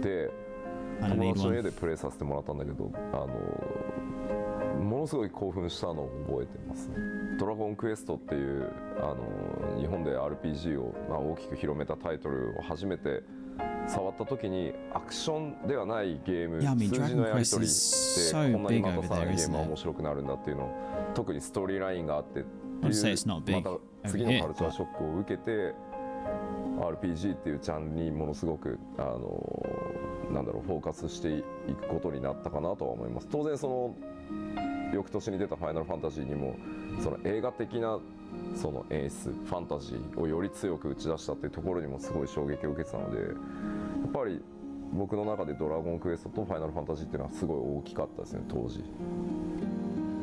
クで、友達の家でプレイさせてもらったんだけど、ものすごい興奮したのを覚えてますね。ドラゴンクエストっていう日本で RPG を大きく広めたタイトルを初めて触った時に、アクションではないゲーム、数字のやり取りってこんなにまたさらにゲームが面白くなるんだっていうのを、特にストーリーラインがあってっていう、また次のカルチャーショックを受けて RPG っていうジャンルにものすごくフォーカスしていくことになったかなとは思います。当然翌年に出たファイナルファンタジーにも映画的な演出、ファンタジーをより強く打ち出したっていうところにもすごい衝撃を受けてたので、やっぱり僕の中でドラゴンクエストとファイナルファンタジーっていうのはすごい大きかったですね、当時。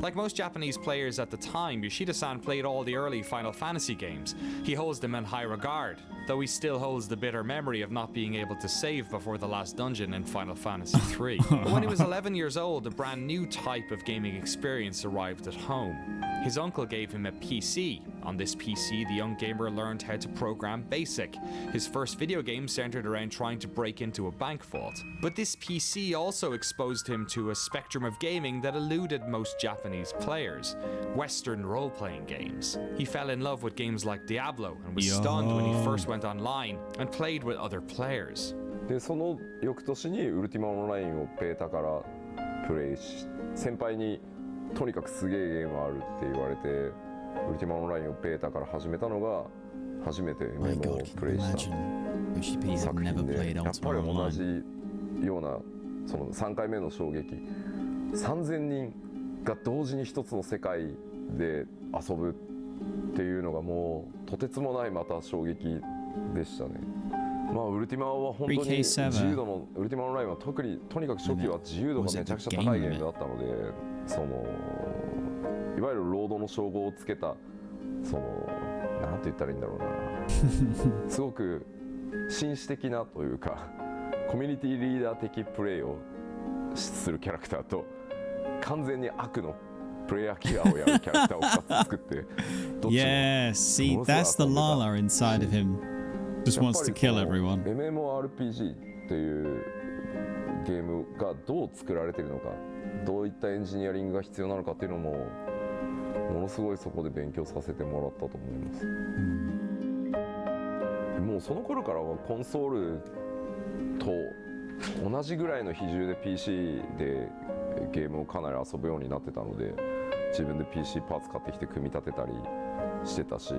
Like most Japanese players at the time, Yoshida-san played all the early Final Fantasy games. He holds them in high regard, though he still holds the bitter memory of not being able to save before the last dungeon in Final Fantasy III. But when he was 11 years old, a brand new type of gaming experience arrived at home. His uncle gave him a PC. On this PC, the young gamer learned how to program BASIC. His first video game centered around trying to break into a bank vault. But this PC also exposed him to a spectrum of gaming that eluded most Japanese players: Western role-playing games. He fell in love with games like Diablo and was stunned when he first went online and played with other players. でその翌年にウルティマオンラインをベータからプレイし、先輩にとにかくすげえゲームあるって言われて、ウルティマオンラインをベータから始めたのが初めて MMO をプレイした作品で、やっぱり同じようなその3回目の衝撃、3000人が同時に一つの世界で遊ぶっていうのがもうとてつもないまた衝撃でしたね。まあウルティマは本当に自由度のウルティマオンラインは特にとにかく初期は自由度がめちゃくちゃ高いゲームだったので、そのいわゆるロードの称号をつけたそのなんて言ったらいいんだろうなすごく紳士的なというかコミュニティリーダー的プレイをするキャラクターと完全に悪のプレイヤーキラーをやるキャラクターを2つ作ってどっちも Yeah, see, that's the Lala inside of him. Just wants to kill everyone. MMORPG っていうゲームがどう作られているのか、どういったエンジニアリングが必要なのかっていうのもものすごいそこで勉強させてもらったと思います。もうその頃からはコンソールと同じぐらいの比重で PC でゲームをかなり遊ぶようになってたので、自分で PC パーツ買ってきて組み立てたりしてたし、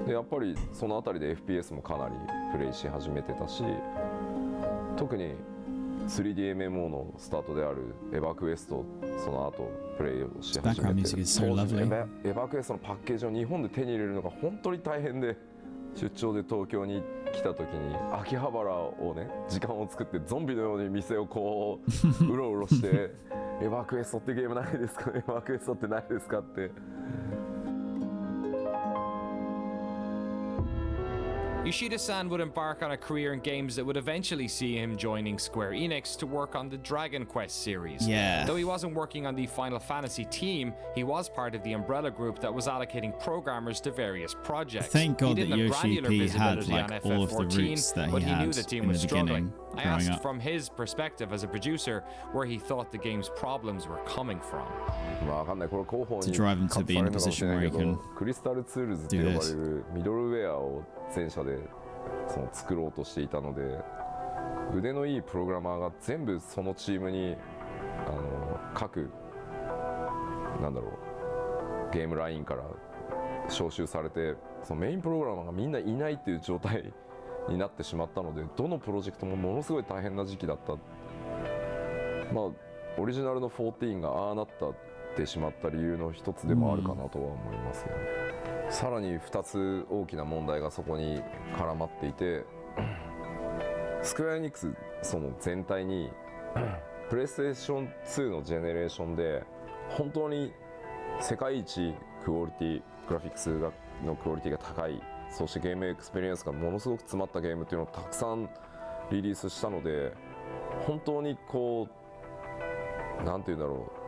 でやっぱりそのあたりで FPS もかなりプレイし始めてたし、特に 3DMMO のスタートであるエヴァクエスト、その後プレイをし始めて、当時エヴァクエストのパッケージを日本で手に入れるのが本当に大変で、出張で東京に来た時に秋葉原をね時間を作ってゾンビのように店をこううろうろしてエヴァクエストってゲームないですか、エヴァクエストってないですかって。Yoshida-san would embark on a career in games that would eventually see him joining Square Enix to work on the Dragon Quest series. Yeah. Though he wasn't working on the Final Fantasy team, he was part of the umbrella group that was allocating programmers to various projects. Thank God he that didn't have Yoshi granular P had visibility like on all of the FF14, roots that but he he knew had the team in was the struggling. beginning. I Growing asked up. from his perspective as a producer where he thought the game's problems were coming from. まあわかんない、これ広報に To drive him to カッ be ト in され a るのかもし position れな where い he けど、 can クリスタルツールズって呼ばれるミドルウェアを全社でその作ろうとしていたので、腕のいいプログラマーが全部そのチームに各なんだろうゲームラインから招集されて、そのメインプログラマーがみんないないっていう状態になってしまったので、どのプロジェクトもものすごい大変な時期だった。まあオリジナルの14がああなってしまった理由の一つでもあるかなとは思いますけど、さらに2つ大きな問題がそこに絡まっていて、スクエアエニックスその全体にプレイステーション2のジェネレーションで本当に世界一クオリティ、グラフィックスのクオリティが高い、そしてゲームエクスペリエンスがものすごく詰まったゲームっていうのをたくさんリリースしたので、本当にこうなんていうんだろう、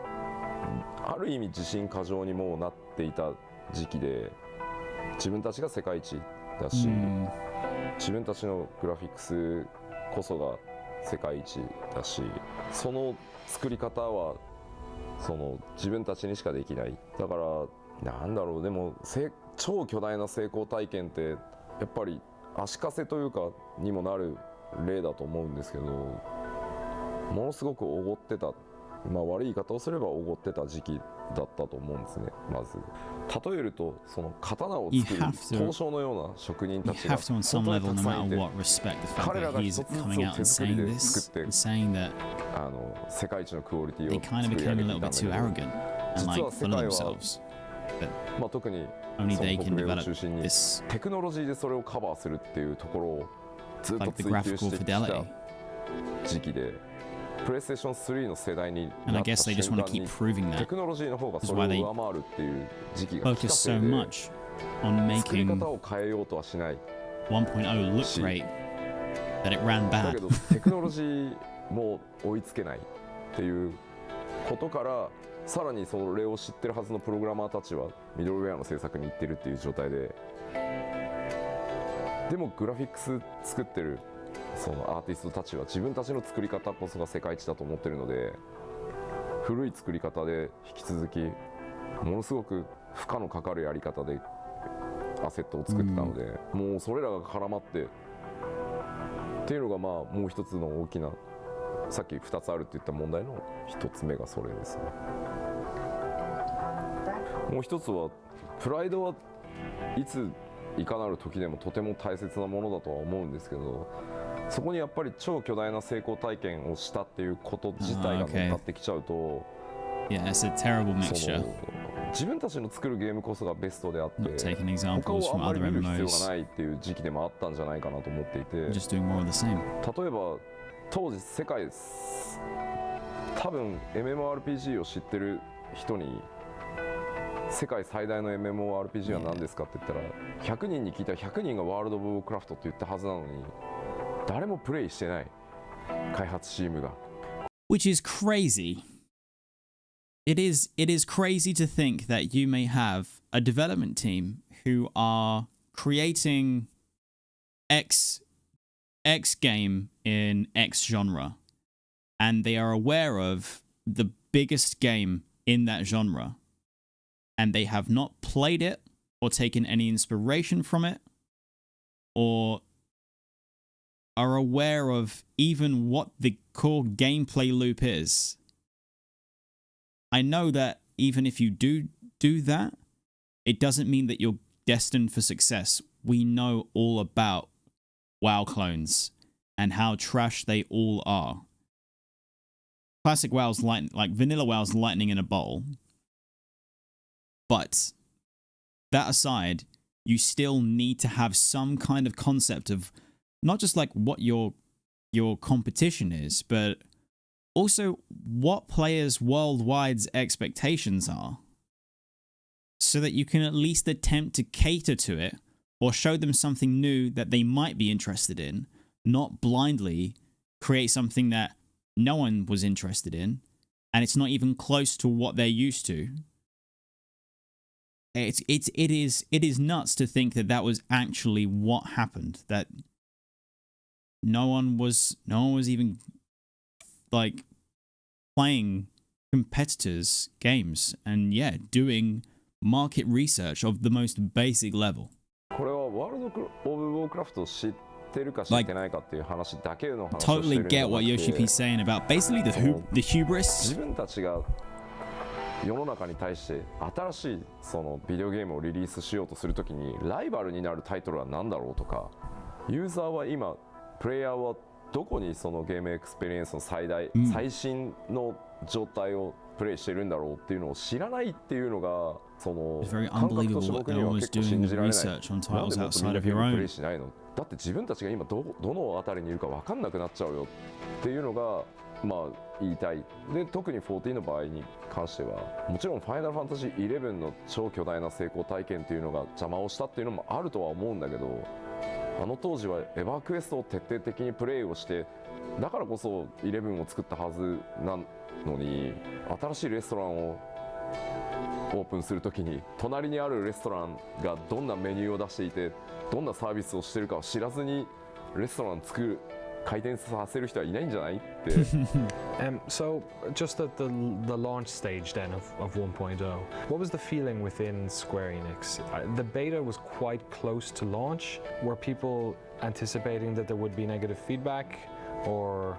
ある意味自信過剰にもうなっていた時期で、自分たちが世界一だし、自分たちのグラフィックスこそが世界一だし、その作り方はその自分たちにしかできない。だからなんだろう、でも超巨大な成功体験ってやっぱり足かせというかにもなる例だと思うんですけど、ものすごくおごってた、まあ悪い言い方をすればおごってた時期だったと思うんですね。まず例えると、その刀を作る刀匠のような職人たちが本当にたくさんいて、彼らが一つずつを手作りで作って世界一のクオリティを作り上げていたんだけど、実は世界はまあ特にその北米を中心にテクノロジーでそれをカバーするっていうところをずっと追求してきた時期で、プレイステーション3の世代に And な I った guess they just 瞬 want 間 to keep に proving テ that. クノロジーの方がそれを上回るっていう時期が来 Focus たせ so いで much on 作り making 方を変えようとはしない。 1.0 look great that it ran だ bad. けどテクノロジーも追いつけないっていうことから、さらにそれを知ってるはずのプログラマーたちはミドルウェアの制作に行ってるっていう状態で、でもグラフィックス作ってるそのアーティストたちは自分たちの作り方こそが世界一だと思ってるので、古い作り方で引き続きものすごく負荷のかかるやり方でアセットを作ってたので、もうそれらが絡まってっていうのが、まあもう一つの大きな、さっき2つあるって言った問題の1つ目がそれですね。もう一つはプライドはいついかなる時でもとても大切なものだとは思うんですけど、そこにやっぱり超巨大な成功体験をしたっていうこと自体が乗っかってきちゃうと、Yeah, it's a terrible そ mixture. の自分たちの作るゲームこそがベストであって Not taking 他を examples あ from んまり other 見る必要 MMOs. がないっていう時期でもあったんじゃないかなと思っていて、 Just doing more of the same. 例えば当時世界多分 MMORPG を知ってる人に世界最大の MMORPG は何ですかって言ったら100人に聞いたら100人がワールド・オブ・ウォークラフトって言ったはずなのに誰もプレイしてない開発チームが。 Which is crazy. It is crazy to think that you may have a development team who are creating X game in X genre, and they are aware of the biggest game in that genre, and they have not played it or taken any inspiration from it, or are aware of even what the core gameplay loop is. I know that even if you do that, it doesn't mean that you're destined for success. We know all about WoW clones and how trash they all are. Classic WoW's like vanilla WoW's lightning in a bottle. But that aside, you still need to have some kind of concept of not just like what your competition is, but also what players worldwide's expectations are, so that you can at least attempt to cater to it or show them something new that they might be interested in, not blindly create something that no one was interested in and it's not even close to what they're used to. It is nuts to think that that was actually what happened, that no one was even like playing competitors' games and doing market research of the most basic level. これはワールド・オブ・ウォークラフトを知ってるか知ってないかっていう話だけの話をしてる Totally んじゃ get な what く Yoshi て P's saying about basically the hubris. 自分たちが世の中に対して新しいそのビデオゲームをリリースしようとするときにライバルになるタイトルは何だろうとか、ユーザーは今プレイヤーはどこにそのゲームエクスペリエンスの最新の状態をプレイしてるんだろうっていうのを知らないっていうのがその It's very 感覚と unbelievable して that 僕 they're には always 結構信 doing じられない。 research on なん titles でもっと outside みんな of ゲー your ムプレイ own. しないの？だって自分たちが今どの辺りにいるか分かんなくなっちゃうよっていうのがまあ言いたい。で特に14の場合に関してはもちろんファイナルファンタジー11の超巨大な成功体験っていうのが邪魔をしたっていうのもあるとは思うんだけど、あの当時はエヴァークエストを徹底的にプレイをしてだからこそ11を作ったはずなのに、新しいレストランをオープンするときに隣にあるレストランがどんなメニューを出していてどんなサービスをしてるかを知らずにレストラン開店させる人はいないんじゃないって。So just at the launch stage then of 1.0, what was the feeling within Square Enix? The beta was quite close to launch. Were people anticipating that there would be negative feedback, or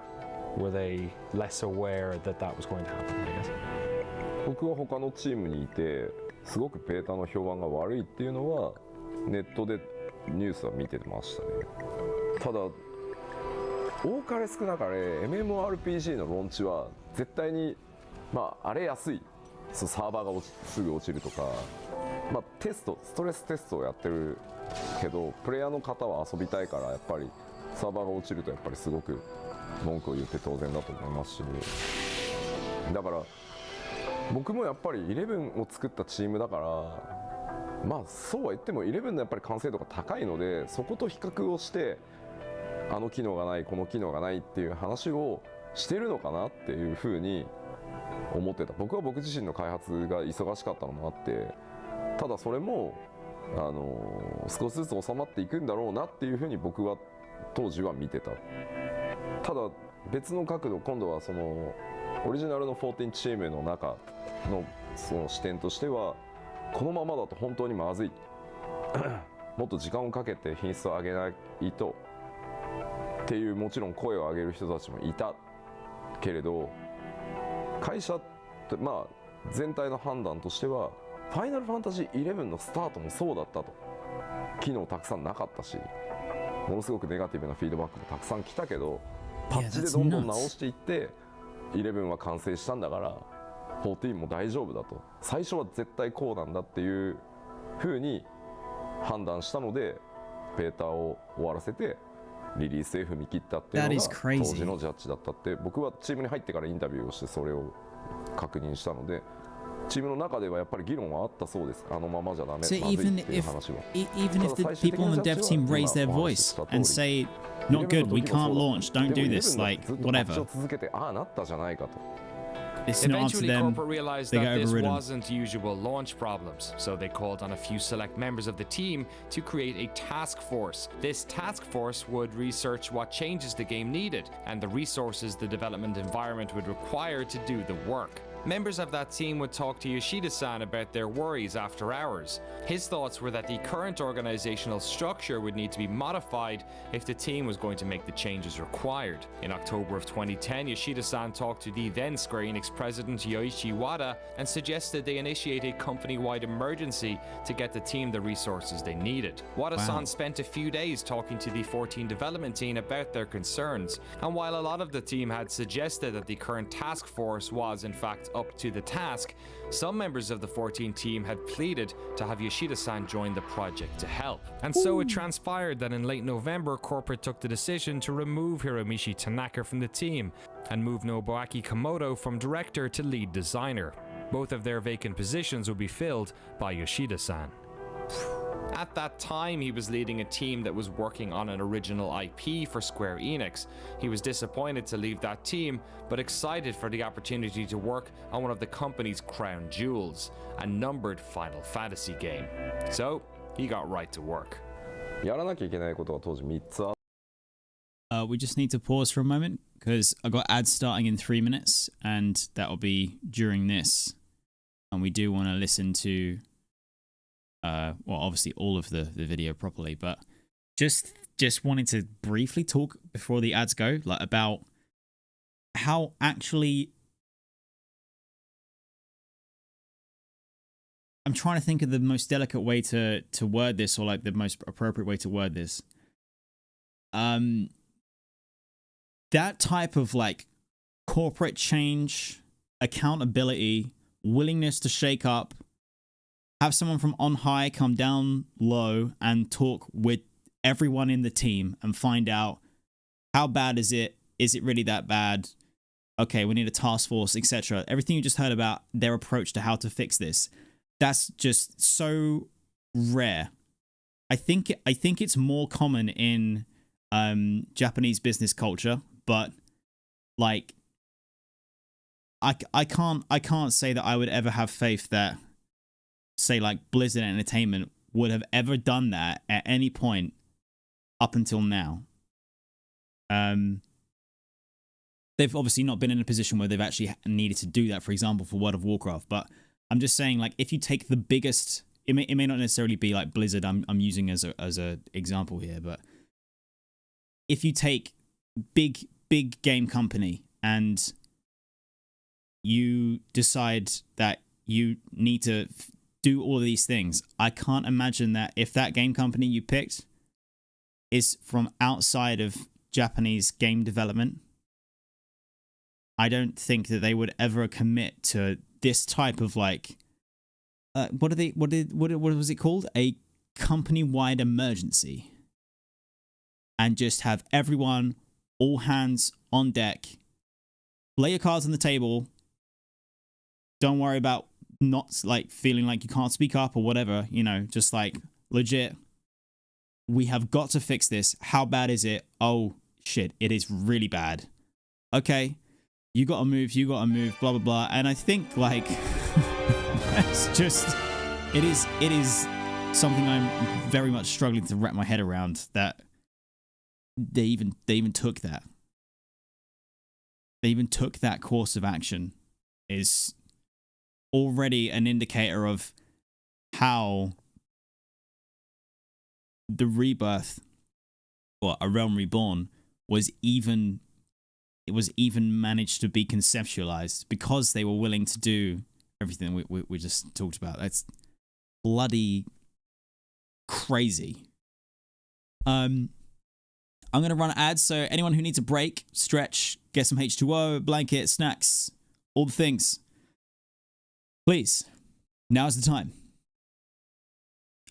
were they less aware that that was going to happen, I guess? 僕は他のチームにいてすごくベータの評判が悪いっていうのはネットでニュースは見てましたね。ただ多かれ少なかれ MMORPG のローンチは絶対に荒れやすい、サーバーがすぐ落ちるとか、ストレステストをやってるけどプレイヤーの方は遊びたいからやっぱりサーバーが落ちるとやっぱりすごく文句を言って当然だと思いますし、だから僕もやっぱり11を作ったチームだから、まあそうは言っても11のやっぱり完成度が高いので、そこと比較をしてあの機能がないこの機能がないっていう話をしてるのかなっていうふうに思ってた。僕は僕自身の開発が忙しかったのもあって、ただそれも少しずつ収まっていくんだろうなっていうふうに僕は当時は見てた。ただ別の角度、今度はそのオリジナルの14チームの中のその視点としては、このままだと本当にまずいもっと時間をかけて品質を上げないとっていう、もちろん声を上げる人たちもいたけれど、会社ってまあ全体の判断としてはファイナルファンタジー11のスタートもそうだったと。機能たくさんなかったし、ものすごくネガティブなフィードバックもたくさん来たけど、パッチでどんどん直していって11は完成したんだから14も大丈夫だと、最初は絶対こうなんだっていう風に判断したので、ベータを終わらせてリリースへ踏み切ったっていうのが当時のジャッジだったって、僕はチームに入ってからインタビューをしてそれを確認したので、チームの中ではやっぱり議論はあったそうです。あのままじゃダメ、まずいっていう話は。 even if the people on the dev team raise their voice and say not good, we can't launch, don't do this, like whatever, 続けてああなったじゃないかと。 it's not up to Eventually, them. corporate realized They that got this overridden. wasn't usual launch problems, so they called on a few select members of the team to create a task force. This task force would research what changes the game needed and the resources the development environment would require to do the work. Members of that team would talk to Yoshida-san about their worries after hours. His thoughts were that the current organizational structure would need to be modified if the team was going to make the changes required. In October of 2010, Yoshida-san talked to the then Square Enix president Yoichi Wada and suggested they initiate a company-wide emergency to get the team the resources they needed. Wada-san spent a few days talking to the 14 development team about their concerns, and while a lot of the team had suggested that the current task force was in fact up to the task, some members of the 14 team had pleaded to have Yoshida-san join the project to help. And so it transpired that in late November, corporate took the decision to remove Hiromichi Tanaka from the team and move Nobuaki Komodo from director to lead designer. Both of their vacant positions would be filled by Yoshida-san. At that time, he was leading a team that was working on an original IP for Square Enix. He was disappointed to leave that team, but excited for the opportunity to work on one of the company's crown jewels, a numbered Final Fantasy game. So, he got right to work. やらなきゃいけないことは当時3つあ We just need to pause for a moment because I got ads starting in 3 minutes, and that'll be during this. And we do want to listen to well, obviously all of the video properly, but just wanted to briefly talk before the ads go, like about how actually I'm trying to think of the most delicate way to word this, or like the most appropriate way to word this. That type of like corporate change, accountability, willingness to shake up, have someone from on high come down low and talk with everyone in the team and find out how bad is it really that bad? Okay, we need a task force, etc. Everything you just heard about their approach to how to fix this, that's just so rare. I think it's more common in Japanese business culture, but like I can't say that I would ever have faith that, say, like Blizzard Entertainment would have ever done that at any point up until now. They've obviously not been in a position where they've actually needed to do that, for example, for World of Warcraft. But I'm just saying, like, if you take the biggest, it may not necessarily be like Blizzard. I'm using as a example here, but if you take big game company and you decide that you need to do all of these things, I can't imagine that if that game company you picked is from outside of Japanese game development, I don't think that they would ever commit to this type of like what was it called? A company-wide emergency, and just have everyone all hands on deck. Lay your cards on the table. Don't worry about not like feeling like you can't speak up or whatever, you know, just like legit. We have got to fix this. How bad is it? Oh shit, it is really bad. Okay, you gotta move, blah blah blah. And I think like it's just it is something I'm very much struggling to wrap my head around, that they even took that. They even took that course of action is already an indicator of how the rebirth, or a Realm Reborn, was even managed to be conceptualized, because they were willing to do everything we just talked about. That's bloody crazy. I'm gonna run ads, so anyone who needs a break, stretch, get some H2O, blanket, snacks, all the things, please, now's the time.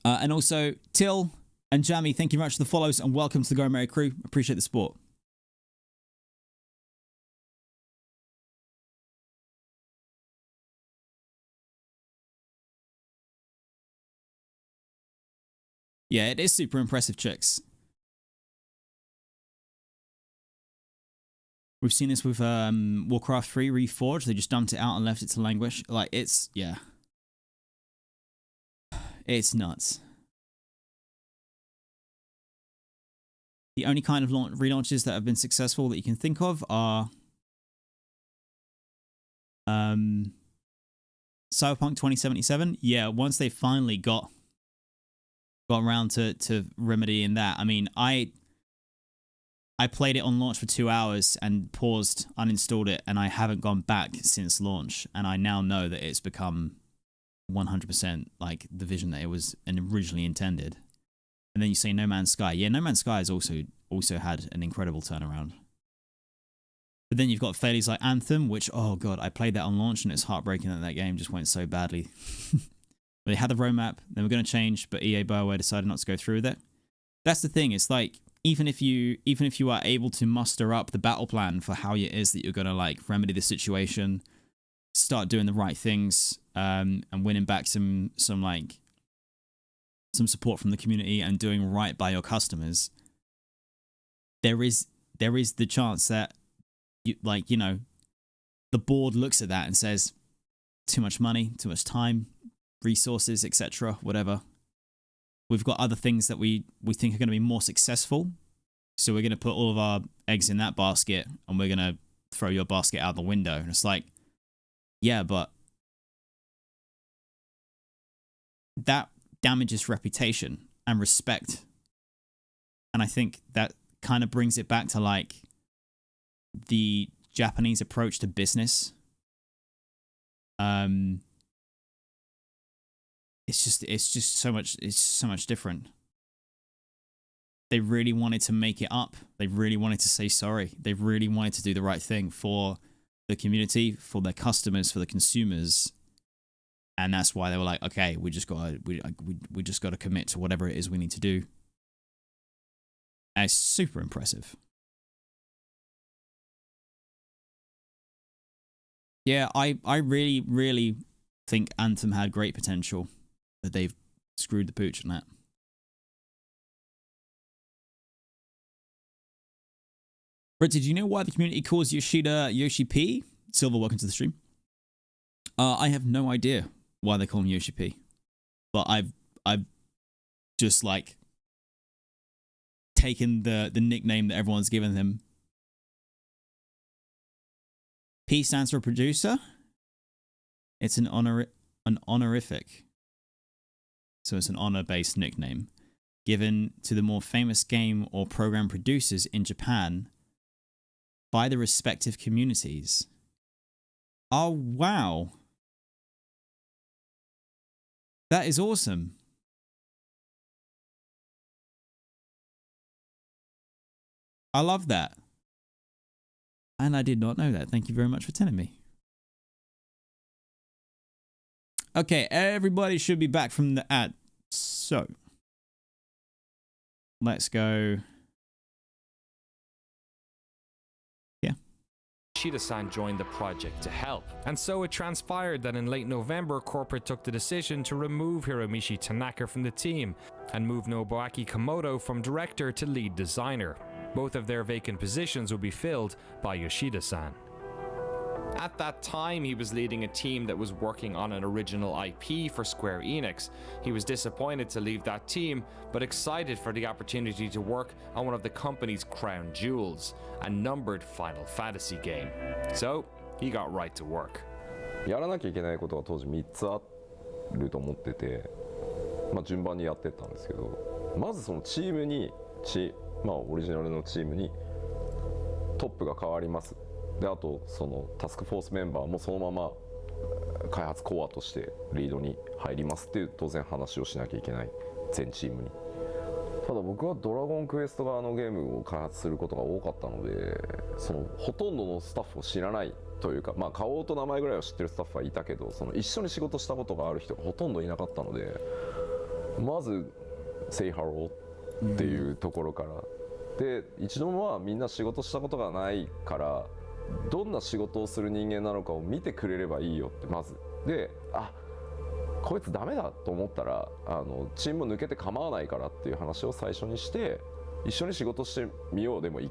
And also, Till and Jammy, thank you very much for the follows, and welcome to the Go Merry crew. Appreciate the support. Yeah, it is super impressive, chicks. We've seen this with Warcraft 3 Reforged. They just dumped it out and left it to languish. Like, it's, yeah. It's nuts. The only kind of relaunches that have been successful that you can think of are Cyberpunk 2077. Yeah, once they finally got around to remedying that. I mean, I played it on launch for 2 hours and paused, uninstalled it, and I haven't gone back since launch. And I now know that it's become 100% like the vision that it was originally intended. And then you say No Man's Sky. Yeah, No Man's Sky has also had an incredible turnaround. But then you've got failures like Anthem, which, oh god, I played that on launch and it's heartbreaking that that game just went so badly. They had the roadmap, they were going to change, but EA BioWare decided not to go through with it. That's the thing. It's like, even if you are able to muster up the battle plan for how it is that you're going to like remedy the situation, start doing the right things, and winning back some support from the community and doing right by your customers, there is the chance that the board looks at that and says, too much money, too much time, resources, etc., whatever. We've got other things that we think are going to be more successful, so we're going to put all of our eggs in that basket, and we're going to throw your basket out the window. And it's like, yeah, but that damages reputation and respect. And I think that kind of brings it back to like the Japanese approach to business. It's just so much different. They really wanted to make it up. They really wanted to say sorry. They really wanted to do the right thing for the community, for their customers, for the consumers. And that's why they were like, okay, we just got to commit to whatever it is we need to do. And it's super impressive. Yeah, I really, really think Anthem had great potential, but they've screwed the pooch on that. But did you know why the community calls Yoshida Yoshi P? Silver, welcome to the stream. I have no idea why they call him Yoshi P, but I've just like taken the nickname that everyone's given him. P stands for producer. It's an honorific. So it's an honor-based nickname given to the more famous game or program producers in Japan by the respective communities. Oh, wow. That is awesome. I love that. And I did not know that. Thank you very much for telling me. Okay, everybody should be back from the ad. So, let's go Yoshida-san joined the project to help. And so it transpired that in late November, corporate took the decision to remove Hiromichi Tanaka from the team and move Nobuaki Komodo from director to lead designer. Both of their vacant positions would be filled by Yoshida-san. At that time, he was leading a team that was working on an original IP for Square Enix. He was disappointed to leave that team, but excited for the opportunity to work on one of the company's crown jewels, a numbered Final Fantasy game. So, he got right to work. やらなきゃいけないことが当時3つあると思ってて、順番にやってったんですけど、まずそのチームに、オリジナルのチームにトップが変わります。であとそのタスクフォースメンバーもそのまま開発コアとしてリードに入りますっていう当然話をしなきゃいけない全チームに。ただ僕はドラゴンクエスト側のゲームを開発することが多かったので、そのほとんどのスタッフを知らないというか、顔と名前ぐらいは知ってるスタッフはいたけど、その一緒に仕事したことがある人がほとんどいなかったので、まず「Say hello」っていうところから、で一度もみんな仕事したことがないから、どんな仕事をする人間なのかを見てくれればいいよってまず。で、こいつダメだと思ったらチームも抜けて構わないからっていう話を最初にして、一緒に仕事してみよう。でも1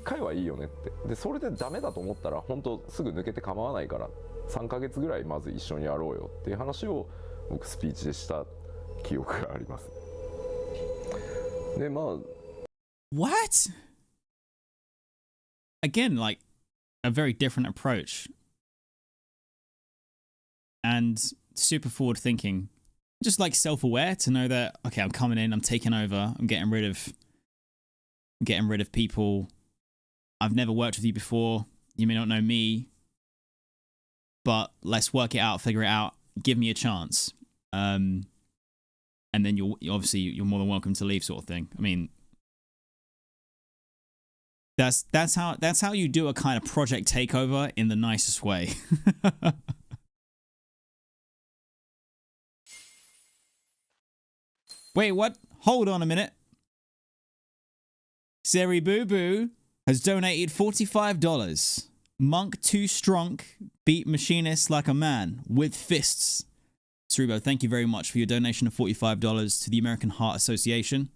回はいいよねって。でそれでダメだと思ったら本当すぐ抜けて構わないから3ヶ月ぐらいまず一緒にやろうよっていう話を僕スピーチでした記憶があります。でWhat? Again, like a very different approach and super forward thinking, just like self-aware to know that, okay, I'm coming in, I'm taking over, I'm getting rid of people. I've never worked with you before. You may not know me, but let's work it out, figure it out, give me a chance. And then you're more than welcome to leave, sort of thing. I mean, that's how you do a kind of project takeover in the nicest way. Wait, what? Hold on a minute. Seri Boo Boo has donated $45. Monk too strong, beat machinist like a man with fists. Cerebro, thank you very much for your donation of $45 to the American Heart Association.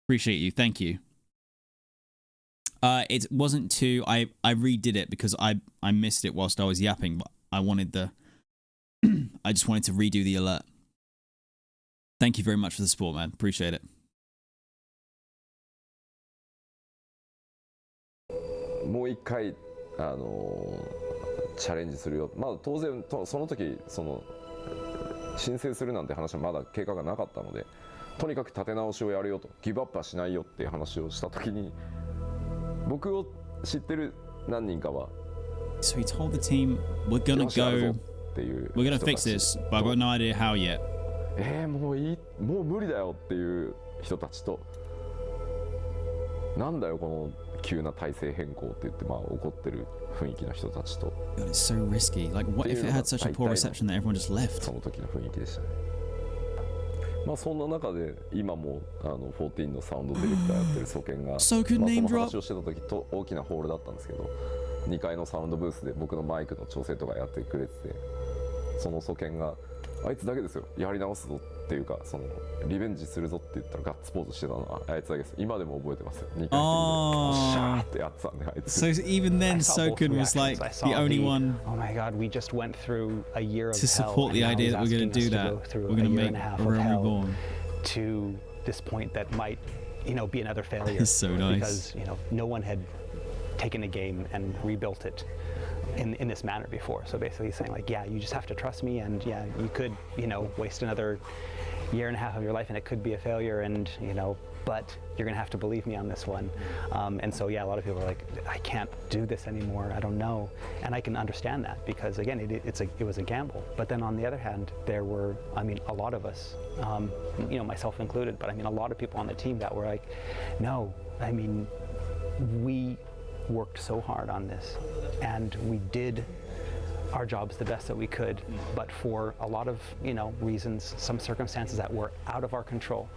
Appreciate you. Thank you. It wasn't too... I redid it because I missed it whilst I was yapping, but I wanted the... I just wanted to redo the alert. Thank you very much for the support, man. Appreciate it. もう一回チャレンジするよ。当然その時申請するなんて話はまだ計画がなかったので、とにかく立て直しをやるよと、ギブアップはしないよっていう話をした時に、僕を知ってる何人かは、 So he told the team, we're gonna go, we're gonna fix this, but I've got no idea how yet. もう無理だよっていう人たちと、なんだよこの急な体制変更って言って怒ってる雰囲気の人たちと。God, it's so risky. Like, what if it had such a poor reception that everyone just left? その時の雰囲気でしたね。そんな中で今も14のサウンドディレクターやってるソケンが、その話をしてた時と大きなホールだったんですけど、2階のサウンドブースで僕のマイクの調整とかやってくれてて、そのソケンがあいつだけですよ、やり直すぞっていうか、そのリベンジするぞって言ったらガッツポーズしてたのはあいつだけです。今でも覚えてますよ。2回シャーってやってたんで、あいつ。So even then, Sokun was like the only one. Oh my God, we just went through a year of to support the idea that we're going to do that. We're going to make Realm Reborn to this point that might, be another failure. It's so nice because no one had taken a game and rebuilt it in this manner before. So basically saying like, yeah, you just have to trust me, and yeah, you could, waste another year and a half of your life and it could be a failure, and but you're gonna have to believe me on this one. And so yeah, a lot of people are like, I can't do this anymore, I don't know. And I can understand that, because again, it was a gamble. But then on the other hand, there were, a lot of us, myself included, but a lot of people on the team that were like, no, we worked so hard on this, and we did our jobs the best that we could, but for a lot of reasons, some circumstances that were out of our control,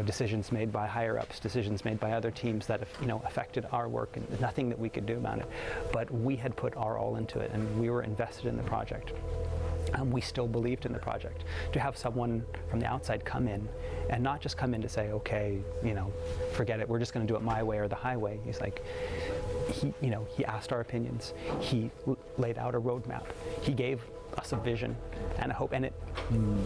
decisions made by higher ups, decisions made by other teams that affected our work, and nothing that we could do about it. But we had put our all into it, and we were invested in the project. We still believed in the project. To have someone from the outside come in, and not just come in to say, okay, forget it, we're just going to do it my way or the highway. He's like, he asked our opinions. He laid out a roadmap. He gave us a vision and a hope. And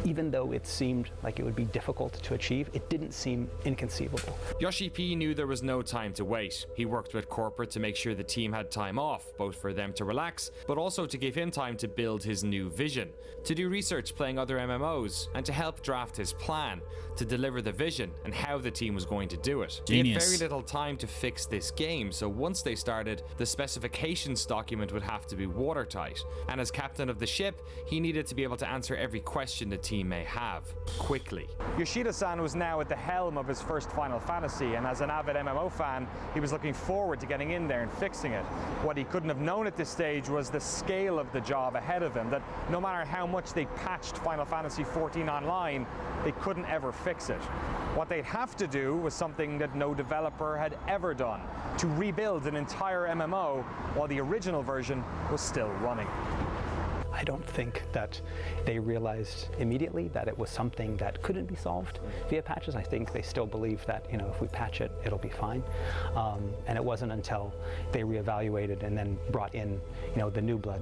even though it seemed like it would be difficult to achieve, it didn't seem inconceivable. Yoshi P knew there was no time to wait. He worked with corporate to make sure the team had time off, both for them to relax, but also to give him time to build his new vision, to do research playing other MMOs, and to help draft his plan, to deliver the vision and how the team was going to do it. They had very little time to fix this game, so once they started, the specifications document would have to be watertight. And as captain of the ship, he needed to be able to answer every question the team may have, quickly. Yoshida-san was now at the helm of his first Final Fantasy, and as an avid MMO fan, he was looking forward to getting in there and fixing it. What he couldn't have known at this stage was the scale of the job ahead of him, that no matter how much they patched Final Fantasy XIV online, they couldn't ever fix it. What they'd have to do was something that no developer had ever done, to rebuild an entire MMO while the original version was still running. I don't think that they realized immediately that it was something that couldn't be solved via patches. I think they still believe that, if we patch it, it'll be fine. And it wasn't until they reevaluated and then brought in, the new blood.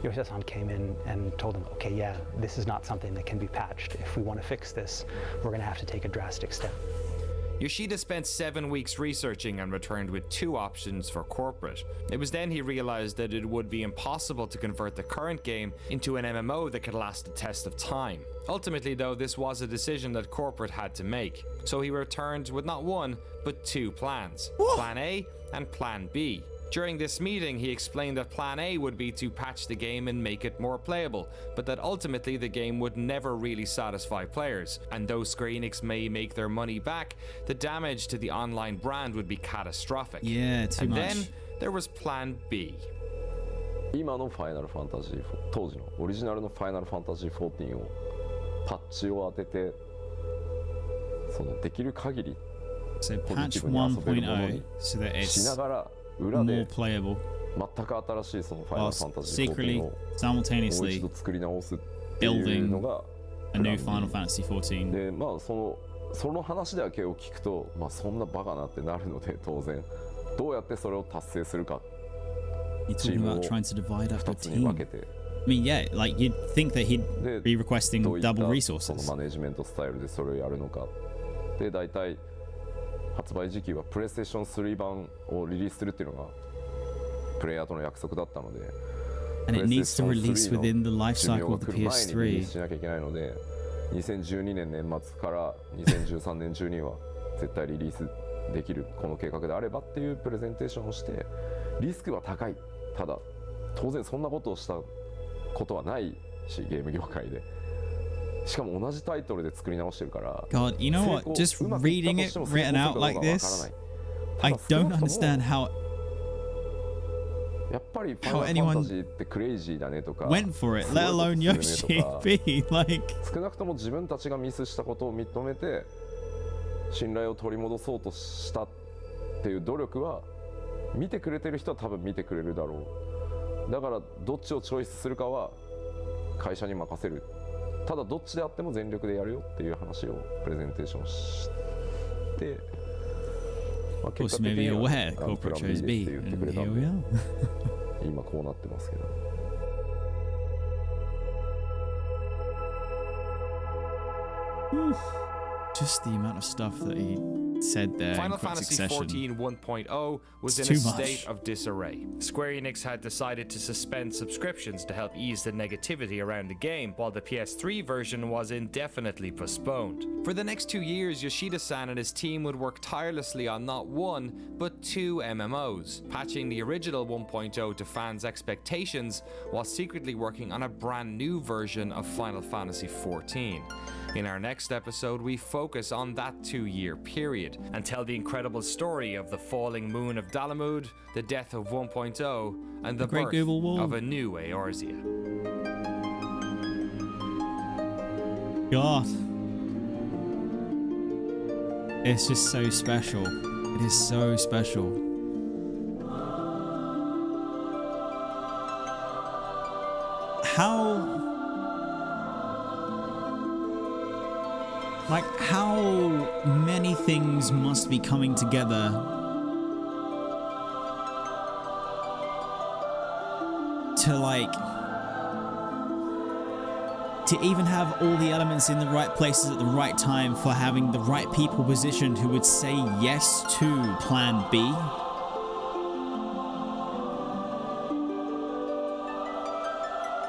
Yoshida-san came in and told them, okay, yeah, this is not something that can be patched. If we want to fix this, we're going to have to take a drastic step. Yoshida spent 7 weeks researching and returned with 2 options for corporate. It was then he realized that it would be impossible to convert the current game into an MMO that could last the test of time. Ultimately though, this was a decision that corporate had to make. So he returned with not 1, but 2 plans. Plan A and Plan B. During this meeting, he explained that Plan A would be to patch the game and make it more playable, but that ultimately the game would never really satisfy players, and though Square Enix may make their money back, the damage to the online brand would be catastrophic. Yeah, too much. And then there was Plan B. 今のファイナルファンタジー当時のオリジナルのファイナルファンタジー14をパッチを当ててできる限り So patch 1.0 so that it's more playable, whilst secretly, simultaneously building a new Final Fantasy XIV. でその話だけを聞くと、そんなバカなってなるので当然どうやってそれを達成するか You're talking about trying to divide up a team. I mean, yeah, like you'd think that he'd be requesting double resources. マネジメントスタイルでそれをやるのかで大体発売時期はプレイステーション3版をリリースするっていうのがプレイヤーとの約束だったので And it needs to release within the life cycle of the PS3. しなきゃいけないので2012年年末から2013年中には絶対リリースできるこの計画であればっていうプレゼンテーションをしてリスクは高いただ当然そんなことをしたことはないしゲーム業界でしかも同じタイトルで作り直してるから God, you know what? Just reading it written out like this, I don't understand how やっぱりファイナルファンタジーってクレイジーだねとか went for it, let alone Yoshi B. Like 少なくとも自分たちがミスしたことを認めて信頼を取り戻そうとしたっていう努力は見てくれてる人は多分見てくれるだろうだからどっちをチョイスするかは会社に任せるただどっちであっても全力でやるよっていう話をプレゼンテーションして、Of course, maybe you're aware corporate chose B, and here we are. 今こうなってますけど。Just the amount of stuff that he said there. Final Fantasy XIV 1.0 was in a state of disarray. Square Enix had decided to suspend subscriptions to help ease the negativity around the game, while the PS3 version was indefinitely postponed. For the next 2 years, Yoshida-san and his team would work tirelessly on not 1, but 2 MMOs, patching the original 1.0 to fans' expectations, while secretly working on a brand new version of Final Fantasy XIV. In our next episode, we focus on that 2-year period. period and tell the incredible story of the falling moon of Dalamud, the death of 1.0, and the Great birth Google Wall. of a new Eorzean. God. It's just so special. It is so special. How many things must be coming together to even have all the elements in the right places at the right time, for having the right people positioned who would say yes to Plan B.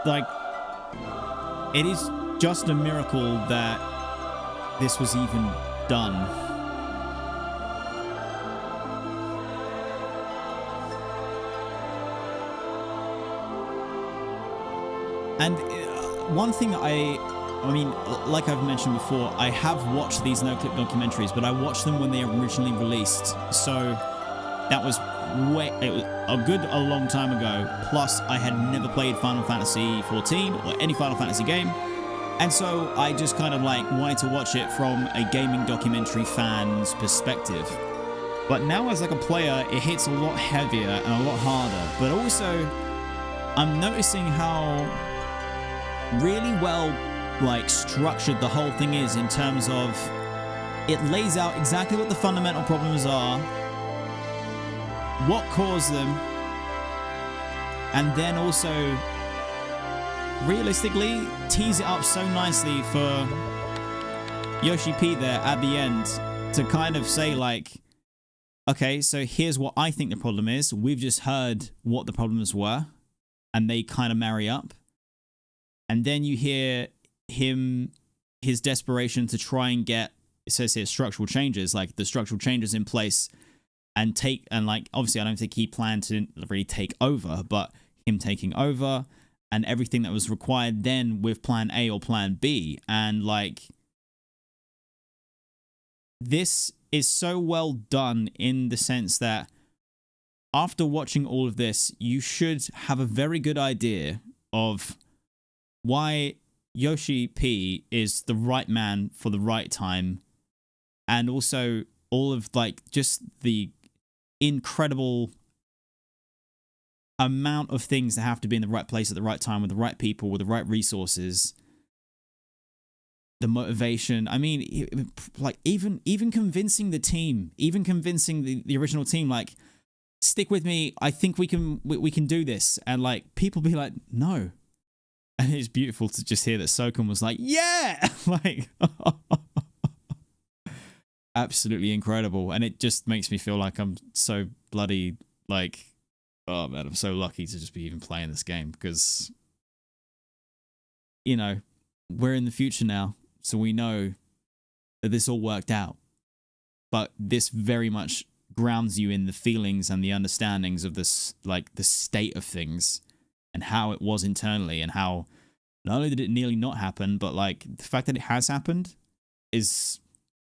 Like, it is just a miracle that this was even done. And one thing that I mean, like I've mentioned before, I have watched these NOCLIP documentaries, but I watched them when they originally released. So that was it was a long time ago. Plus, I had never played Final Fantasy XIV or any Final Fantasy game. And so I just kind of like wanted to watch it from a gaming documentary fan's perspective. But now as like a player, it hits a lot heavier and a lot harder. But also, I'm noticing how really well like structured the whole thing is, in terms of it lays out exactly what the fundamental problems are, what caused them, and then also realistically tease it up so nicely for Yoshi P there at the end to kind of say like, okay, so here's what I think the problem is. We've just heard what the problems were, and they kind of marry up. And then you hear his desperation to try and get, it says here, structural changes, like the structural changes in place, and like, obviously I don't think he planned to really take over, but him taking over and everything that was required then with Plan A or Plan B. And like, this is so well done in the sense that after watching all of this, you should have a very good idea of why Yoshi P is the right man for the right time, and also all of like just the incredible amount of things that have to be in the right place at the right time with the right people, with the right resources, the motivation. I mean, like even convincing the team, even convincing the original team, like, stick with me, I think we can do this, and like people be like, no. And it's beautiful to just hear that Soken was like, yeah, like absolutely incredible. And it just makes me feel like I'm so bloody like, oh man, I'm so lucky to just be even playing this game, because, you know, we're in the future now, so we know that this all worked out. But this very much grounds you in the feelings and the understandings of this, like the state of things and how it was internally, and how not only did it nearly not happen, but like the fact that it has happened is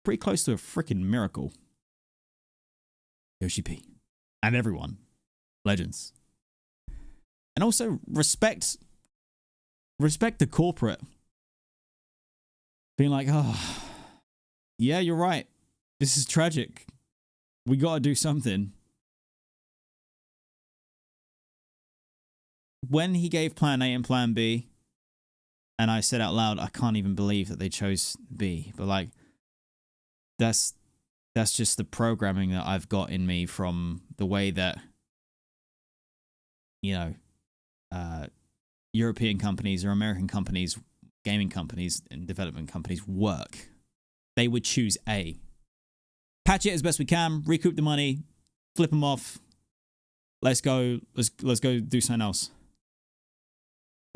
pretty close to a freaking miracle. Yoshi P. And everyone. Legends. And also respect the corporate. Being like, oh, yeah, you're right. This is tragic. We gotta do something. When he gave Plan A and Plan B, and I said out loud, I can't even believe that they chose B. But like, that's just the programming that I've got in me from the way that, you know, European companies or American companies, gaming companies and development companies work. They would choose A. Patch it as best we can, recoup the money, flip them off. Let's go do something else.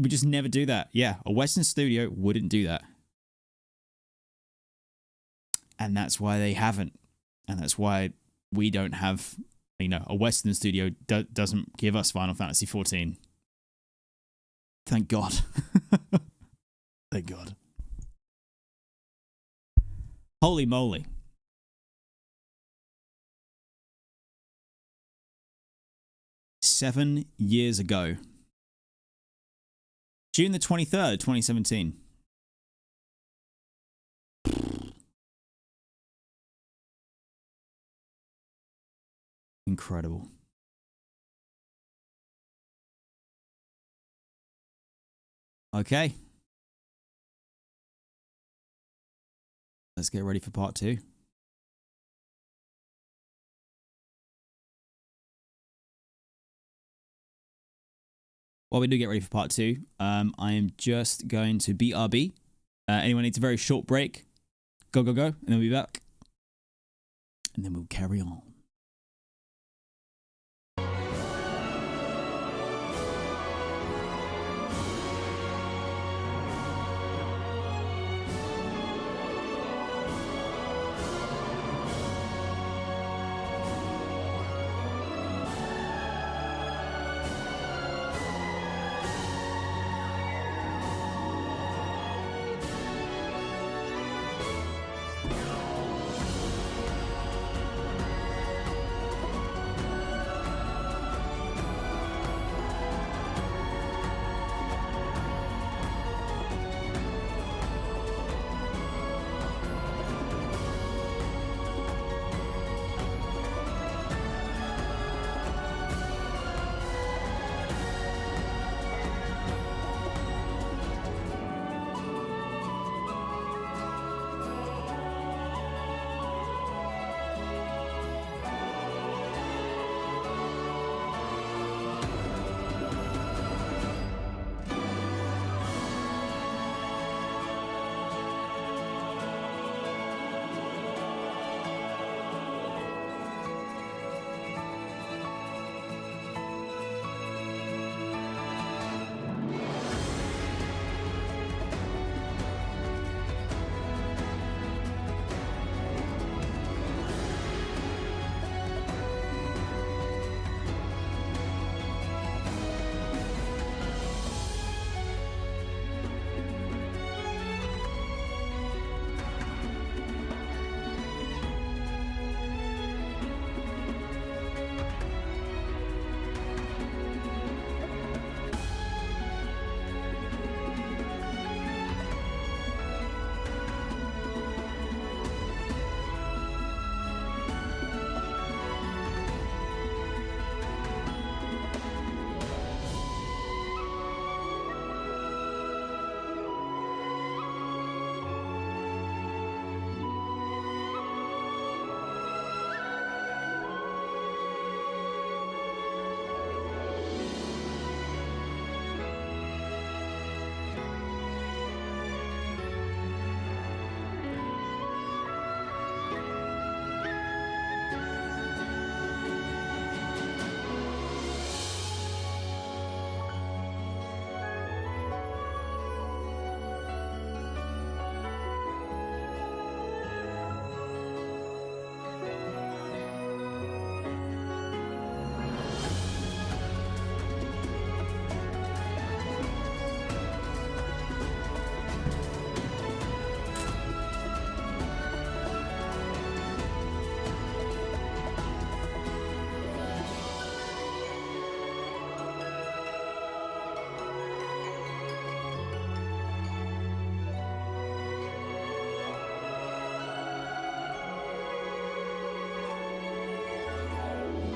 We just never do that. Yeah, a Western studio wouldn't do that. And that's why they haven't. And that's why we don't have, you know, a Western studio doesn't give us Final Fantasy XIV. Thank God. Thank God. Holy moly. 7 years ago. June the 23rd, 2017. Incredible. Okay. Let's get ready for part 2. While we do get ready for part 2, I am just going to BRB. Anyone needs a very short break? Go, go, go, and then we'll be back. And then we'll carry on.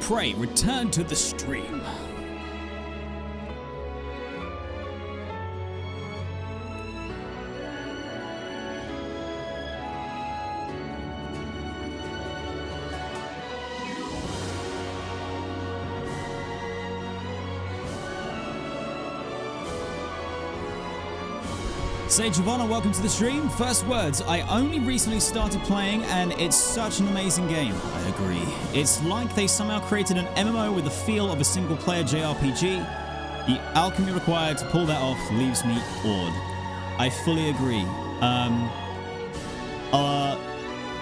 Pray, return to the stream. Sage Giovanna, welcome to the stream. First words, I only recently started playing and it's such an amazing game. I agree. It's like they somehow created an MMO with the feel of a single player JRPG. The alchemy required to pull that off leaves me awed. I fully agree.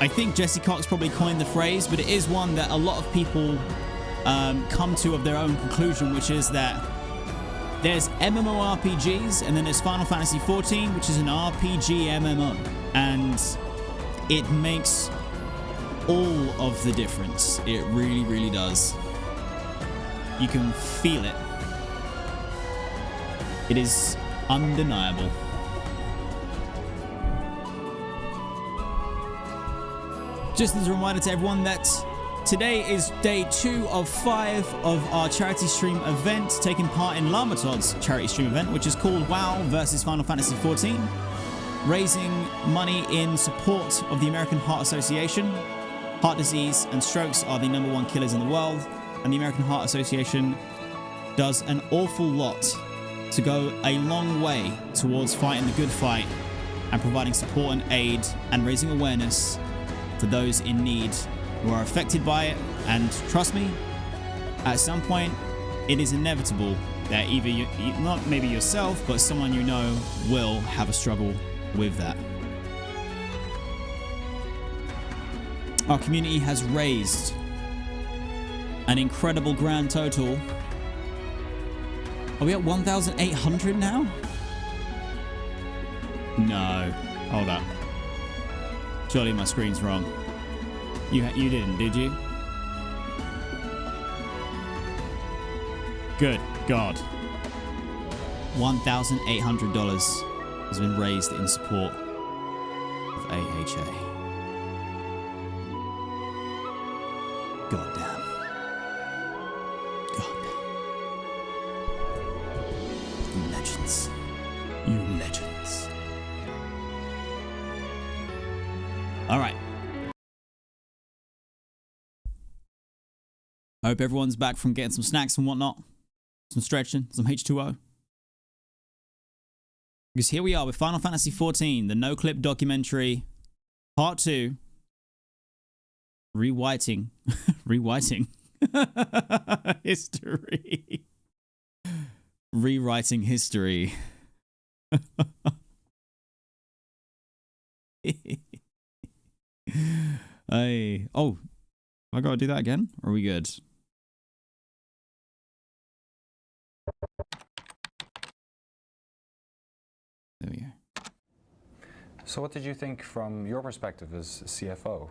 I think Jesse Cox probably coined the phrase, but it is one that a lot of people come to of their own conclusion, which is that there's MMORPGs, and then there's Final Fantasy XIV, which is an RPG MMO. And it makes all of the difference. It really, really does. You can feel it. It is undeniable. Just as a reminder to everyone that today is day 2 of 5 of our charity stream event, taking part in Lamatod's charity stream event, which is called WoW versus Final Fantasy XIV, raising money in support of the American Heart Association. Heart disease and strokes are the #1 killers in the world, and the American Heart Association does an awful lot to go a long way towards fighting the good fight and providing support and aid and raising awareness for those in need who are affected by it. And trust me, at some point it is inevitable that either you, not maybe yourself, but someone you know will have a struggle with that. Our community has raised an incredible grand total. Are we at 1,800 now? No, hold up. Surely my screen's wrong. You didn't, did you? Good God. $1,800 has been raised in support of AHA. God damn. God damn. You legends. You legends. All right. I hope everyone's back from getting some snacks and whatnot. Some stretching, some H2O. Because here we are with Final Fantasy XIV, the NOCLIP documentary, Part 2. Rewriting history. Rewriting history. Hey. Oh, I gotta do that again? Or are we good? There we go. So what did you think from your perspective as CFO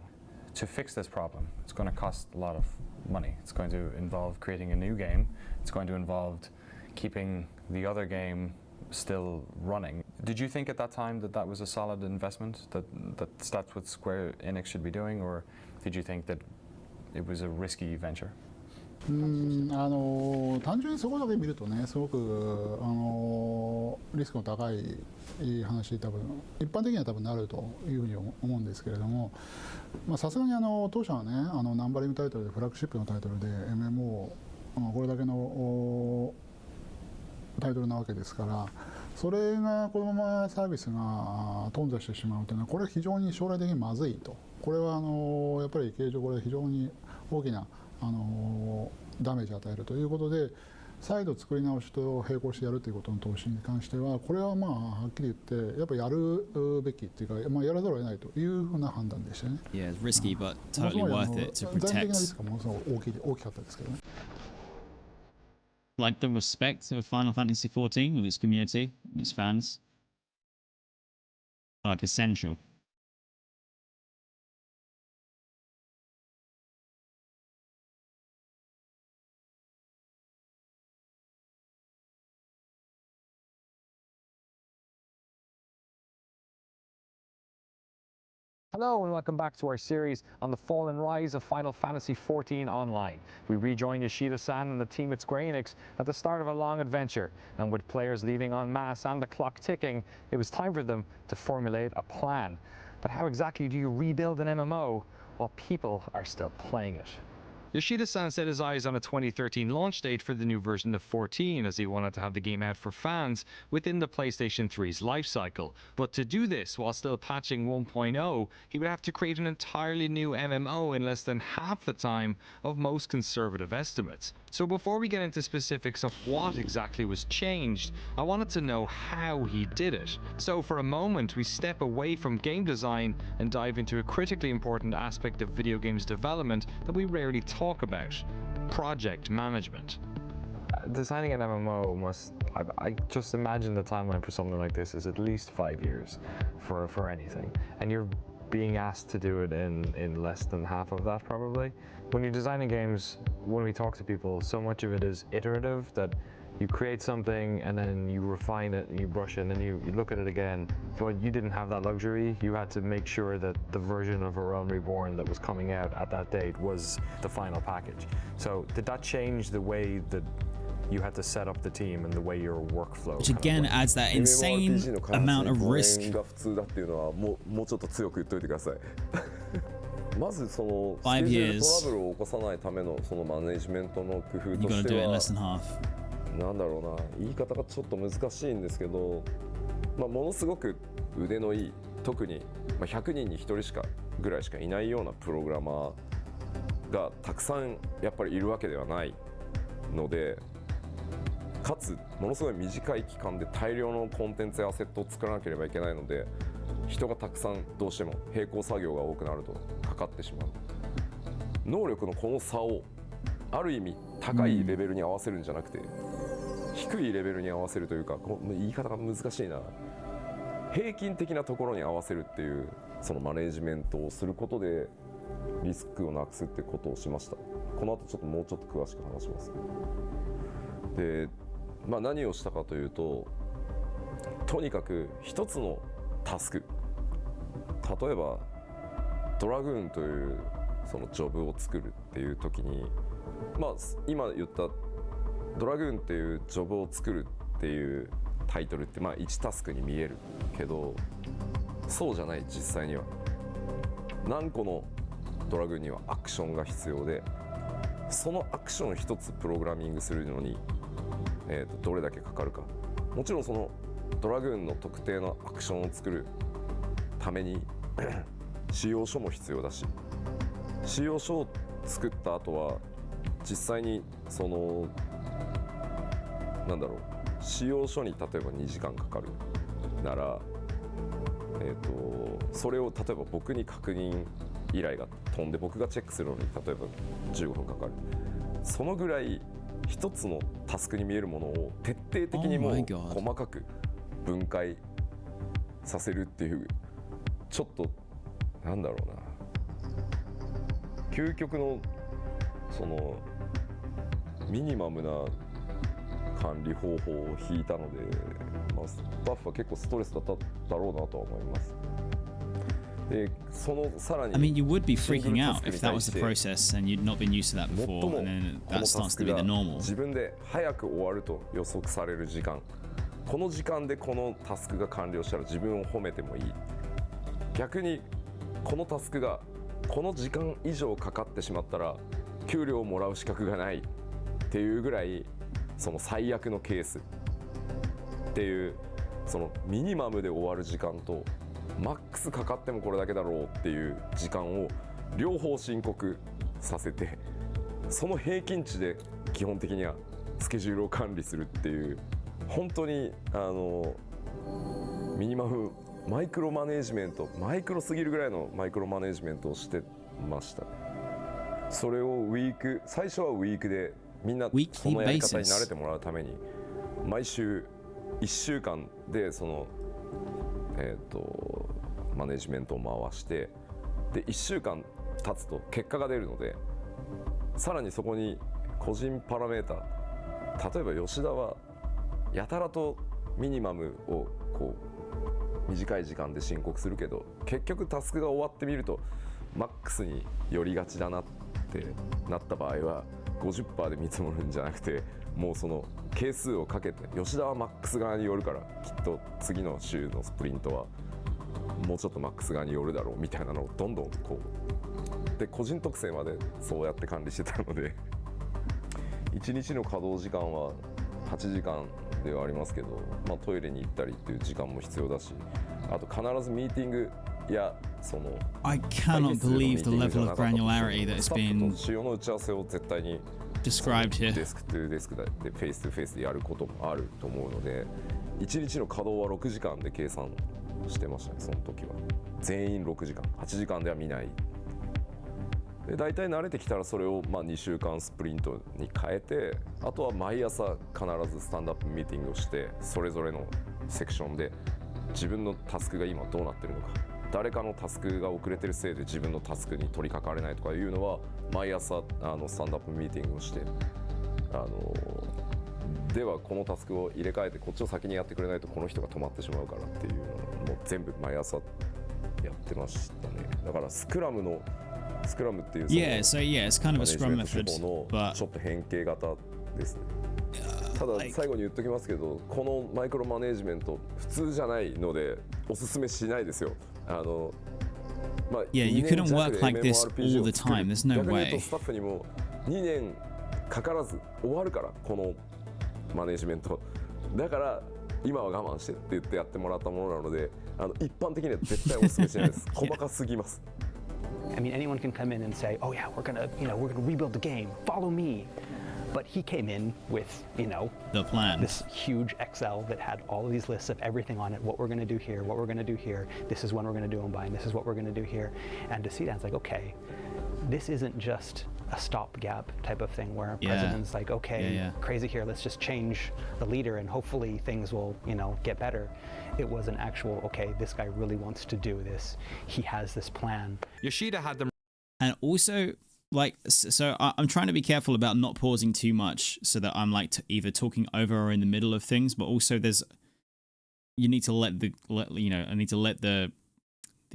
to fix this problem? It's going to cost a lot of money. It's going to involve creating a new game. It's going to involve keeping the other game still running. Did you think at that time that that was a solid investment, that that's what Square Enix should be doing, or did you think that it was a risky venture? 単純にそこだけ見るとね、すごくリスクの高い話、多分一般的には多分なるというふうに思うんですけれども、さすがに当社はね、ナンバリングタイトルでフラッグシップのタイトルで MMO これだけのタイトルなわけですから、それがこのままサービスが頓挫してしまうというのは、これは非常に将来的にまずいと。これはやっぱり経営上これは非常に大きなダメージを与えるということで、再度作り直しと並行してやるということの投資に関しては、これははっきり言ってやっぱりやるべきっていうか、やらざるを得ないというふうな判断でしたね。Yeah, it's risky, but totally worth it to 全体的なリ protect. スクがものすごく大きかったですけどね。Like the respect of Final Fantasy XIV with its community, its fans. Like essential. Hello and welcome back to our series on the fall and rise of Final Fantasy XIV Online. We rejoin Yoshida-san and the team at Square Enix at the start of a long adventure, and with players leaving en masse and the clock ticking, it was time for them to formulate a plan. But how exactly do you rebuild an MMO while people are still playing it? Yoshida-san set his eyes on a 2013 launch date for the new version of 14, as he wanted to have the game out for fans within the PlayStation 3's lifecycle. But to do this while still patching 1.0, he would have to create an entirely new MMO in less than half the time of most conservative estimates. So before we get into specifics of what exactly was changed, I wanted to know how he did it. So for a moment, we step away from game design and dive into a critically important aspect of video games development that we rarely talk about: project management. Designing an MMO must, I just imagine the timeline for something like this is at least 5 years for anything. And you're being asked to do it in less than half of that probably. When you're designing games, when we talk to people, so much of it is iterative that you create something and then you refine it and you brush it and then you look at it again. But you didn't have that luxury. You had to make sure that the version of a Realm Reborn that was coming out at that date was the final package. So did that change the way that you had to set up the team and the way your workflow? Which again adds that insane amount of risk. が普通だっていうのはもうちょっと強く言っといてください。まずそのスケ5ジュール years. トラブルを起こさないためのそのマネジメントの工夫 You と gotta し do て it in は less than half. なんだろうな、言い方がちょっと難しいんですけど、ものすごく腕のいい、特に100人に1人しかぐらいしかいないようなプログラマーがたくさんやっぱりいるわけではないので、かつものすごい短い期間で大量のコンテンツやアセットを作らなければいけないので、人がたくさんどうしても並行作業が多くなるとかかってしまう。能力のこの差をある意味高いレベルに合わせるんじゃなくて、低いレベルに合わせるというか、言い方が難しいな、平均的なところに合わせるっていうそのマネージメントをすることでリスクをなくすってことをしました。この後ちょっともうちょっと詳しく話します。で、何をしたかというと、とにかく一つのタスク、例えばドラグーンというそのジョブを作るっていう時に、今言ったドラグーンっていうジョブを作るっていうタイトルって1タスクに見えるけど、そうじゃない実際には。何個のドラグーンにはアクションが必要で、そのアクション一つプログラミングするのに、どれだけかかるか。もちろんそのドラグーンの特定のアクションを作るために仕様書も必要だし、仕様書を作った後は実際にその仕様書に例えば2時間かかるなら、それを例えば僕に確認依頼が飛んで僕がチェックするのに例えば15分かかる。そのぐらい一つのタスクに見えるものを徹底的にもう細かく分解させるっていう、ちょっと究極のそのミニマムな管理方法を引いたので、スタッフは結構ストレスだっただろうなとは思います。で、そのさらに I mean, you would be freaking out if that was the process and you'd not been used to that before, and then that starts to be the normal. 自分で早く終わると予測される時間、この時間でこのタスクが完了したら自分を褒めてもいい。逆にこのタスクがこの時間以上かかってしまったら給料をもらう資格がないっていうぐらい、その最悪のケースっていう、そのミニマムで終わる時間とマックスかかってもこれだけだろうっていう時間を両方申告させて、その平均値で基本的にはスケジュールを管理するっていう、本当にミニマムマイクロマネージメント、マイクロすぎるぐらいのマイクロマネージメントをしてました。それを最初はウィークでみんなそのやり方に慣れてもらうために毎週1週間でそのマネジメントを回して、で1週間経つと結果が出るので、さらにそこに個人パラメータ、例えば吉田はやたらとミニマムをこう短い時間で申告するけど、結局タスクが終わってみるとマックスに寄りがちだなってなった場合は 50% で見積もるんじゃなくて、もうその係数をかけて、吉田はマックス側に寄るからきっと次の週のスプリントはもうちょっとマックス側に寄るだろうみたいなのをどんどんこうで、個人特性までそうやって管理してたので1日の稼働時間は8時間ではありますけど、トイレに行ったりっていう時間も必要だし、あと必ずミーティングやその I cannot believe the level of granularity that has been 主要の打ち合わせを絶対に described here. デスクトゥデスクでフェイストゥフェイスでやることもあると思うので、1日の稼働は6時間で計算してましたね。その時は全員6時間、8時間では見ない。で大体慣れてきたらそれを2週間スプリントに変えて、あとは毎朝必ずスタンドアップミーティングをして、それぞれのセクションで自分のタスクが今どうなってるのか、誰かのタスクが遅れてるせいで自分のタスクに取り掛かれないとかいうのは毎朝スタンドアップミーティングをしてではこのタスクを入れ替えてこっちを先にやってくれないとこの人が止まってしまうからっていうのをもう全部毎朝やってましたね。だからスクラムっていうso yeah, it's kind of a scrum method, のちょっと変形型ですね。ただ最後に言っときますけど、このマイクロマネージメント普通じゃないのでおすすめしないですよ。Yeah, you couldn't work like this all the time. There's no 逆に言うと way. スタッフにも2年かからず終わるからこのマネージメント。だから今は我慢してって言ってやってもらったものなので、一般的には絶対おすすめしないです。細かすぎます。I mean, anyone can come in and say, "Oh yeah, we're gonna rebuild the game. Follow me." But he came in with, the plan. This huge Excel that had all of these lists of everything on it, what we're going to do here, what we're going to do here, this is when we're going to do them by, and this is what we're going to do here. And to see that, it's like, okay, this isn't just a stopgap type of thing where a president's like, okay, crazy here, let's just change the leader and hopefully things will, get better. It was an actual, okay, this guy really wants to do this. He has this plan. Yoshida had them. And also, so I'm trying to be careful about not pausing too much so that I'm either talking over or in the middle of things, but also you need to I need to let the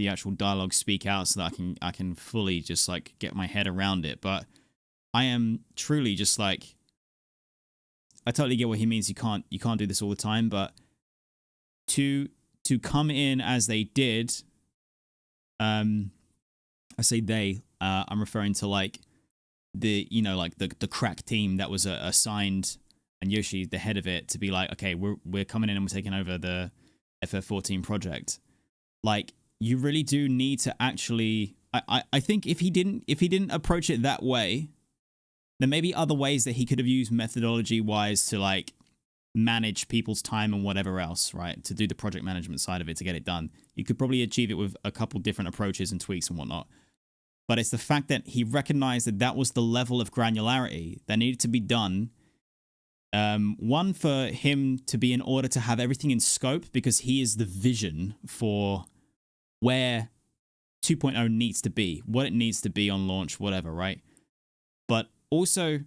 actual dialogue speak out so that I can fully just get my head around it. But I am truly just I totally get what he means. You can't do this all the time, but to come in as they did, I say they, I'm referring to the crack team that was assigned, and Yoshi, the head of it, to be like, okay, we're coming in and we're taking over the FF14 project. You really do need to actually. I think if he didn't approach it that way, there may be other ways that he could have used methodology wise to manage people's time and whatever else, right? To do the project management side of it to get it done. You could probably achieve it with a couple different approaches and tweaks and whatnot. But it's the fact that he recognized that was the level of granularity that needed to be done. One, for him to be in order to have everything in scope, because he is the vision for where 2.0 needs to be, what it needs to be on launch, whatever, right? But also,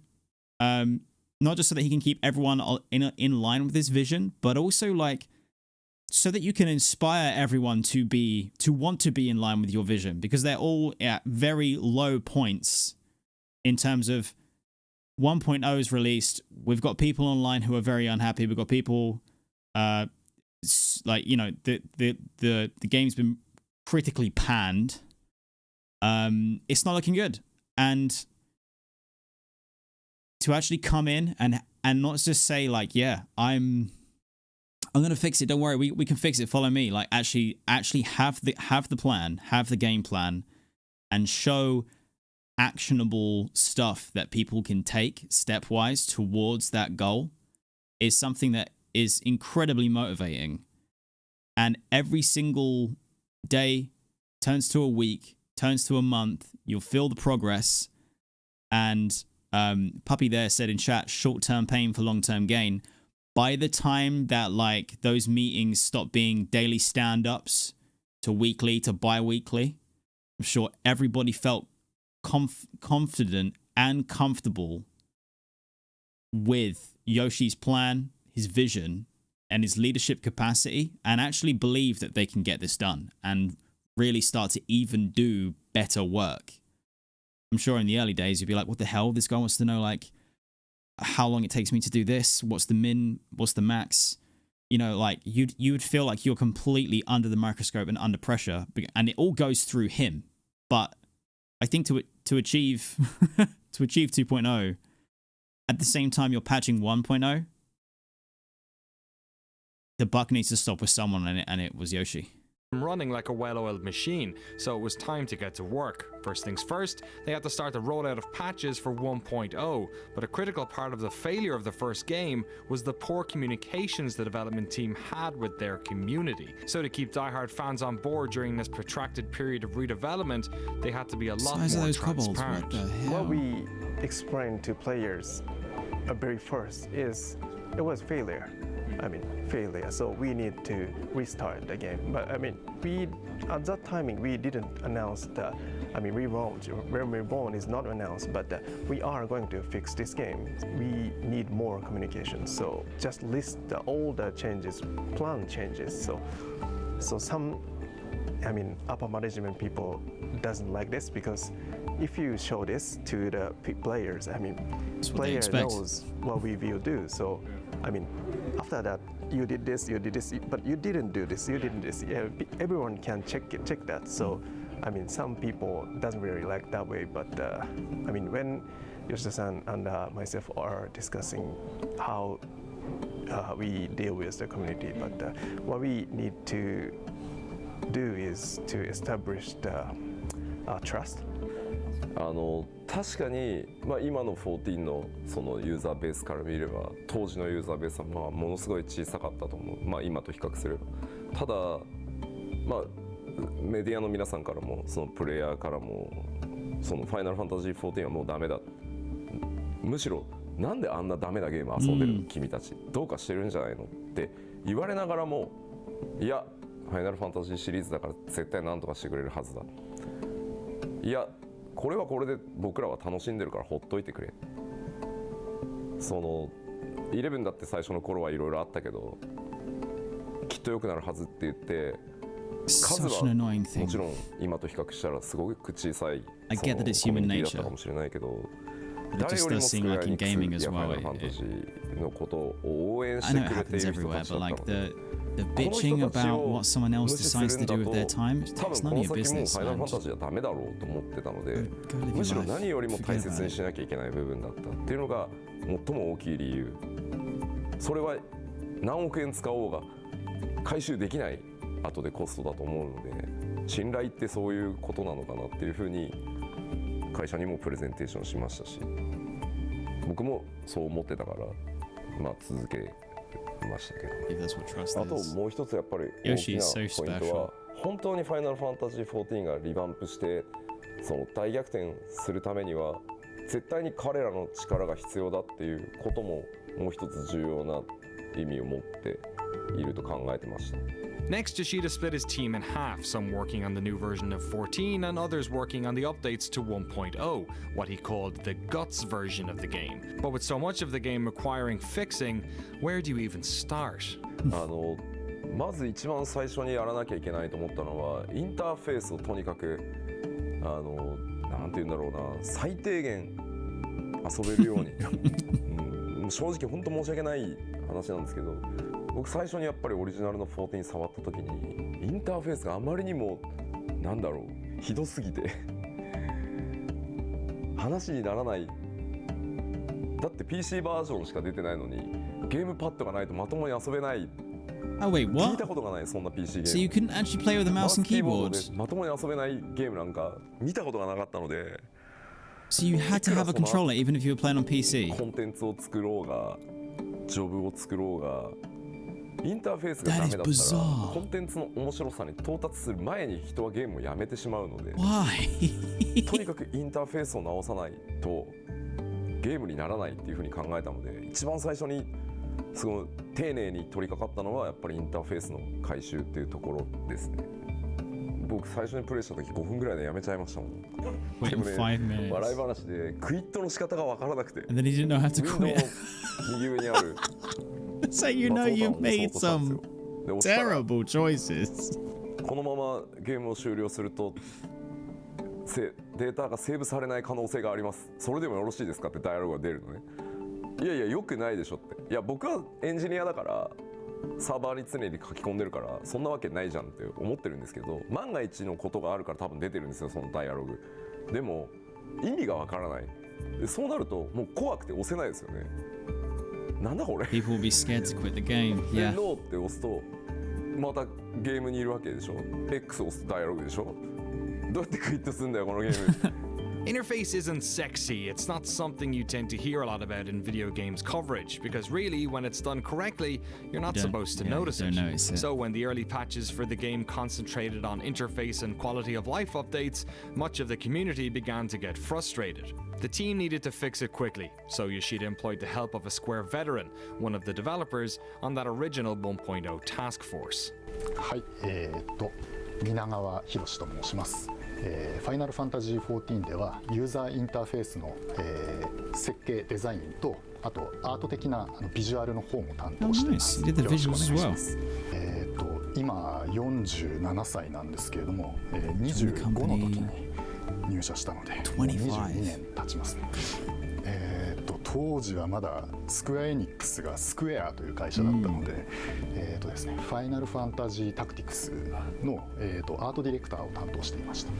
not just so that he can keep everyone in line with his vision, but also so that you can inspire everyone to want to be in line with your vision, because they're all at very low points in terms of 1.0 is released. We've got people online who are very unhappy. We've got people, the game's been critically panned. It's not looking good. And to actually come in and not just say I'm gonna fix it. Don't worry, we can fix it. Follow me. Actually have the plan, have the game plan, and show actionable stuff that people can take stepwise towards that goal is something that is incredibly motivating. And every single day turns to a week, turns to a month. You'll feel the progress. And Puppy there said in chat, short-term pain for long-term gain. By the time that those meetings stop being daily stand-ups to weekly to bi-weekly, I'm sure everybody felt confident and comfortable with Yoshi's plan, his vision, and his leadership capacity, and actually believe that they can get this done and really start to even do better work. I'm sure in the early days you'd be like, what the hell? This guy wants to know how long it takes me to do this, what's the min, what's the max, you would feel like you're completely under the microscope and under pressure, and it all goes through him. But I think to achieve 2.0 at the same time you're patching 1.0, the buck needs to stop with someone, and it was Yoshi. Running like a well-oiled machine, so it was time to get to work. First things first, they had to start the rollout of patches for 1.0, but a critical part of the failure of the first game was the poor communications the development team had with their community. So to keep diehard fans on board during this protracted period of redevelopment, they had to be a lot more transparent. What we explained to players at very first is it was failure. failure. So we need to restart the game. But I mean, we at that timing we didn't announce the. Realm Reborn is not announced, but we are going to fix this game. We need more communication. So just list all the changes, plan changes. So some, upper management people doesn't like this because if you show this to the players, player knows what we will do. So, after that, you did this, but you didn't do this, you didn't this. Yeah, everyone can check that. So, some people doesn't really like that way. But when Eorzean and myself are discussing how we deal with the community, but what we need to do is to establish the trust. 確かに、今の14のそのユーザーベースから見れば当時のユーザーベースはものすごい小さかったと思う、今と比較すれば。ただ、メディアの皆さんからもそのプレイヤーからもそのファイナルファンタジー14はもうダメだ、むしろなんであんなダメなゲーム遊んでるの、君たちどうかしてるんじゃないのって言われながらも、いやファイナルファンタジーシリーズだから絶対何とかしてくれるはずだ、いやこれはこれで僕らは楽しんでるからほっといてくれ。その11だって最初の頃はいろいろあったけどきっと良くなるはずって言って数はもちろん今と比較したらすごく小さいコミュニティだったかもしれないけど、誰よりもスクエアエニックスやファイナルファンタジーのことを応援してくれている人たちだったので、The bitching about what someone else decides to do with their time, it's none of your business. ファイナルファンタジーはダメだろうと思ってたので、むしろ何よりも大切にしなきゃいけない部分だったっていうのが最も大きい理由。それは何億円使おうが回収できない後でコストだと思うので、信頼ってそういうことなのかなっていうふうに会社にもプレゼンテーションしましたし、僕もそう思ってたから続けましたけど、あともう一つやっぱり大きなポイントは本当にファイナルファンタジー14がリバンプしてその大逆転するためには絶対に彼らの力が必要だっていうことももう一つ重要な意味を持っていると考えてました。Next, Yoshida split his team in half, some working on the new version of 14 and others working on the updates to 1.0, what he called the guts version of the game. But with so much of the game requiring fixing, where do you even start? まず一番最初にやらなきゃいけないと思ったのはインターフェースをとにかくなんて言うんだろうな、最低限遊べるように、正直本当申し訳ない話なんですけど、僕最初にやっぱりオリジナルの14触った時にインターフェースがあまりにもひどすぎて話にならない。だって PC バージョンしか出てないのにゲームパッドがないとまともに遊べない。Oh wait, what? 聞いたことがない、そんな PC ゲーム。So you couldn't actually play with a mouse and keyboard? まともに遊べないゲームなんか見たことがなかったので。So you had to have a controller even if you were playing on PC? コンテンツを作ろうがジョブを作ろうがインターフェースがダメだったらコンテンツの面白さに到達する前に人はゲームをやめてしまうのでとにかくインターフェースを直さないとゲームにならないっていうふうに考えたので、一番最初にすごい丁寧に取り掛かったのはやっぱりインターフェースの改修っていうところですね。僕最初にプレイした時5分ぐらいでやめちゃいましたもん。でもね、笑い話でクイットの仕方が分からなくて、 And then he didn't know how to quit. 右上にあるSo you know you made some terrible choices. このままゲームを終了するとデータがセーブされない可能性があります。それでもよろしいですかってダイアログが出るのね。いやいや良くないでしょって。いや僕はエンジニアだからサーバーに常に書き込んでるからそんなわけないじゃんって思ってるんですけど、万が一のことがあるから多分出てるんですよ、そのダイアログ。でも意味がわからない。でそうなるともう怖くて押せないですよね。なんだこれ。 People will be scared to quit the game. で Yeah. ノーって押すとまたゲームにいるわけでしょ。 X 押すとダイアログでしょ。どうやってクイットするんだよこのゲーム。Interface isn't sexy, it's not something you tend to hear a lot about in video games coverage, because really, when it's done correctly, you're not supposed to notice it. So when the early patches for the game concentrated on interface and quality of life updates, much of the community began to get frustrated. The team needed to fix it quickly, so Yoshida employed the help of a Square veteran, one of the developers, on that original 1.0 task force. はい、皆川博と申します。ファイナルファンタジー14ではユーザーインターフェースの、設計デザインとあとアート的なビジュアルの方も担当しています。よろしくお願いします。今47歳なんですけれども、25の時に入社したので22年経ちますね。当時はまだスクエアエニックスがスクエアという会社だったので、ですね、ファイナルファンタジータクティクスの、アートディレクターを担当していました。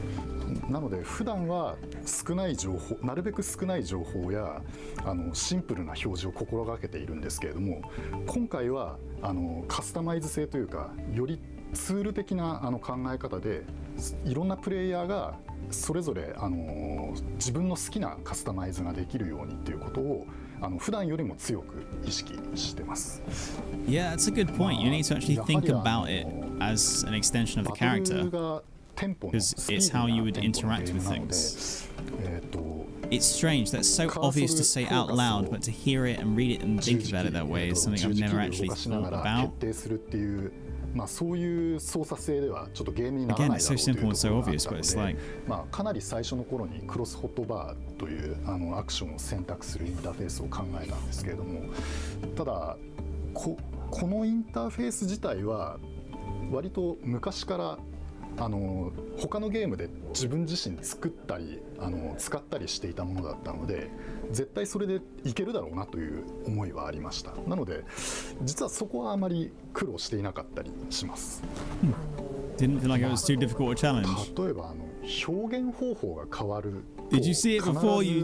なので普段は少ない情報、なるべく少ない情報やシンプルな表示を心がけているんですけれども、今回はカスタマイズ性というかよりツール的な考え方でいろんなプレイヤーがそれぞれ自分の好きなカスタマイズができるようにっていうことを普段よりも強く意識してます。Yeah, that's a good point. You need to actually think about it as an extension of the character, because it's how you would interact with things. It's strange. That's so obvious to say out loud, but to hear it and read it and think about it that way is something I've never actually thought about. まあそういう操作性ではちょっとゲームにならないだろうというところがあったので、まあかなり最初の頃にクロスホットバーというアクションを選択するインターフェースを考えたんですけれども、ただこのインターフェース自体は割と昔から他のゲームで自分自身作ったり使ったりしていたものだったので、絶対それでいけるだろうなという思いはありました。なので実はそこはあまり苦労していなかったりします。Didn't feel like it was too difficult a challenge. 例えば表現方法が変わると Did you see it before you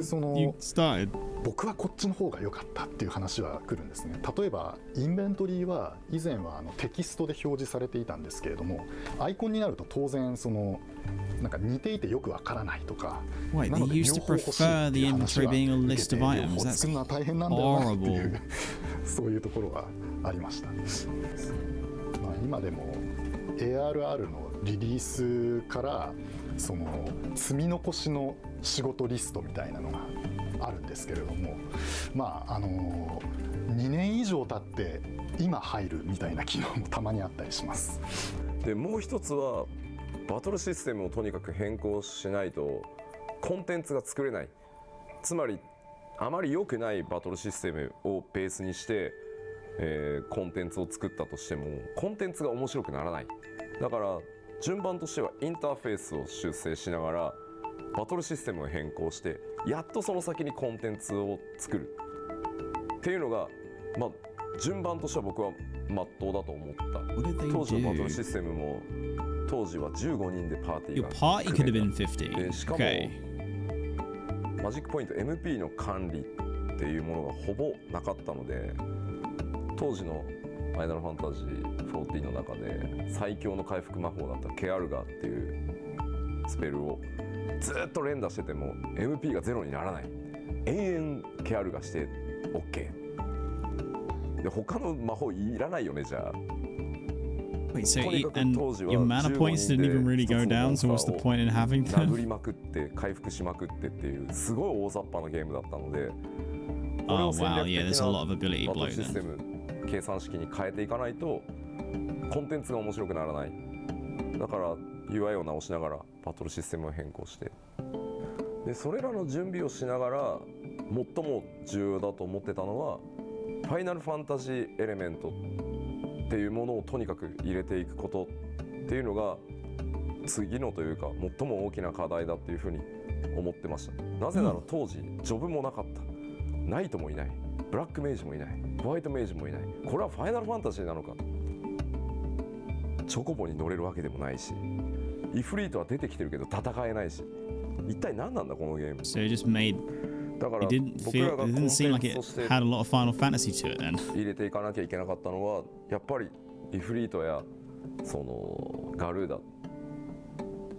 started? 僕はこっちの方が良かったっていう話は来るんですね。例えばインベントリーは以前はテキストで表示されていたんですけれども、アイコンになると当然なんか似ていてよくわからないとか、Wait, they used to prefer the inventory being a list of items. That's 大変なんだよなっていうそういうところがありました。まあ今でも ARR のリリースから積み残しの仕事リストみたいなのがあるんですけれども、まあ2年以上経って今入るみたいな機能もたまにあったりします。でもう一つはバトルシステムをとにかく変更しないとコンテンツが作れない。つまりあまり良くないバトルシステムをベースにして、コンテンツを作ったとしてもコンテンツが面白くならない。だから順番としてはインターフェースを修正しながらバトルシステムを変更してやっとその先にコンテンツを作るっていうのが、まあ順番としては僕は真っ当だと思った。当時のバトルシステムも当時は15人でパーティーが組めた。でしかも、マジックポイント MP の管理っていうものがほぼなかったので、当時のファイナルファンタジー14の中で最強の回復魔法だったケアルガーっていうスペルをずっと連打してても MP がゼロにならない。延々ケアルガーして OK で、他の魔法いらないよね。じゃあWait, so and your mana points didn't even really go down, so what's the point in having them? 殴りまくって回復しまくってっていうすごい大雑把なゲームだったので、 Oh wow, yeah, there's a lot of ability バト blow ルシステ then. ム計算式に変えていかないとコンテンツが面白くならない。だから UI を直しながらバトルシステムを変更して、でそれらの準備をしながら最も重要だと思ってたのはファイナルファンタジーエレメントっていうものをとにかく入れていくことっていうのが次のというか最も大きな課題だっていうふうに思ってました。なぜなら当時ジョブもなかった、ナイトもいない、ブラックメイジもいない、ホワイトメイジもいない。これはファイナルファンタジーなのか。チョコボに乗れるわけでもないし、イフリートは出てきてるけど戦えないし、一体何なんだこのゲーム。So it just made it didn't seem like it had a lot of Final Fantasy to it then. 入れていかなきゃいけなかったのはやっぱりイフリートやそのガルーダ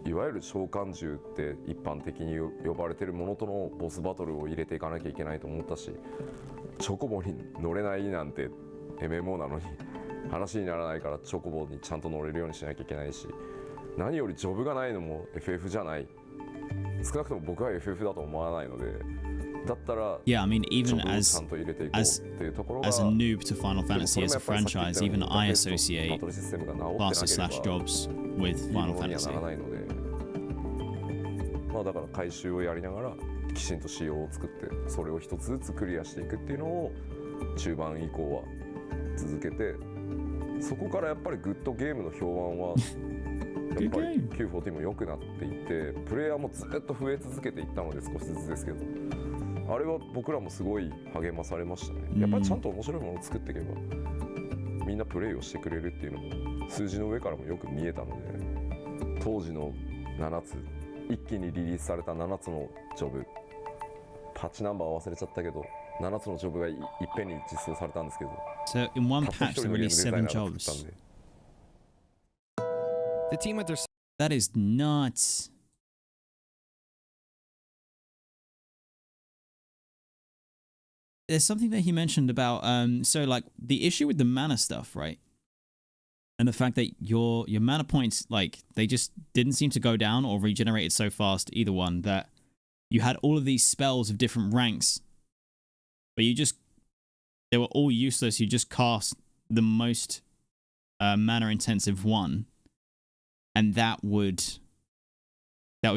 いわゆる召喚獣って一般的に呼ばれてるものとのボスバトルを入れていかなきゃいけないと思ったし、チョコボに乗れないなんて MMO なのに話にならないからチョコボにちゃんと乗れるようにしなきゃいけないし、何よりジョブがないのも FF じゃない。少なくとも僕は FF だと思わないので、だったら Yeah, I mean, even ちゃんと入れていこうっていうところが as a noob to Final Fantasy as a franchise, even I associate classes/jobs with Final Fantasy. まあだから回収をやりながらきちんと仕様を作って、それを一つずつクリアしていくっていうのを中盤以降は続けて、そこからやっぱりグッドゲームの評判はやっぱり Q14 も良くなっていて、プレイヤーもずっと増え続けていったので、少しずつですけど、あれは僕らもすごい励まされましたね。やっぱりちゃんと面白いものを作っていけばみんなプレイをしてくれるっていうのも数字の上からもよく見えたので、当時の7つ一気にリリースされた7つのジョブ、パッチナンバーは忘れちゃったけど7つのジョブがいっぺんに実装されたんですけど、 So in one patch they released 7 jobs. The team at their That is nuts. There's something that he mentioned about so like the issue with the mana stuff, right? And the fact that your mana points, like, they just didn't seem to go down or regenerated so fast, either one, that you had all of these spells of different ranks, but they were all useless. You just cast the most mana intensive one, and that would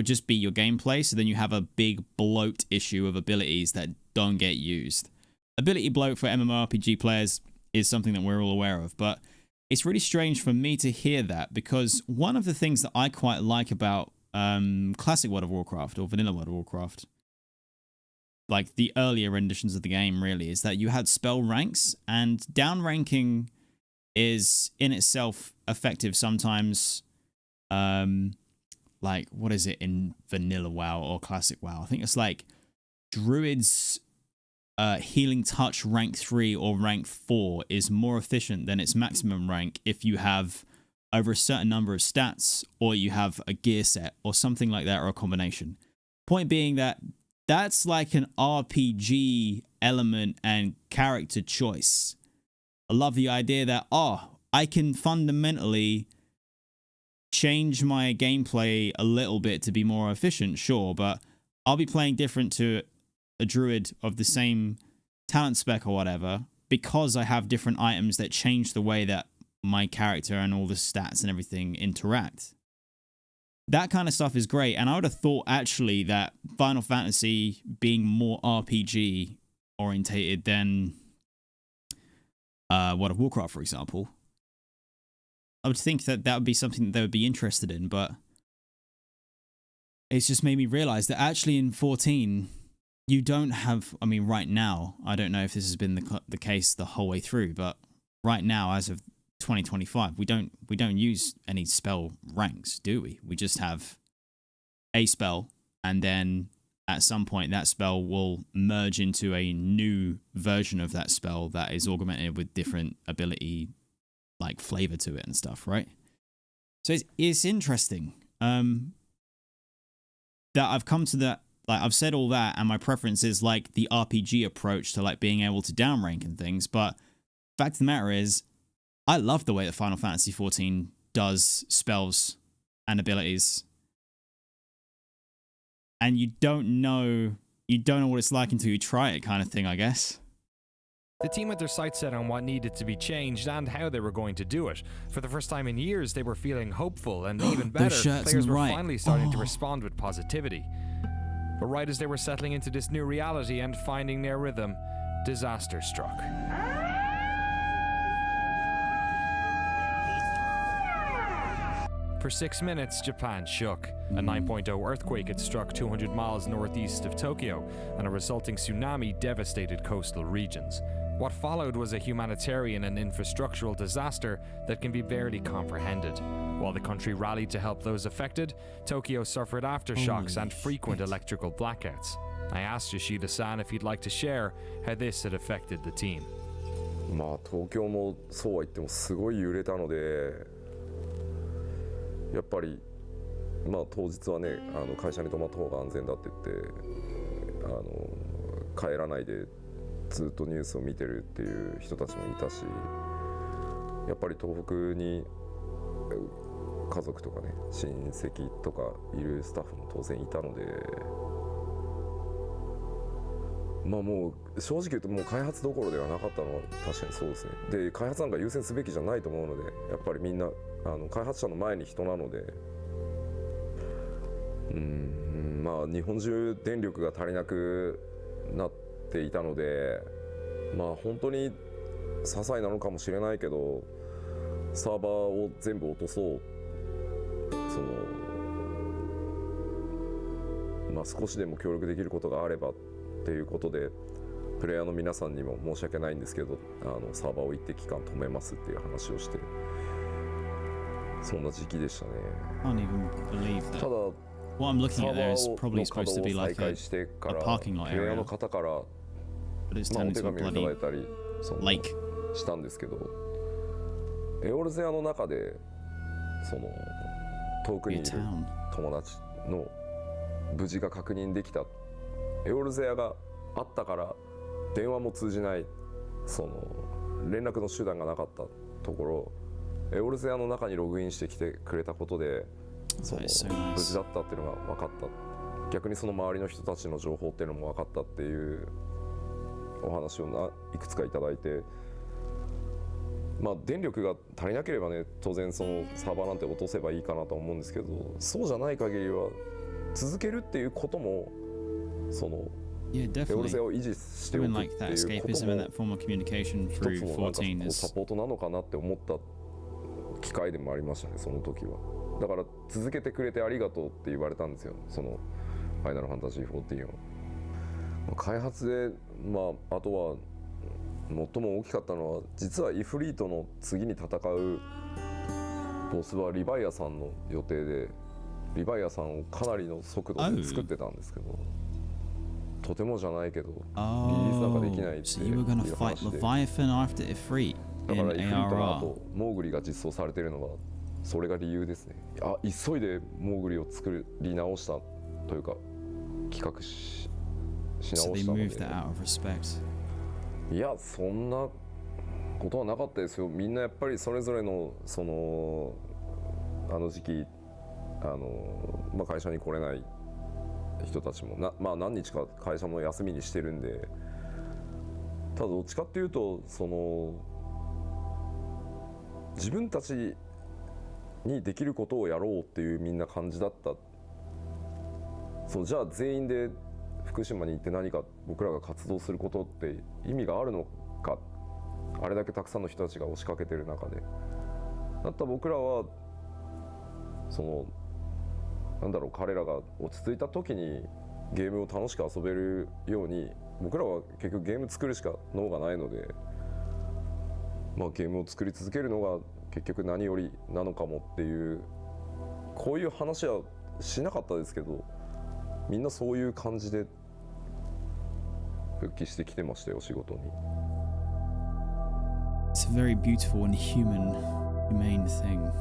just be your gameplay. So then you have a big bloat issue of abilities that don't get used. Ability bloat for MMORPG players is something that we're all aware of, but it's really strange for me to hear that, because one of the things that I quite like about classic World of Warcraft or vanilla World of Warcraft, like the earlier renditions of the game, really, is that you had spell ranks, and downranking is in itself effective sometimes. Like, what is it in vanilla WoW or classic WoW? I think it's like Druid's healing touch rank 3 or rank 4 is more efficient than its maximum rank if you have over a certain number of stats, or you have a gear set or something like that, or a combination. Point being that that's like an RPG element and character choice. I love the idea that, I can fundamentally change my gameplay a little bit to be more efficient, sure, but I'll be playing different to a druid of the same talent spec or whatever, because I have different items that change the way that my character and all the stats and everything interact. That kind of stuff is great, and I would have thought actually that Final Fantasy being more RPG orientated than World of Warcraft, for example, I would think that that would be something that they would be interested in, but it's just made me realize that actually in 14, you don't have, I mean, right now, I don't know if this has been the case the whole way through, but right now, as of 2025, we don't use any spell ranks, do we? We just have a spell, and then at some point that spell will merge into a new version of that spell that is augmented with different ability, like flavor to it and stuff, right? So it's interesting that I've come to that. Like, I've said all that, and my preference is like the RPG approach to like being able to downrank and things, but fact of the matter is, I love the way that Final Fantasy XIV does spells and abilities. And you don't know what it's like until you try it, kind of thing, I guess. The team had their sights set on what needed to be changed and how they were going to do it. For the first time in years, they were feeling hopeful, and even better, players were finally starting to respond with positivity. But right as they were settling into this new reality and finding their rhythm, disaster struck. For 6 minutes, Japan shook. A 9.0 earthquake had struck 200 miles northeast of Tokyo, and a resulting tsunami devastated coastal regions. What followed was a humanitarian and infrastructural disaster that can be barely comprehended. While the country rallied to help those affected, Tokyo suffered aftershocks and frequent electrical blackouts. I asked Yoshida-san if he'd like to share how this had affected the team. まあ東京もそうは言ってもすごい揺れたので、やっぱりまあ当日はね会社に泊まった方が安全だって言って帰らないでずっとニュースを見てるっていう人たちもいたし、やっぱり東北に家族とかね親戚とかいるスタッフも当然いたので、まあもう正直言うともう開発どころではなかったのは確かにそうですね。で開発なんか優先すべきじゃないと思うので、やっぱりみんな開発者の前に人なので、まあ日本中電力が足りなくなっていたので、まあ本当に些細なのかもしれないけどサーバーを全部落とそう、まあ少しでも協力できることがあればっていうことで、プレイヤーの皆さんにも申し訳ないんですけどサーバーを一定期間止めますっていう話をして、そんな時期でしたね。I can't even believe that. ただ What I'm looking at there is サーバ probably ー supposed to be の稼 like 働を再 a 開してから parking lot プレイヤー area, の方から but it's お turned 手 into a 紙をいただい bloody たりlake. したんですけど、エオルゼアの中で遠くにいる友達の無事が確認できた。エオルゼアがあったから電話も通じない、連絡の手段がなかったところ、エオルゼアの中にログインしてきてくれたことで無事だったっていうのが分かった。逆にその周りの人たちの情報っていうのも分かったっていうお話をいくつかいただいて、まあ電力が足りなければね当然そのサーバーなんて落とせばいいかなと思うんですけど、そうじゃない限りは続けるっていうこともYeah, エオルゼアを維持しておく doing っ like て that いうこと escapism and も that form of communication 一 through つのなんか14 is サポートなのかなって思った機会でもありましたね、その時は。だから続けてくれてありがとうって言われたんですよ、そのファイナルファンタジー14を。開発で、まあ、あとは最も大きかったのは、実はイフリートの次に戦うボスはリヴァイアさんの予定で、リヴァイアさんをかなりの速度で作ってたんですけど、とてもじゃないけどリリースなんかできないっていう話で、だからイフリートの後モーグリが実装されているのはそれが理由ですね。急いでモーグリを作り直したというか企画し直したので、いやそんなことはなかったですよ。みんなやっぱりそれぞれの時期まあ、会社に来れない人たちもまあ、何日か会社も休みにしてるんで、ただどっちかっていうと自分たちにできることをやろうっていうみんな感じだった。じゃあ全員で福島に行って何か僕らが活動することって意味があるのか、あれだけたくさんの人たちが押しかけてる中で。だったら僕らはなんだろう、彼らが落ち着いた時にゲームを楽しく遊べるように、僕らは結局ゲーム作るしか脳がないので、まあ、ゲームを作り続けるのが結局何よりなのかもっていう、こういう話はしなかったですけど、みんなそういう感じで復帰してきてましたよ、仕事に。It's a very beautiful and humane thing.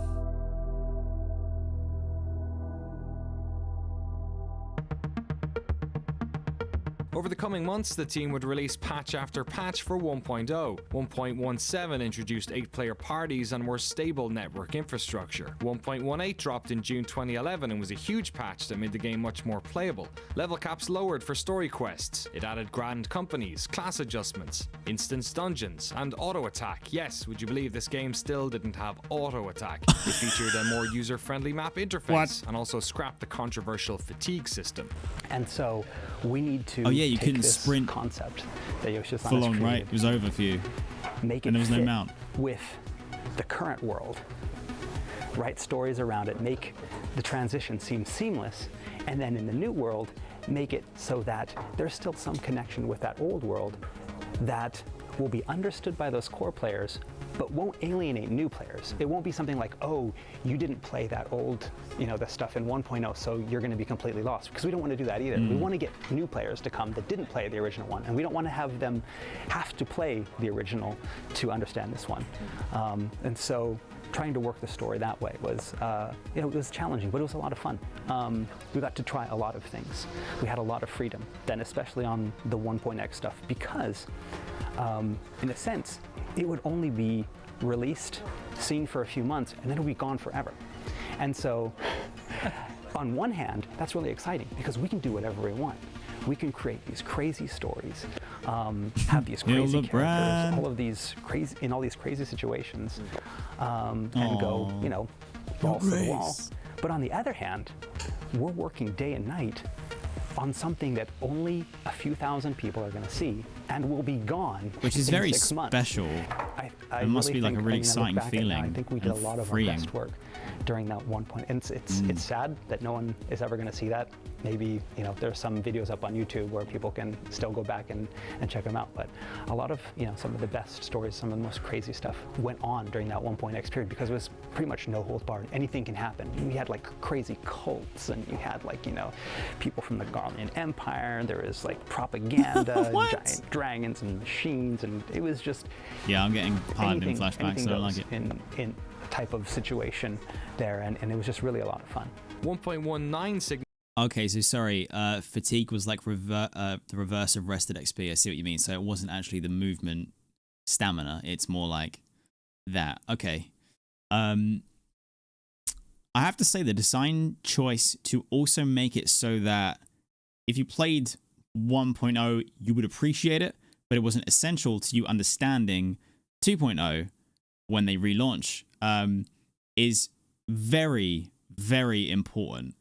Over the coming months, the team would release patch after patch for 1.0. 1.17 introduced 8-player parties and more stable network infrastructure. 1.18 dropped in June 2011 and was a huge patch that made the game much more playable. Level caps lowered for story quests. It added grand companies, class adjustments, instance dungeons, and auto-attack. Yes, would you believe this game still didn't have auto-attack? It featured a more user-friendly map interface and also scrapped the controversial fatigue system. And so we need to you take couldn't this sprint concept that Yoshi-san full has on, created, right? It was over for you. Make it and there was no fit mount. with the current world. Write stories around it, make the transition seem seamless, and then in the new world, make it so that there's still some connection with that old world that will be understood by those core players, but won't alienate new players. It won't be something like, oh, you didn't play that old, the stuff in 1.0, so you're going to be completely lost. Because we don't want to do that either. We want to get new players to come that didn't play the original one, and we don't want to have them have to play the original to understand this one. And so trying to work the story that way was, it was challenging, but it was a lot of fun. We got to try a lot of things. We had a lot of freedom, then especially on the 1.x stuff, because in a sense, it would only be released, seen for a few months, and then it would be gone forever. And so, on one hand, that's really exciting because we can do whatever we want. We can create these crazy stories, have these crazy characters, all of these crazy in all these crazy situations, and go, you know, balls to the wall. But on the other hand, we're working day and night on something that only a few thousand people are going to see and will be gone, which is very special. I it must really be like a really exciting feeling. I think we did a lot of our best work during that one point, and it's sad that no one is ever going to see that. Maybe, you know, there's some videos up on YouTube where people can still go back and check them out, but a lot of, you know, some of the best stories, some of the most crazy stuff went on during that 1.x period because it was pretty much no holds barred. Anything can happen. We had like crazy cults, and you had like, you know, people from the Garlean Empire. There was like propaganda, giant dragons and machines, and it was just I'm getting pardoned in flashbacks, so I like it. In type of situation there, and it was just really a lot of fun. 1.19 signal. Okay, so sorry, fatigue was like the reverse of rested XP. I see what you mean. So it wasn't actually the movement stamina. It's more like that. Okay. I have to say the design choice to also make it so that if you played 1.0, you would appreciate it, but it wasn't essential to you understanding 2.0 when they relaunch, is very, very important.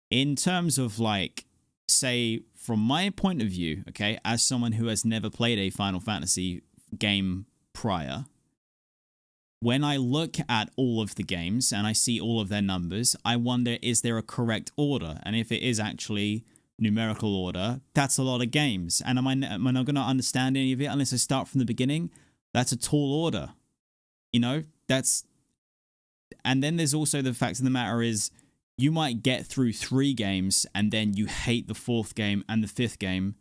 In terms of, like, say, from my point of view, okay, as someone who has never played a Final Fantasy game prior, when I look at all of the games and I see all of their numbers, I wonder, is there a correct order? And if it is actually numerical order, that's a lot of games. And am I not going to understand any of it unless I start from the beginning? That's a tall order. You know, that's... And then there's also the fact of the matter is, you might get through 3 games and then you hate the 4th game and the 5th game,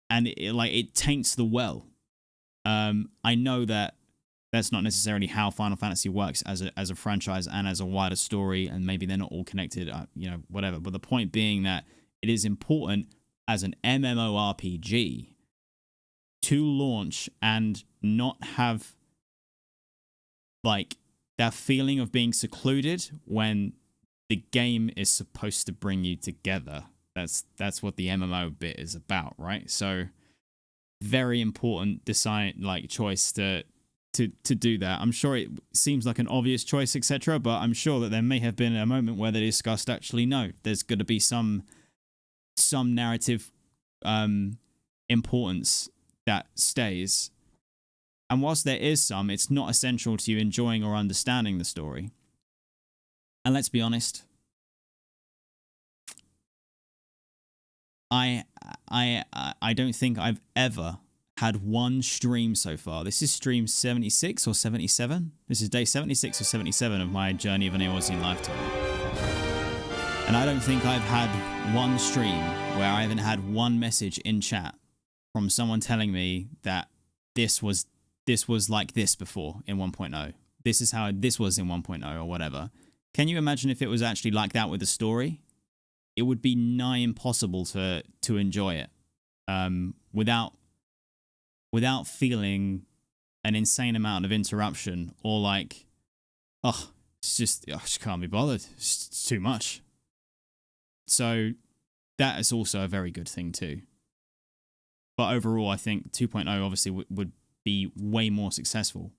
and it taints the well. I know that that's not necessarily how Final Fantasy works as a franchise and as a wider story, and maybe they're not all connected, you know, whatever. But the point being that it is important as an MMORPG to launch and not have like that feeling of being secluded when the game is supposed to bring you together. That's what the MMO bit is about, right? So very important choice to do that. I'm sure it seems like an obvious choice, etc., but I'm sure that there may have been a moment where they discussed, actually, no, there's going to be some narrative importance that stays. And whilst there is some, it's not essential to you enjoying or understanding the story. And let's be honest, I don't think I've ever had one stream so far. This is stream 76 or 77. This is day 76 or 77 of my journey of an Eorzean lifetime. And I don't think I've had one stream where I haven't had one message in chat from someone telling me that this was like this before in 1.0. This is how this was in 1.0 or whatever. Can you imagine if it was actually like that with the story? It would be nigh impossible to enjoy it without feeling an insane amount of interruption or like, I just can't be bothered. It's too much. So that is also a very good thing too. But overall, I think 2.0 obviously would be way more successful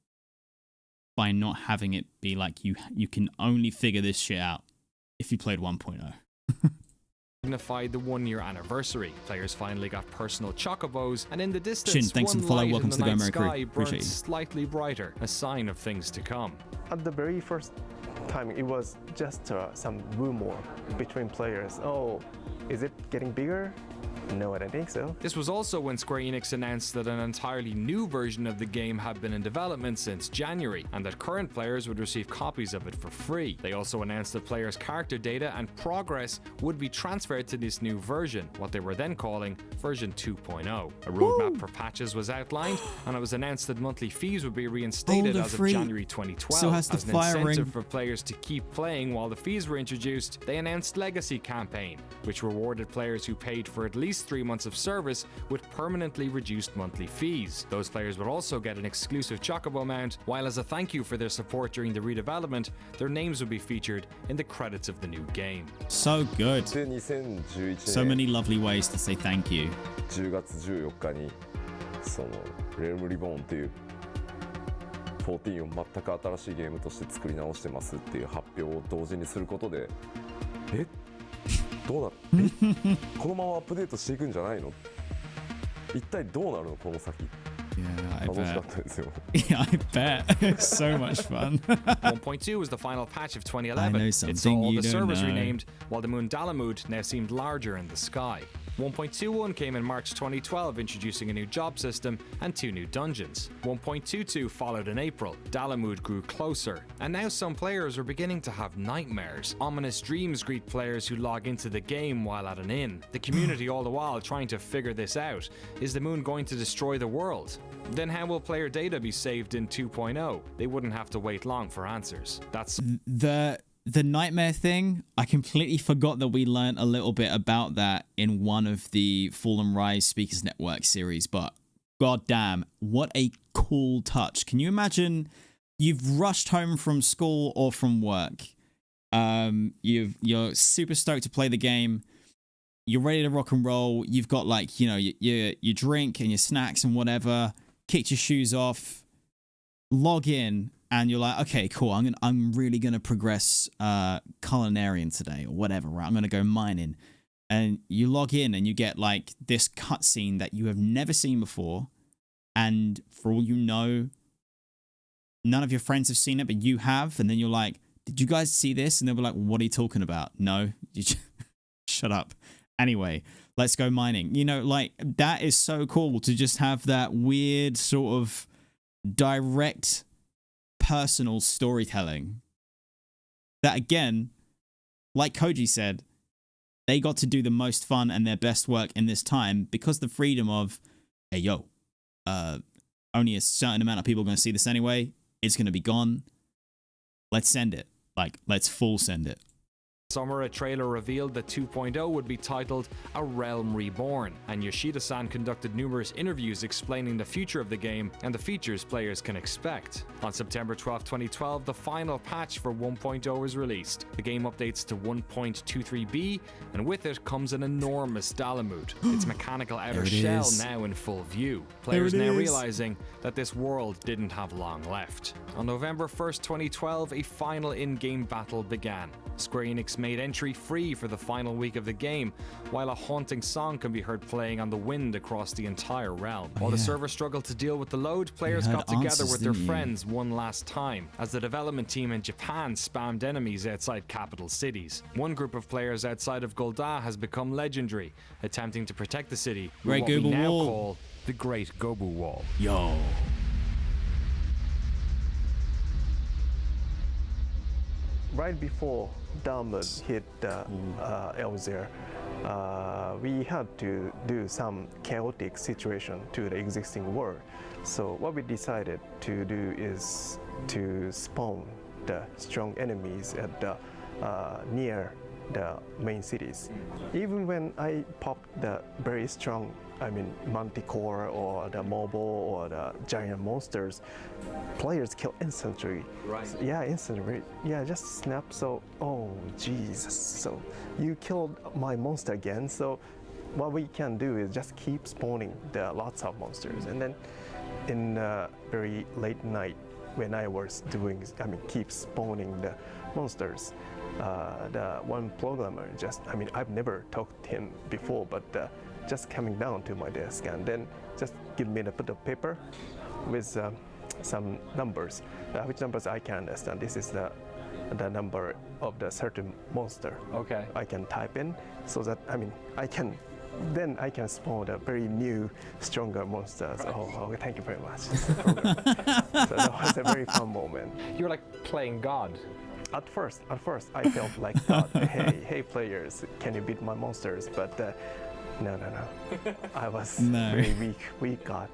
by not having it be like you can only figure this shit out if you played 1.0. Signified the 1-year anniversary. Players finally got personal chocobos, and in the distance, Shin, thanks one and follow. light Welcome in to the night Go Merry Crew. sky Appreciate burnt you. slightly brighter, a sign of things to come. At the very first time, it was just some rumor between players. Oh, is it getting bigger? No, I don't think so. This was also when Square Enix announced that an entirely new version of the game had been in development since January, and that current players would receive copies of it for free. They also announced that players' character data and progress would be transferred to this new version, what they were then calling version 2.0. A roadmap for patches was outlined, and it was announced that monthly fees would be reinstated as of January 2012. Still has the as an fire incentive ring for players to keep playing while the fees were introduced, they announced Legacy Campaign, which rewarded players who paid for at least 3 months of service with permanently reduced monthly fees. Those players would also get an exclusive Chocobo mount, while as a thank you for their support during the redevelopment, their names would be featured in the credits of the new game. So good. で2011 So 年 many lovely ways to say thank you. 10月14日にそのレルムリボーンっていう14を全く新しいゲームとして作り直してますっていう発表を同時にすることでどうなるこのままアップデートしていくんじゃないの一体どうなるのこの先 Yeah, I 楽しか bet. ったですよ Yeah, I bet. It's so much fun. 1.2 was the final patch of 2011. I know It saw something all you the don't servers know. renamed, while the moon Dalamud now seemed larger in the sky. 1.21 came in March 2012, introducing a new job system and 2 new dungeons. 1.22 followed in April. Dalamud grew closer, and now some players are beginning to have nightmares. Ominous dreams greet players who log into the game while at an inn. The community all the while trying to figure this out. Is the moon going to destroy the world? Then how will player data be saved in 2.0? They wouldn't have to wait long for answers. That's The nightmare thing, I completely forgot that we learned a little bit about that in one of the Fall and Rise Speakers Network series, but goddamn, what a cool touch. Can you imagine you've rushed home from school or from work, you're super stoked to play the game, you're ready to rock and roll, you've got like, you know, your drink and your snacks and whatever, kicked your shoes off, log in, and you're like, okay, cool, I'm really gonna progress culinarian today or whatever, right? I'm gonna go mining. And you log in and you get like this cutscene that you have never seen before, and for all you know, none of your friends have seen it, but you have, and then you're like, did you guys see this? And they'll be like, what are you talking about? No, you shut up. Anyway, let's go mining. You know, like, that is so cool to just have that weird sort of direct personal storytelling that, again, like Koji said, they got to do the most fun and their best work in this time because the freedom of, hey, yo, only a certain amount of people are going to see this anyway. It's going to be gone. Let's send it. Like, let's full send it. Summer, a trailer revealed that 2.0 would be titled A Realm Reborn, and Yoshida-san conducted numerous interviews explaining the future of the game and the features players can expect. On September 12, 2012, the final patch for 1.0 was released. The game updates to 1.23b, and with it comes an enormous Dalamud, its mechanical outer shell now in full view. Players now realizing that this world didn't have long left. On November 1st, 2012, a final in-game battle began. Square Enix made entry free for the final week of the game, while a haunting song can be heard playing on the wind across the entire realm. While the server struggled to deal with the load, players got together with their friends one last time, as the development team in Japan spammed enemies outside capital cities. One group of players outside of Golda has become legendary, attempting to protect the city with what we now call the Great Gobu Wall. Yo. Right before Dalamud hit Eorzean, we had to do some chaotic situation to the existing world. So what we decided to do is to spawn the strong enemies at the near the main cities. Even when I popped the very strong, Manticore or the mobile or the giant monsters, players kill instantly. Right. Yeah, instantly. Yeah, just snap. So, oh Jesus! So you killed my monster again. So what we can do is just keep spawning the lots of monsters, and then in very late night when I was doing, keep spawning the monsters. The one programmer just, I've never talked to him before, but just coming down to my desk and then just give me a bit of paper with some numbers, which numbers I can understand. This is the number of the certain monster. Okay. I can type in so that, I can then I can spawn a very new, stronger monsters. Oh, thank you very much. So that was a very fun moment. You were like playing God. At first, I felt like God. Hey, players, can you beat my monsters? But no. I was very weak God.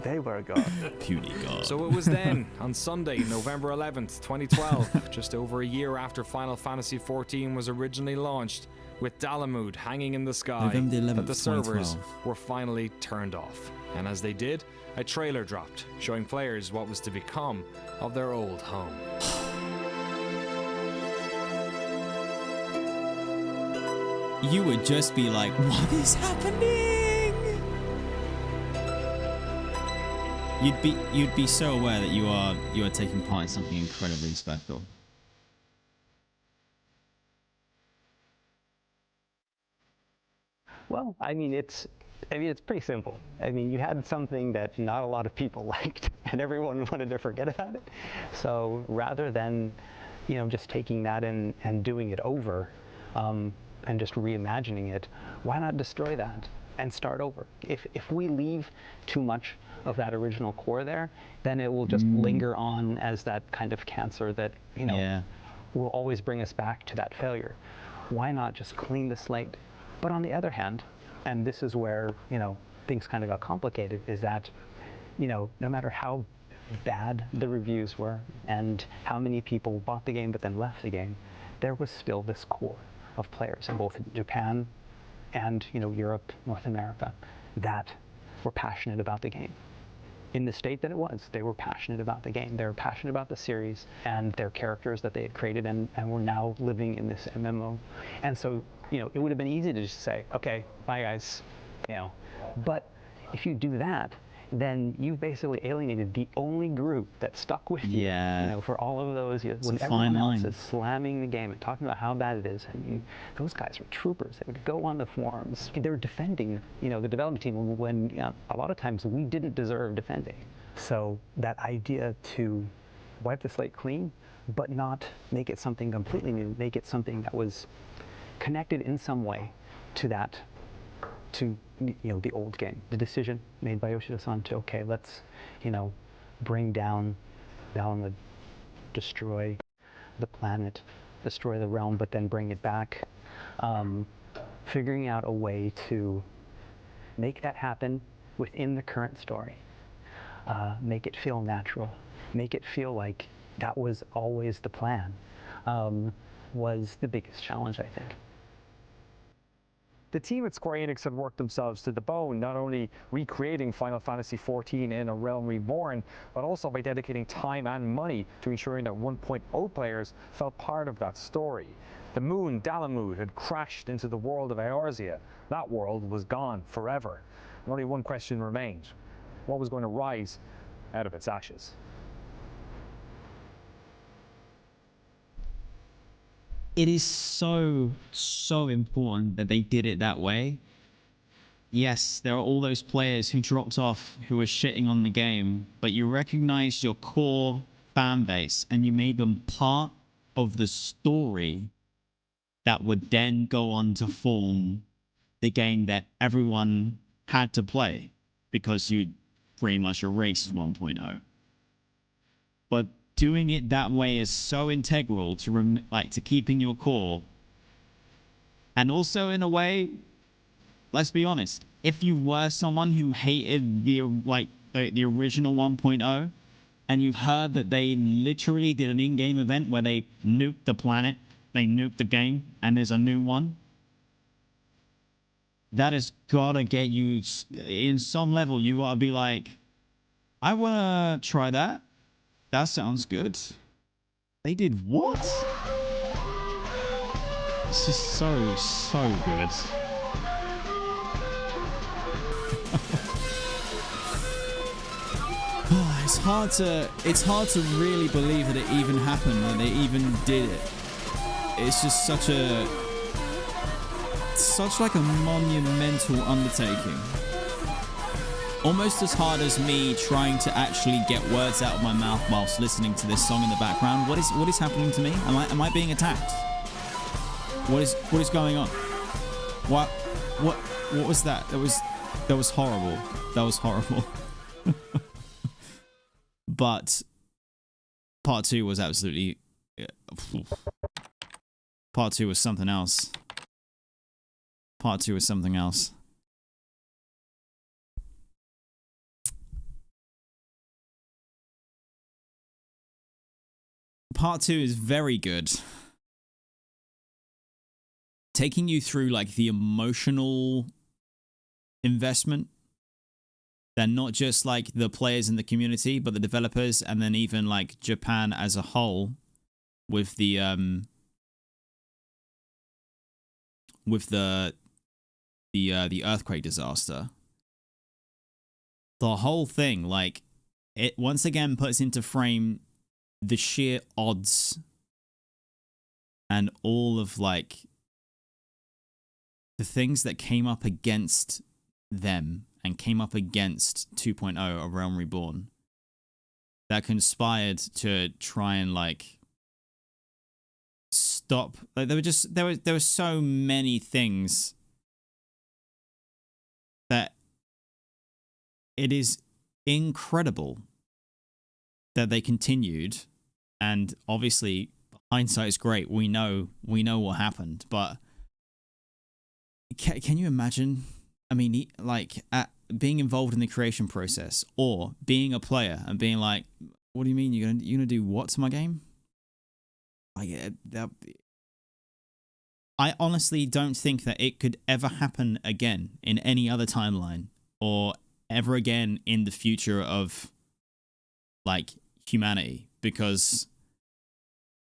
They were God. Puny God. So it was then, on Sunday, November 11th, 2012, just over a year after Final Fantasy XIV was originally launched, with Dalamud hanging in the sky, November 11th, that the servers 2012. were finally turned off. And as they did, a trailer dropped, showing players what was to become of their old home. You would just be like, what is happening? You'd be so aware that you are taking part in something incredibly special. Well, I mean, it's pretty simple. I mean, you had something that not a lot of people liked, and everyone wanted to forget about it. So rather than, just taking that and doing it over, and just reimagining it, why not destroy that and start over? If we leave too much of that original core there, then it will just linger on as that kind of cancer that, will always bring us back to that failure. Why not just clean the slate? But on the other hand, and this is where, things kind of got complicated, is that, no matter how bad the reviews were and how many people bought the game but then left the game, there was still this core of players in both Japan and Europe, North America, that were passionate about the game. In the state that it was, they were passionate about the game. They were passionate about the series and their characters that they had created, and were now living in this MMO. And so, it would have been easy to just say, okay, bye guys, But if you do that, then you've basically alienated the only group that stuck with you. For all of those, when everyone else is slamming the game and talking about how bad it is, and those guys were troopers. They would go on the forums. They were defending, the development team when a lot of times we didn't deserve defending. So that idea to wipe the slate clean, but not make it something completely new, make it something that was connected in some way to that, to the old game. The decision made by Yoshida-san to, okay, let's bring down Dalamud, destroy the planet, destroy the realm, but then bring it back. Figuring out a way to make that happen within the current story. Make it feel natural. Make it feel like that was always the plan. Was the biggest challenge, I think. The team at Square Enix had worked themselves to the bone, not only recreating Final Fantasy XIV in a Realm Reborn, but also by dedicating time and money to ensuring that 1.0 players felt part of that story. The moon, Dalamud, had crashed into the world of Eorzean. That world was gone forever. And only one question remained. What was going to rise out of its ashes? It is so important that they did it that way. Yes, there are all those players who dropped off who were shitting on the game, but you recognized your core fan base and you made them part of the story that would then go on to form the game that everyone had to play because you pretty much erased 1.0. But doing it that way is so integral to to keeping your core. And also, in a way, let's be honest, if you were someone who hated the original 1.0 and you've heard that they literally did an in-game event where they nuked the planet, they nuked the game, and there's a new one, that has gotta get you, in some level, you gotta be like, I wanna try that. That sounds good. They did what? This is so good. It's hard to really believe that it even happened, that they even did it. It's just such like a monumental undertaking. Almost as hard as me trying to actually get words out of my mouth whilst listening to this song in the background. What is happening to me? Am I being attacked? What is going on? What was that? That was horrible. That was horrible. But part 2 was absolutely... Part 2 was something else. Part 2 was something else. Part 2 is very good. Taking you through like the emotional investment. They're not just like the players in the community, but the developers, and then even like Japan as a whole with the earthquake disaster. The whole thing, like, it once again puts into frame the sheer odds and all of like the things that came up against them and came up against 2.0 or Realm Reborn that conspired to try and like stop. Like there were so many things that it is incredible that they continued. And obviously hindsight is great. We know what happened, but can you imagine? I mean, like being involved in the creation process, or being a player and being like, "What do you mean you're gonna do what to my game?" Like, I honestly don't think that it could ever happen again in any other timeline, or ever again in the future of like humanity. Because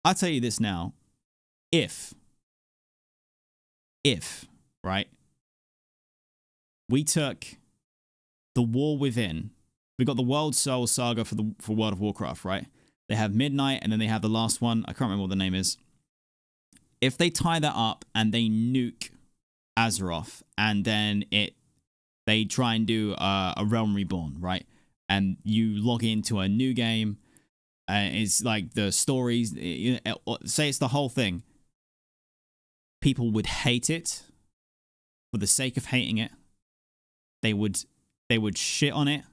I'll tell you this now, if right, we took the War Within, we got the World Soul Saga for World of Warcraft, right? They have Midnight, and then they have the last one. I can't remember what the name is. If they tie that up and they nuke Azeroth, and then they try and do a Realm Reborn, right? And you log into a new game, it's like the stories, say it's the whole thing. People would hate it for the sake of hating it. They would shit on it.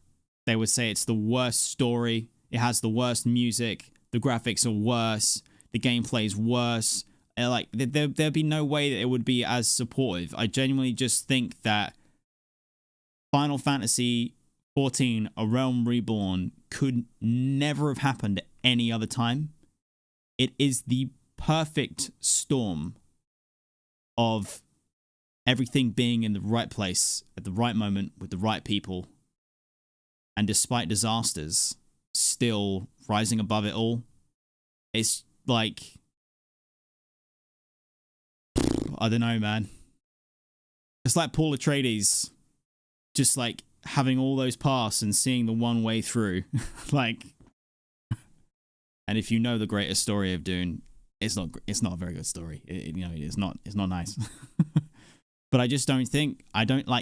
They would say it's the worst story. It has the worst music. The graphics are worse. The gameplay is worse. Like there'd be no way that it would be as supportive. I genuinely just think that Final Fantasy XIV, A Realm Reborn, could never have happened any other time. It is the perfect storm of everything being in the right place at the right moment with the right people, and despite disasters, still rising above it all. It's like, I don't know, man. It's like Paul Atreides just like having all those paths and seeing the one way through. Like, and if you know the greatest story of Dune, it's not a very good story. It's not nice. But I just don't think,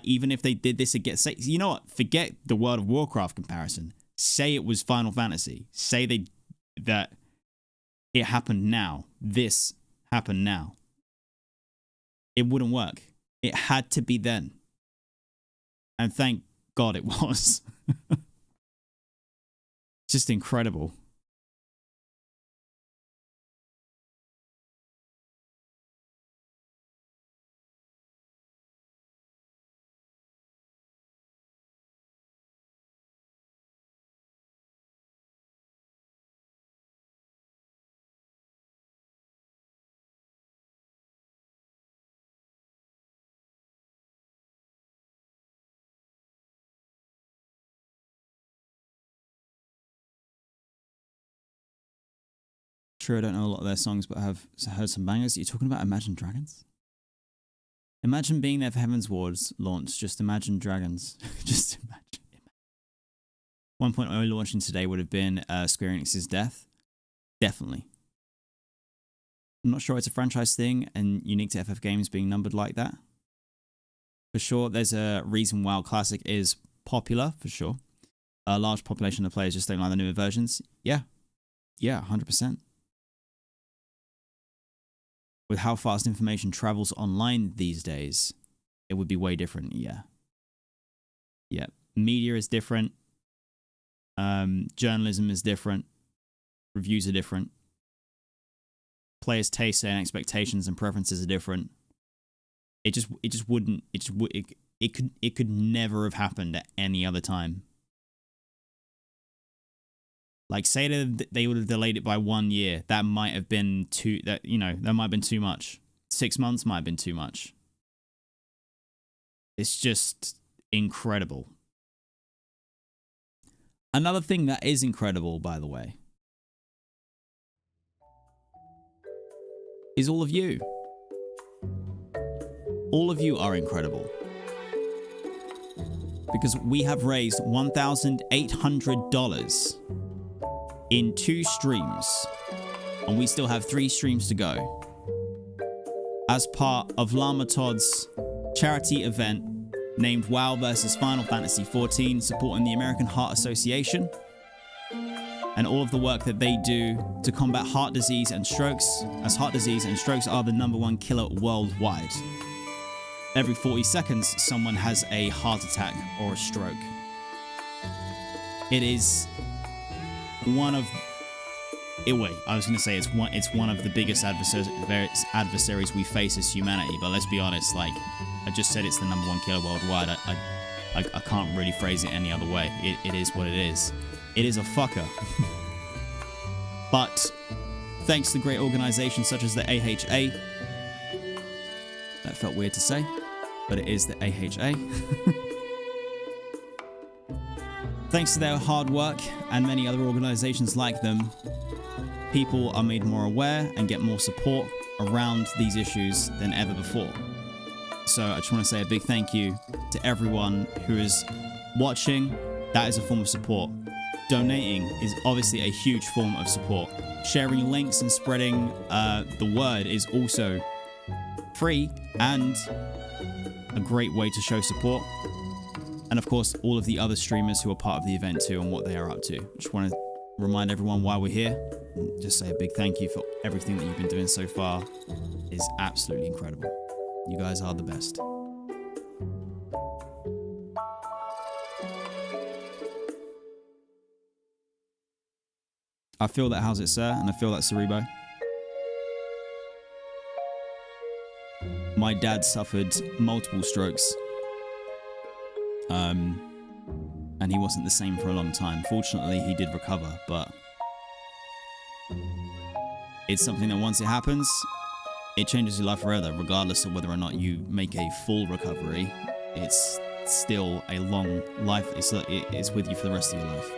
even if they did this again, say, you know what, forget the World of Warcraft comparison. Say it was Final Fantasy. Say that it happened now. This happened now. It wouldn't work. It had to be then. And thank God it was. Just incredible. True, I don't know a lot of their songs, but I have heard some bangers. You're talking about Imagine Dragons? Imagine being there for Heavensward's launch. Just imagine dragons. Just imagine. 1.0 launching today would have been Square Enix's death. Definitely. I'm not sure it's a franchise thing and unique to FF games being numbered like that. For sure, there's a reason WoW Classic is popular, for sure. A large population of players just don't like the newer versions. Yeah. Yeah, 100%. With how fast information travels online these days, it would be way different. Yeah. Yeah. Media is different. Journalism is different. Reviews are different. Players' tastes and expectations and preferences are different. It could never have happened at any other time. Like, say that they would have delayed it by 1 year. That might have been that might have been too much. 6 months might have been too much. It's just incredible. Another thing that is incredible, by the way, is all of you. All of you are incredible. Because we have raised $1,800 in 2 streams, and we still have 3 streams to go, as part of Llama Todd's charity event named WoW vs Final Fantasy XIV, supporting the American Heart Association and all of the work that they do to combat heart disease and strokes, as heart disease and strokes are the #1 killer worldwide. Every 40 seconds, someone has a heart attack or a stroke. It is one of it's one of the biggest adversaries we face as humanity. But let's be honest, like I just said, it's the #1 killer worldwide. I can't really phrase it any other way. It is what it is. It is a fucker. But thanks to great organizations such as the AHA, that felt weird to say, but it is the AHA. Thanks to their hard work and many other organizations like them, people are made more aware and get more support around these issues than ever before. So I just want to say a big thank you to everyone who is watching. That is a form of support. Donating is obviously a huge form of support. Sharing links and spreading the word is also free and a great way to show support. And of course, all of the other streamers who are part of the event too and what they are up to. Just want to remind everyone why we're here. And just say a big thank you for everything that you've been doing so far. It's absolutely incredible. You guys are the best. I feel that, how's it, sir? And I feel that, Cerebo. My dad suffered multiple strokes. And he wasn't the same for a long time. Fortunately, he did recover, but it's something that once it happens, it changes your life forever, regardless of whether or not you make a full recovery. It's still a long life. It's with you for the rest of your life.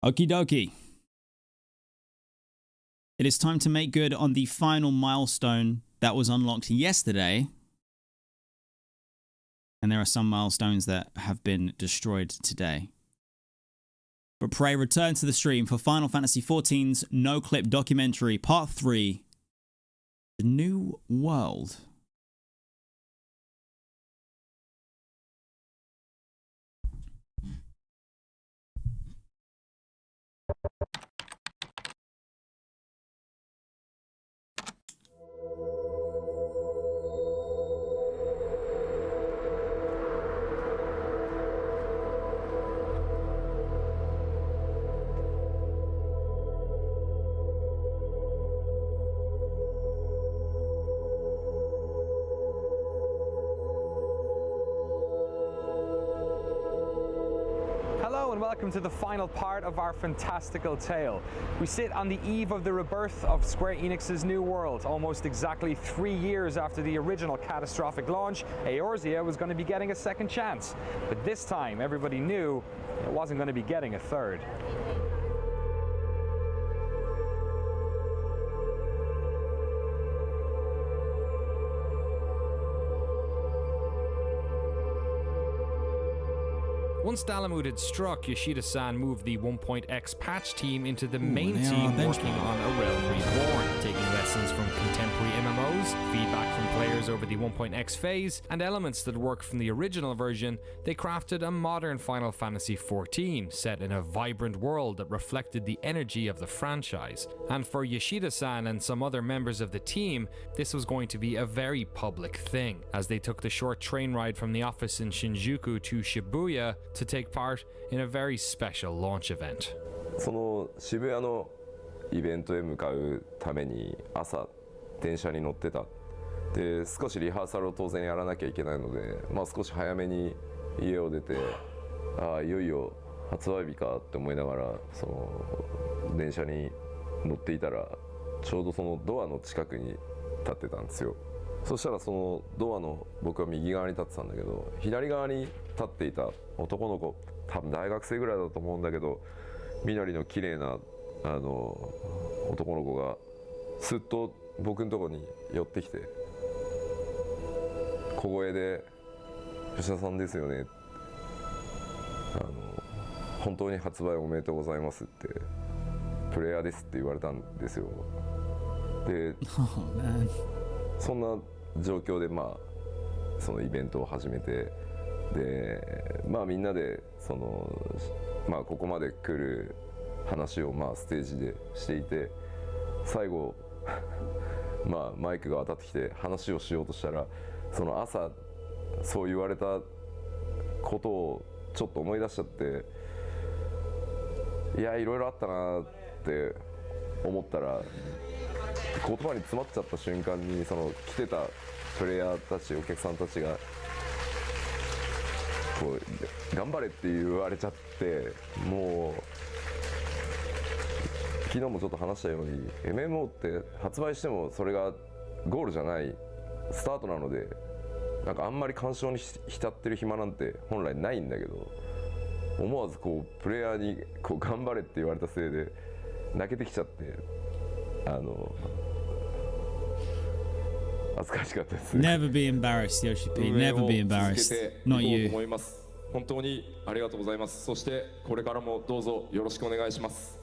Okie dokie. It is time to make good on the final milestone that was unlocked yesterday. And there are some milestones that have been destroyed today. But pray return to the stream for Final Fantasy XIV's NOCLIP documentary, Part 3, The New World. Welcome to the final part of our fantastical tale. We sit on the eve of the rebirth of Square Enix's new world. Almost exactly 3 years after the original catastrophic launch, Eorzean was going to be getting a second chance. But this time, everybody knew it wasn't going to be getting a third. Once Dalamud had struck, Yoshida-san moved the 1.x patch team into the main team working on a Realm Reborn, taking lessons from contemporary MMOs, feedback from players over the 1.x phase, and elements that work from the original version. They crafted a modern Final Fantasy XIV set in a vibrant world that reflected the energy of the franchise. And for Yoshida-san and some other members of the team, this was going to be a very public thing, as they took the short train ride from the office in Shinjuku to Shibuya to take part in a very special launch event. その渋谷のイベントへ向かうために朝電車に乗ってた。で少しリハーサルを当然やらなきゃいけないので、少し早めに家を出て、いよいよ発売日かって思いながらその電車に乗っていたら、ちょうどそのドアの近くに立ってたんですよ。そしたらそのドアの僕は右側に立ってたんだけど、左側に立っていた男の子、多分大学生ぐらいだと思うんだけど、緑の綺麗な男の子がすっと僕のとこに寄ってきて、小声で「吉田さんですよね」本当に発売おめでとうございますってプレイヤーですって言われたんですよ。で、そんな状況でそのイベントを始めて、でみんなでそのここまで来る話をステージでしていて、最後マイクが当たってきて話をしようとしたら、その朝そう言われたことをちょっと思い出しちゃって、いやいろいろあったなって思ったら、言葉に詰まっちゃった瞬間にその来てたプレイヤーたち、お客さんたちがこう頑張れって言われちゃって、もう昨日もちょっと話したように MMO って発売してもそれがゴールじゃないスタートなので、なんかあんまり感傷に浸ってる暇なんて本来ないんだけど、思わずこうプレイヤーにこう頑張れって言われたせいで泣けてきちゃって、恥ずかしかったです。Never be embarrassed, Yoshi P. Never be embarrassed. Not you. 思います。本当にありがとうございます。そしてこれからもどうぞよろしくお願いします。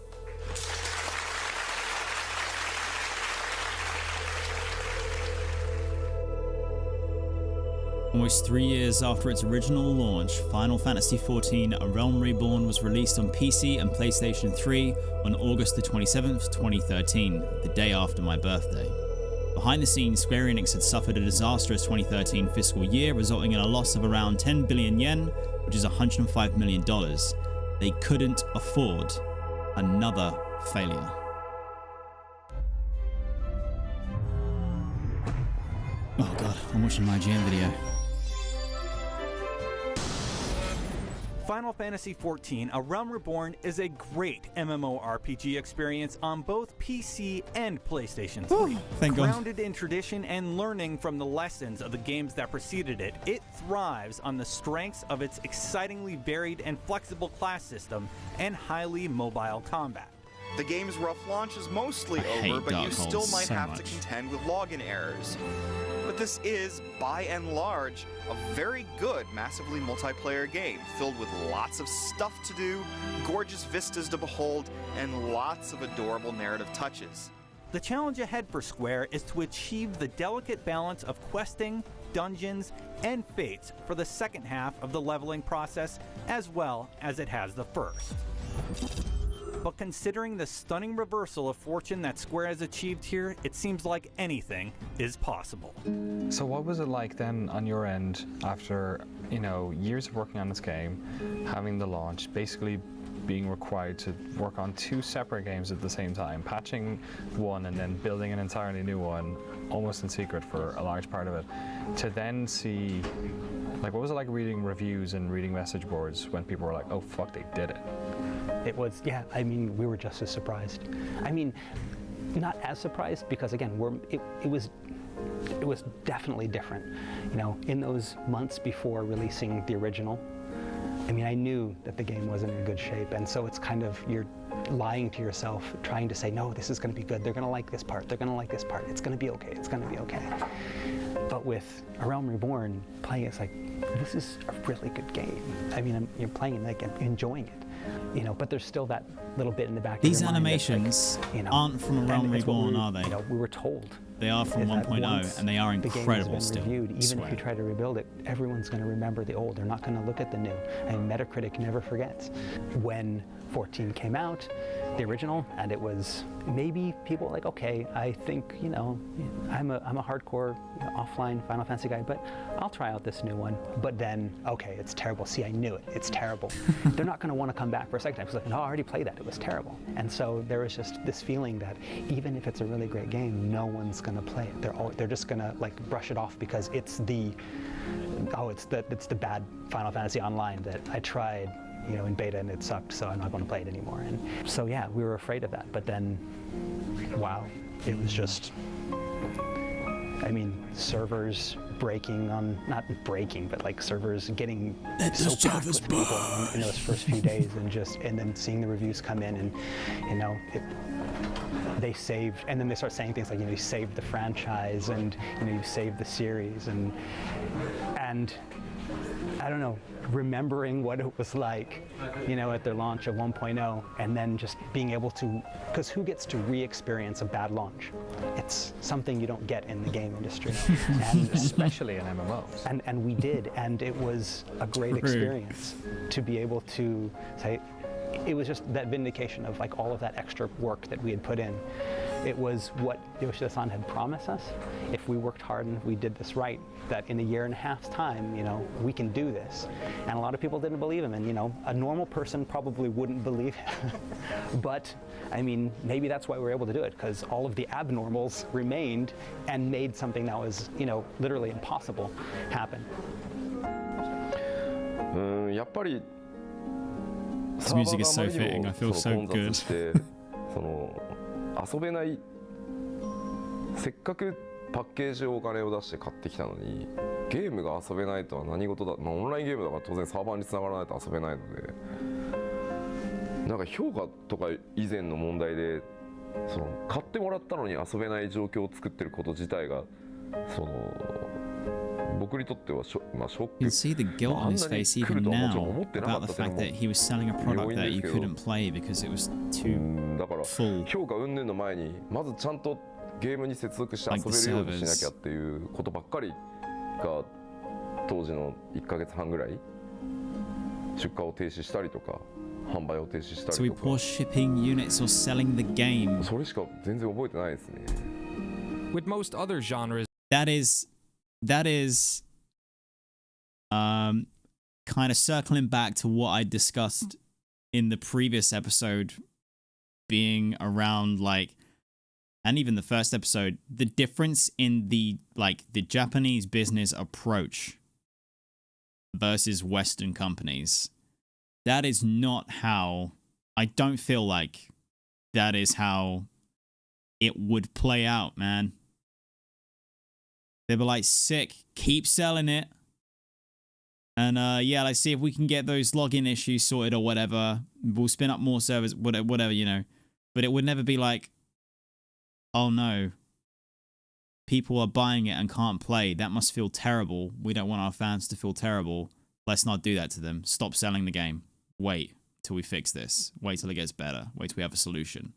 Almost 3 years after its original launch, Final Fantasy XIV A Realm Reborn was released on PC and PlayStation 3 on August the 27th, 2013, the day after my birthday. Behind the scenes, Square Enix had suffered a disastrous 2013 fiscal year, resulting in a loss of around 10 billion yen, which is $105 million. They couldn't afford another failure. Oh god, I'm watching my IGN video. Final Fantasy XIV A Realm Reborn is a great MMORPG experience on both PC and PlayStation 3. Thank God. Grounded in tradition and learning from the lessons of the games that preceded it, it thrives on the strengths of its excitingly varied and flexible class system and highly mobile combat. The game's rough launch is mostly over, but you still might have to contend with login errors. But this is, by and large, a very good massively multiplayer game, filled with lots of stuff to do, gorgeous vistas to behold, and lots of adorable narrative touches. The challenge ahead for Square is to achieve the delicate balance of questing, dungeons, and fates for the second half of the leveling process, as well as it has the first. But considering the stunning reversal of fortune that Square has achieved here, it seems like anything is possible. So what was it like then on your end after, years of working on this game, having the launch, basically being required to work on 2 separate games at the same time, patching one and then building an entirely new one, almost in secret for a large part of it, to then see, what was it like reading reviews and reading message boards when people were like, oh fuck, they did it? It was, we were just as surprised. Not as surprised because again, it was definitely different. In those months before releasing the original, I knew that the game wasn't in good shape, and so it's kind of, you're lying to yourself, trying to say, no, this is going to be good. They're going to like this part. They're going to like this part. It's going to be okay. It's going to be okay. But with A Realm Reborn, playing it's like, this is a really good game. I mean, you're playing it, like, enjoying it, you know. But there's still that little bit in the back. These of your mind animations that's like, you know, aren't from A Realm Reborn, are they? You know, we were told. They are from 1.0, and they are incredible still. Reviewed, even if you try to rebuild it, everyone's going to remember the old. They're not going to look at the new. And Metacritic never forgets. When 14 came out, the original, and it was maybe people were like, okay, I think, you know, I'm a hardcore, you know, offline Final Fantasy guy, but I'll try out this new one. But then, okay, it's terrible. See, I knew it. It's terrible. They're not going to want to come back for a second time. It's like, no, I already played that. It was terrible. And so there was just this feeling that even if it's a really great game, no one's going to play it. They're just going to like brush it off because it's the bad Final Fantasy Online that I tried, you know, in beta and it sucked, so I'm not going to play it anymore. And so yeah, we were afraid of that. But then, wow, it was just, I mean, servers breaking on, not breaking, but like servers getting so packed with people in those first few days, and then seeing the reviews come in, and you know, they saved, and then they start saying things like, you know, you saved the franchise, and you know, you saved the series, and I don't know, remembering what it was like, you know, at their launch of 1.0, and then just being able to, because who gets to re-experience a bad launch? It's something you don't get in the game industry, and especially in MMOs. And we did, and it was a great experience to be able to say, it was just that vindication of like all of that extra work that we had put in. It was what Yoshida-san had promised us. If we worked hard and we did this right, that in a year and a half's time, you know, we can do this. And a lot of people didn't believe him, and you know, a normal person probably wouldn't believe him. But I mean, maybe that's why we were able to do it, because all of the abnormals remained and made something that was, you know, literally impossible happen. This music is so fitting. I feel so good. 遊べない、せっかくパッケージをお金を出して買ってきたのに、ゲームが遊べないとは何事だ、まあ、オンラインゲームだから当然サーバーにつながらないと遊べないので、なんか評価とか以前の問題で、その買ってもらったのに遊べない状況を作ってること自体が、その僕にとってはまあショック。You can see the guilt on his face even now about the fact that he was selling a product that you couldn't play because it was too full. 評価云々の前にまずちゃんとゲームに接続して遊べるようにしなきゃっていうことばっかりが当時の1ヶ月半ぐらい出荷を停止したりとか販売を停止したりとか。So we pause shipping units or selling the game. それしか全然覚えてないですね。With most other genres, that is kind of circling back to what I discussed in the previous episode, being around like, and even the first episode, the difference in the Japanese business approach versus Western companies. That is not how, I don't feel like that is how it would play out, man. They were like, sick, keep selling it. And yeah, let's see if we can get those login issues sorted or whatever. We'll spin up more servers, whatever, you know. But it would never be like, oh no, people are buying it and can't play. That must feel terrible. We don't want our fans to feel terrible. Let's not do that to them. Stop selling the game. Wait till we fix this. Wait till it gets better. Wait till we have a solution.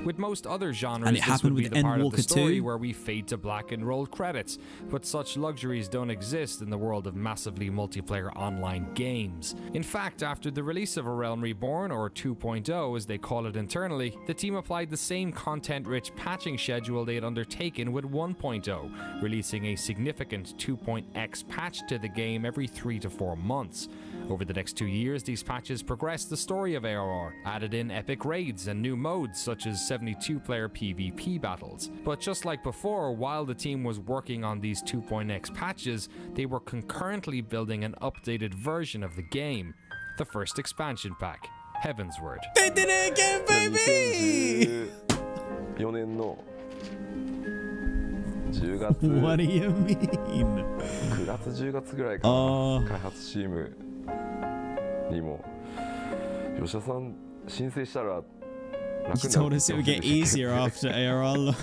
With most other genres, and it this would be the part of the Endwalker story 2. where we fade to black and roll credits, but such luxuries don't exist in the world of massively multiplayer online games. In fact, after the release of A Realm Reborn, or 2.0 as they call it internally, the team applied the same content-rich patching schedule they had undertaken with 1.0, releasing a significant 2.x patch to the game every 3 to 4 months. Over the next 2 years, these patches progressed the story of ARR, added in epic raids and new modes such as 72-player PvP battles. But just like before, while the team was working on these 2.x patches, they were concurrently building an updated version of the game, the first expansion pack, Heavensward. They did it again, baby! 2014年の10月 What do you mean? 9月10月ぐらいから開発チームにも吉田さん申請したら You told us it would get easier after ARR.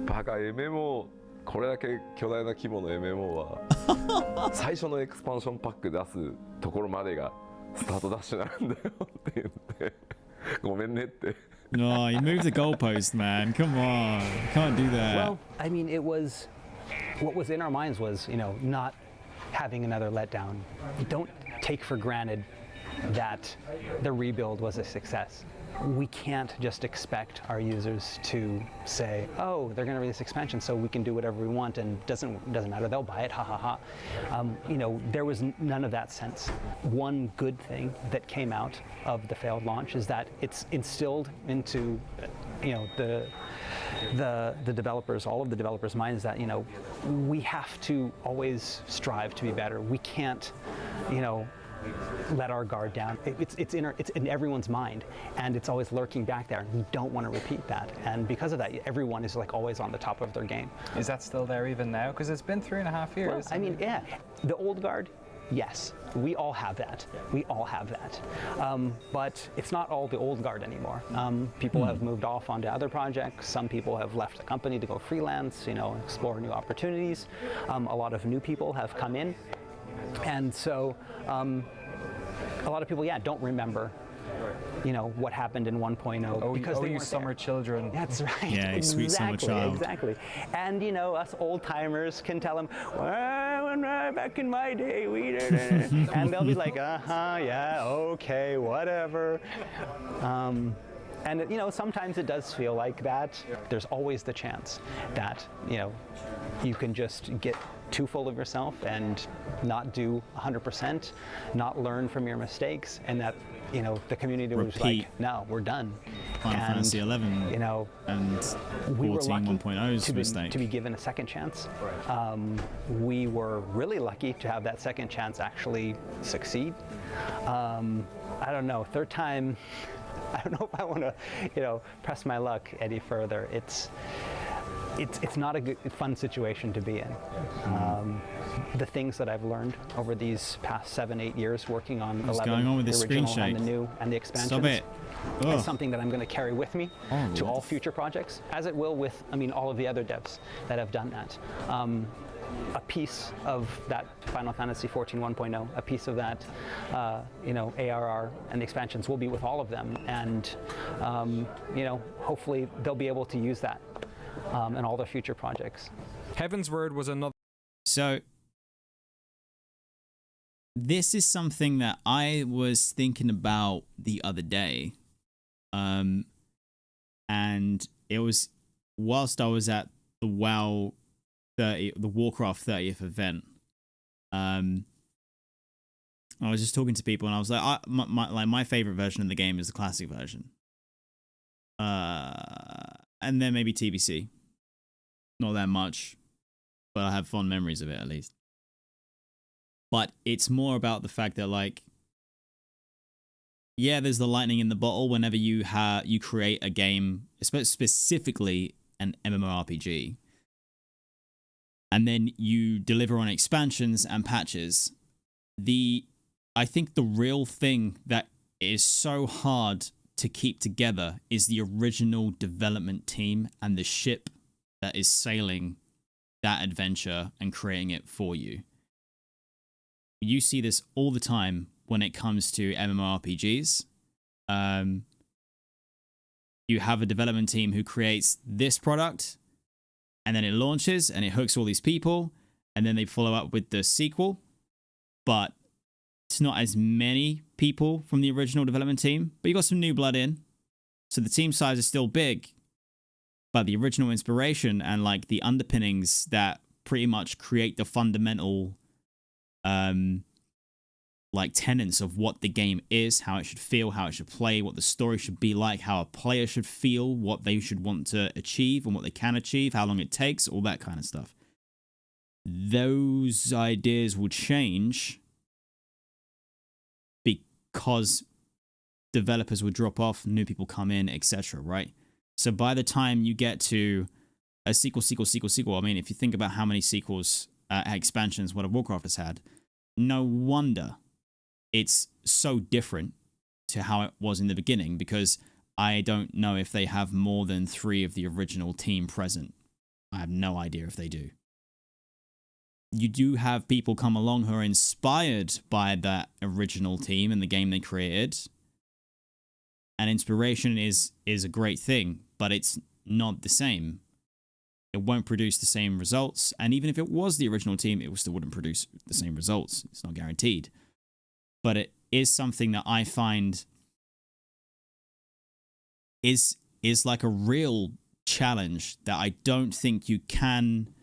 バカ MMO これだけ巨大な規模の MMO は最初のエクスパンションパック出すところまでがスタートダッシュなんだよって言ってごめんねって No, you moved the goalpost, man. Come on, you can't do that. Well, I mean, it was what was in our minds was, you know, not having another letdown. Don't take for granted that the rebuild was a success. We can't just expect our users to say, oh, they're going to release expansion so we can do whatever we want and doesn't matter, they'll buy it, ha ha ha. You know, there was none of that sense. One good thing that came out of the failed launch is that it's instilled into, you know, the developers, all of the developers' minds that, you know, we have to always strive to be better. We can't, you know, let our guard down. It's in everyone's mind, and it's always lurking back there. We don't want to repeat that, and because of that, everyone is like always on the top of their game. Is that still there even now? Because it's been 3.5 years. Well, I mean, yeah, the old guard. Yes, we all have that. We all have that. But it's not all the old guard anymore. People have moved off onto other projects. Some people have left the company to go freelance, you know, explore new opportunities. A lot of new people have come in. And so a lot of people, yeah, don't remember, you know, what happened in 1.0 because they you weren't summer there. children. That's right. Yeah, exactly, sweet summer child. Exactly. And, you know, us old timers can tell them, well, back in my day, we did it. And they'll be like, yeah, okay, whatever. And, you know, sometimes it does feel like that. There's always the chance that, you know, you can just get too full of yourself and not do 100%, not learn from your mistakes, and that, you know, the community was like, no, we're done. Final Fantasy XI, you know, and 1.0's mistake. To be given a second chance. We were really lucky to have that second chance actually succeed. I don't know, third time, I don't know if I want to, you know, press my luck any further. It's not a good, fun situation to be in. The things that I've learned over these past 7-8 years working on 11, with the the original screen and the new and the expansions, Stop it. is something that I'm going to carry with me to all future projects, as it will with, I mean, all of the other devs that have done that. A piece of that Final Fantasy XIV 1.0, a piece of that, you know, ARR and the expansions will be with all of them, and you know, hopefully they'll be able to use that in all their future projects. Heavensward was another. So this is something that I was thinking about the other day, and it was whilst I was at the WoW 30, the Warcraft 30th event. I was just talking to people, and I was like, my favorite version of the game is the classic version, and then maybe TBC. Not that much, but I have fond memories of it at least. But it's more about the fact that, like, yeah, there's the lightning in the bottle whenever you create a game, specifically an MMORPG, and then you deliver on expansions and patches. I think the real thing that is so hard to keep together is the original development team and the ship that is sailing that adventure and creating it for you. You see this all the time when it comes to MMORPGs. You have a development team who creates this product, and then it launches and it hooks all these people, and then they follow up with the sequel, but it's not as many people from the original development team, but you got some new blood in, so the team size is still big, but the original inspiration and like the underpinnings that pretty much create the fundamental like tenets of what the game is, how it should feel, how it should play, what the story should be like, how a player should feel, what they should want to achieve and what they can achieve, how long it takes, all that kind of stuff. Those ideas will change because developers will drop off, new people come in, etc., right? So by the time you get to a sequel, I mean, if you think about how many sequels, expansions World of Warcraft has had, no wonder it's so different to how it was in the beginning, because I don't know if they have more than 3 of the original team present. I have no idea if they do. You do have people come along who are inspired by that original team and the game they created. And inspiration is a great thing, but it's not the same. It won't produce the same results. And even if it was the original team, it still wouldn't produce the same results. It's not guaranteed. But it is something that I find is like a real challenge that I don't think you can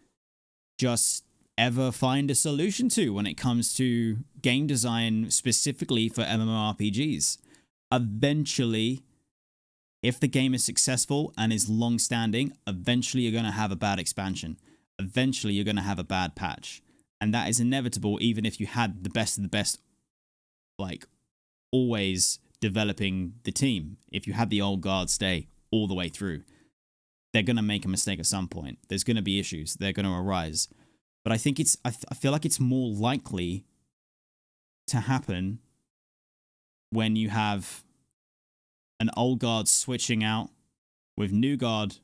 just ever find a solution to when it comes to game design specifically for MMORPGs. Eventually, if the game is successful and is long-standing, eventually you're going to have a bad expansion. Eventually you're going to have a bad patch. And that is inevitable even if you had the best of the best, like, always developing the team. If you had the old guard stay all the way through, they're going to make a mistake at some point. There's going to be issues. They're going to arise. But I think I feel like it's more likely to happen when you have an old guard switching out with new guard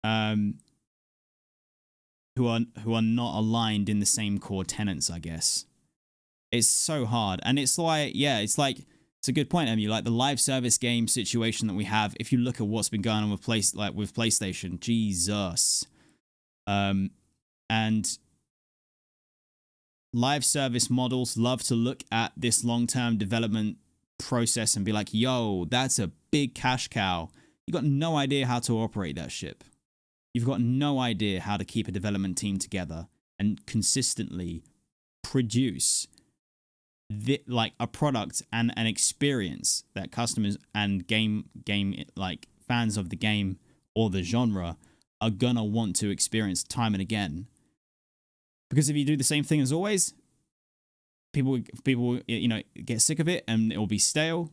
who are not aligned in the same core tenets, I guess. It's so hard. And it's like, yeah, it's a good point, Emmy. Like the live service game situation that we have, if you look at what's been going on with PlayStation, Jesus. And live service models love to look at this long-term development process and be like, yo, that's a big cash cow. You got no idea how to operate that ship. You've got no idea how to keep a development team together and consistently produce like a product and an experience that customers and game like fans of the game or the genre are gonna want to experience time and again. Because if you do the same thing as always, people get sick of it and it will be stale.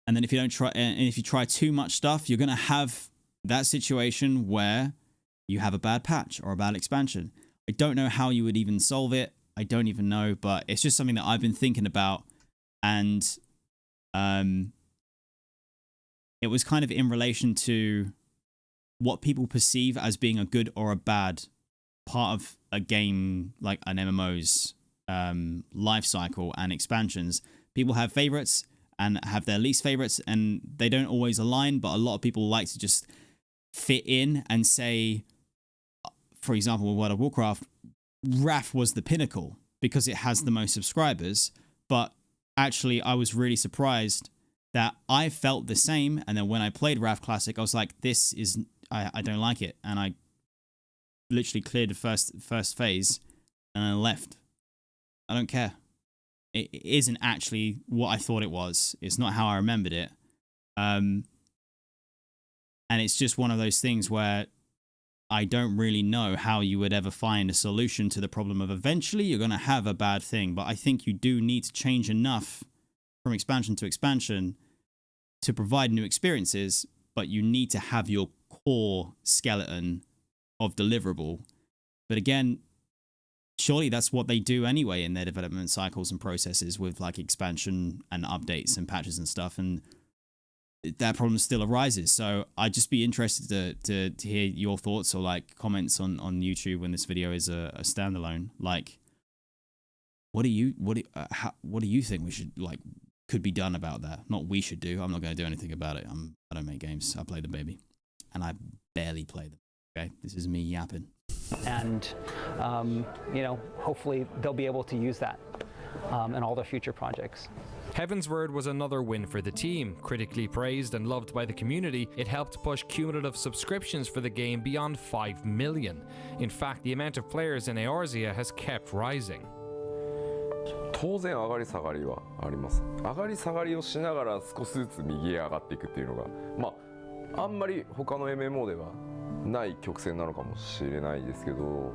And then if you try too much stuff, you're gonna have that situation where you have a bad patch or a bad expansion. I don't know how you would even solve it. I don't even know, but it's just something that I've been thinking about. And it was kind of in relation to what people perceive as being a good or a bad part of a game, like an MMO's life cycle and expansions. People have favorites and have their least favorites, and they don't always align, but a lot of people like to just fit in and say, for example, with World of Warcraft, Wrath was the pinnacle because it has the most subscribers. But actually, I was really surprised that I felt the same. And then when I played Wrath Classic, I was like, I don't like it. And I literally cleared the first phase and I left. I don't care. It isn't actually what I thought it was. It's not how I remembered it. And it's just one of those things where I don't really know how you would ever find a solution to the problem of eventually you're going to have a bad thing. But I think you do need to change enough from expansion to expansion to provide new experiences, but you need to have your core skeleton of deliverable. But again, surely that's what they do anyway in their development cycles and processes with like expansion and updates and patches and stuff. And that problem still arises. So I'd just be interested to hear your thoughts or like comments on YouTube when this video is a standalone. Like, what do you think we should could be done about that? Not we should do. I'm not going to do anything about it. I don't make games. I play them, baby, and I barely play them. Okay, this is me yapping. And hopefully they'll be able to use that in all their future projects. Heavensward was another win for the team. Critically praised and loved by the community, it helped push cumulative subscriptions for the game beyond 5 million. In fact, the amount of players in Eorzean has kept rising. 当然上がり下がりはあります。上がり下がりをしながら少しずつ右へ上がっていくっていうのが、あんまり他の MMO ではない曲線なのかもしれないですけど、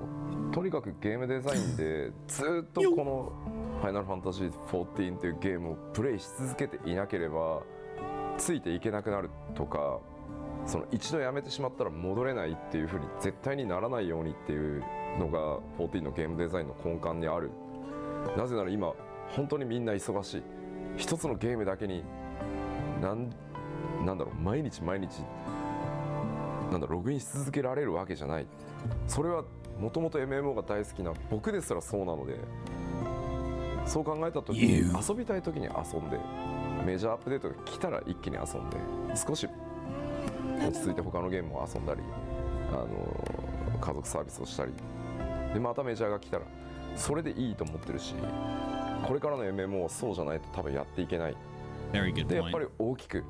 とにかくゲームデザインでずっとこのファイナルファンタジー14っていうゲームをプレイし続けていなければついていけなくなるとか、その一度やめてしまったら戻れないっていう風に絶対にならないようにっていうのが14のゲームデザインの根幹にある。なぜなら今本当にみんな忙しい。一つのゲームだけになんだろう、毎日ログインし続けられるわけじゃない。それはもともと MMO が大好きな僕ですらそうなので、そう考えた時に遊びたい時に遊んで、メジャーアップデートが来たら一気に遊んで、少し落ち着いて他のゲームを遊んだり、家族サービスをしたりで、またメジャーが来たらそれでいいと思ってるし、これからの MMO はそうじゃないと多分やっていけない。でやっぱり大きく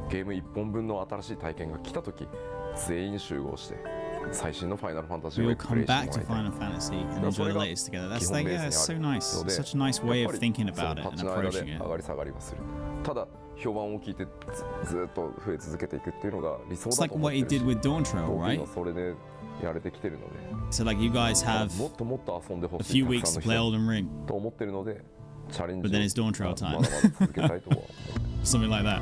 ゲーム1本分の新しい体験が来た時、全員集合して最新のファイナルファンタジーをプレイしてもらいたい。 Final Fantasy and enjoy the latest together. That's like, yeah, it's so nice. Such a nice way of thinking about it and approaching it. 上がり下がりはする。ただ評判を聞いてずっと増え続けていくっていうのが理想だと思ってるし、 It's like what he did with Dawntrail, right? それでやれてきてるので。So like you guys have もっともっと遊んでほしい。 a few weeks to play Elden Ring. と思ってるので、チャレンジ But then it's Dawntrail time. まだまだ続けたいとは。Something like that.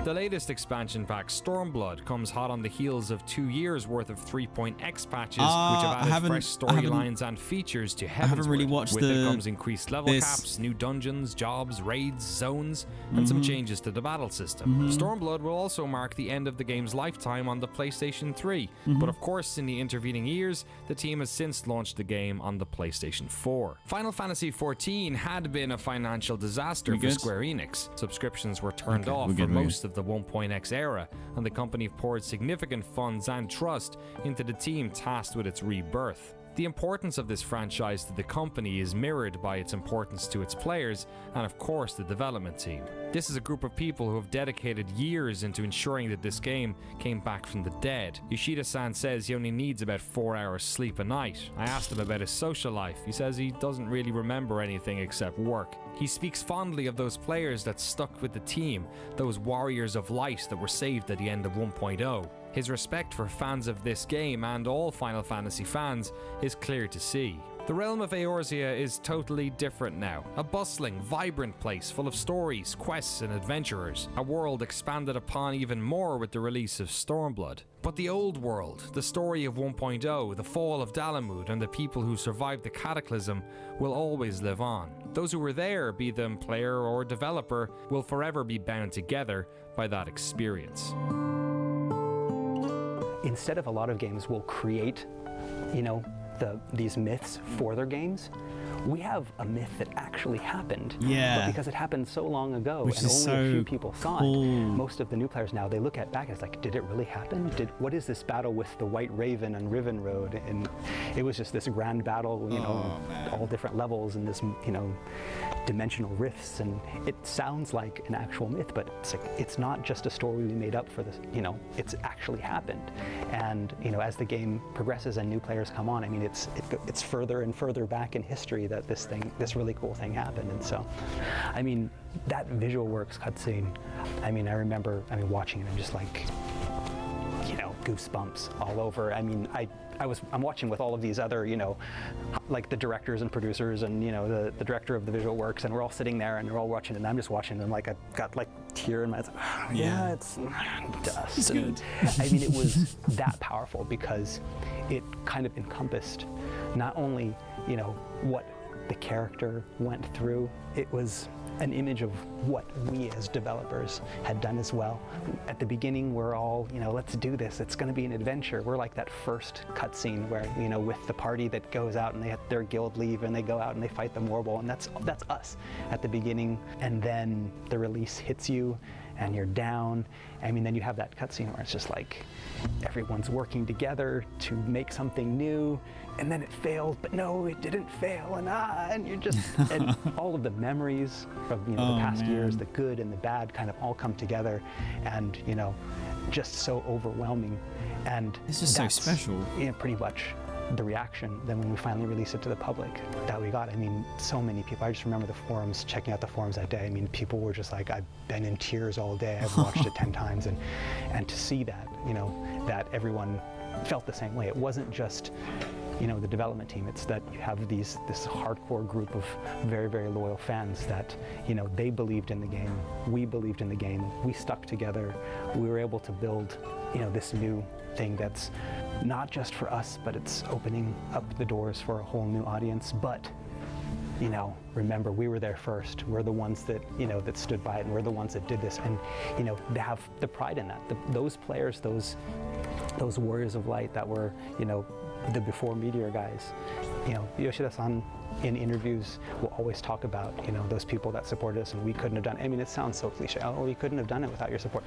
The latest expansion pack, Stormblood, comes hot on the heels of 2 years worth of 3.x patches, which have added fresh storylines and features to Heavensward. I haven't really watched With it comes increased level caps, new dungeons, jobs, raids, zones, and some changes to the battle system. Stormblood will also mark the end of the game's lifetime on the PlayStation 3, but of course in the intervening years, the team has since launched the game on the PlayStation 4. Final Fantasy XIV had been a financial disaster for Square Enix. Subscriptions were turned off for most of the 1.x era, and the company poured significant funds and trust into the team tasked with its rebirth. The importance of this franchise to the company is mirrored by its importance to its players and of course the development team. This is a group of people who have dedicated years into ensuring that this game came back from the dead. Yoshida-san says he only needs about 4 hours sleep a night. I asked him about his social life. He says he doesn't really remember anything except work. He speaks fondly of those players that stuck with the team, those warriors of light that were saved at the end of 1.0. His respect for fans of this game and all Final Fantasy fans is clear to see. The realm of Eorzean is totally different now. A bustling, vibrant place full of stories, quests and adventurers. A world expanded upon even more with the release of Stormblood. But the old world, the story of 1.0, the fall of Dalamud and the people who survived the cataclysm will always live on. Those who were there, be them player or developer, will forever be bound together by that experience. Instead of a lot of games will create, these myths for their games, we have a myth that actually happened. Yeah. But because it happened so long ago Which and is only a so few people saw cool. it, most of the new players now, they look back and it's like, did it really happen? What is this battle with the White Raven and Riven Road? And it was just this grand battle, all different levels and this, dimensional rifts, and it sounds like an actual myth, but it's not just a story we made up for this, it's actually happened. And as the game progresses and new players come on, I mean it's further and further back in history that this really cool thing happened. And so I mean that visual works cutscene, I remember watching it and just like goosebumps all over. I'm watching with all of these other, like the directors and producers and, the director of the visual works, and we're all sitting there and they're all watching, and I'm just watching, and like I got like tear in my eyes. Yeah, it's dust. It's good. It was that powerful because it kind of encompassed not only, what the character went through, it was an image of what we as developers had done as well. At the beginning, we're all, let's do this. It's going to be an adventure. We're like that first cutscene where, with the party that goes out and they have their guild leave and they go out and they fight the Morbull, and that's us at the beginning. And then the release hits you and you're down. Then you have that cutscene where it's just like everyone's working together to make something new, and then it failed, but no, it didn't fail, and you're just, and all of the memories of the past years, the good and the bad, kind of all come together, and just so overwhelming. And it's just so special. Pretty much the reaction then when we finally released it to the public that we got. So many people, I just remember the forums, checking out the forums that day. People were just like, I've been in tears all day, I've watched it 10 times, and to see that, that everyone felt the same way. It wasn't just the development team. It's that you have this hardcore group of very, very loyal fans that, they believed in the game, we believed in the game, we stuck together, we were able to build, this new thing that's not just for us, but it's opening up the doors for a whole new audience. But remember, we were there first. We're the ones that, that stood by it, and we're the ones that did this. And, they have the pride in that. Those players, those warriors of light that were, the before Meteor guys, Yoshida-san in interviews will always talk about, those people that supported us and we couldn't have done it. I mean, it sounds so cliche. Oh, we couldn't have done it without your support.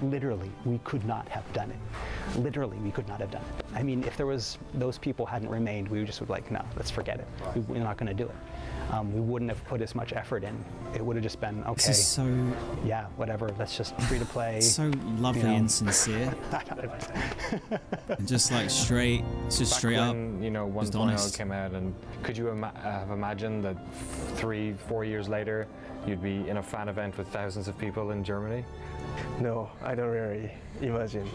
Literally, we could not have done it. Literally, we could not have done it. I mean, if those people hadn't remained, we just would like, no, let's forget it. We're not going to do it. We wouldn't have put as much effort in. It would have just been, okay, this is so, yeah, whatever, let's just free to play. So lovely and sincere. And just like straight up. When, 1.0 came out, and could you have imagined that 3-4 years later you'd be in a fan event with thousands of people in Germany? No, I don't really imagine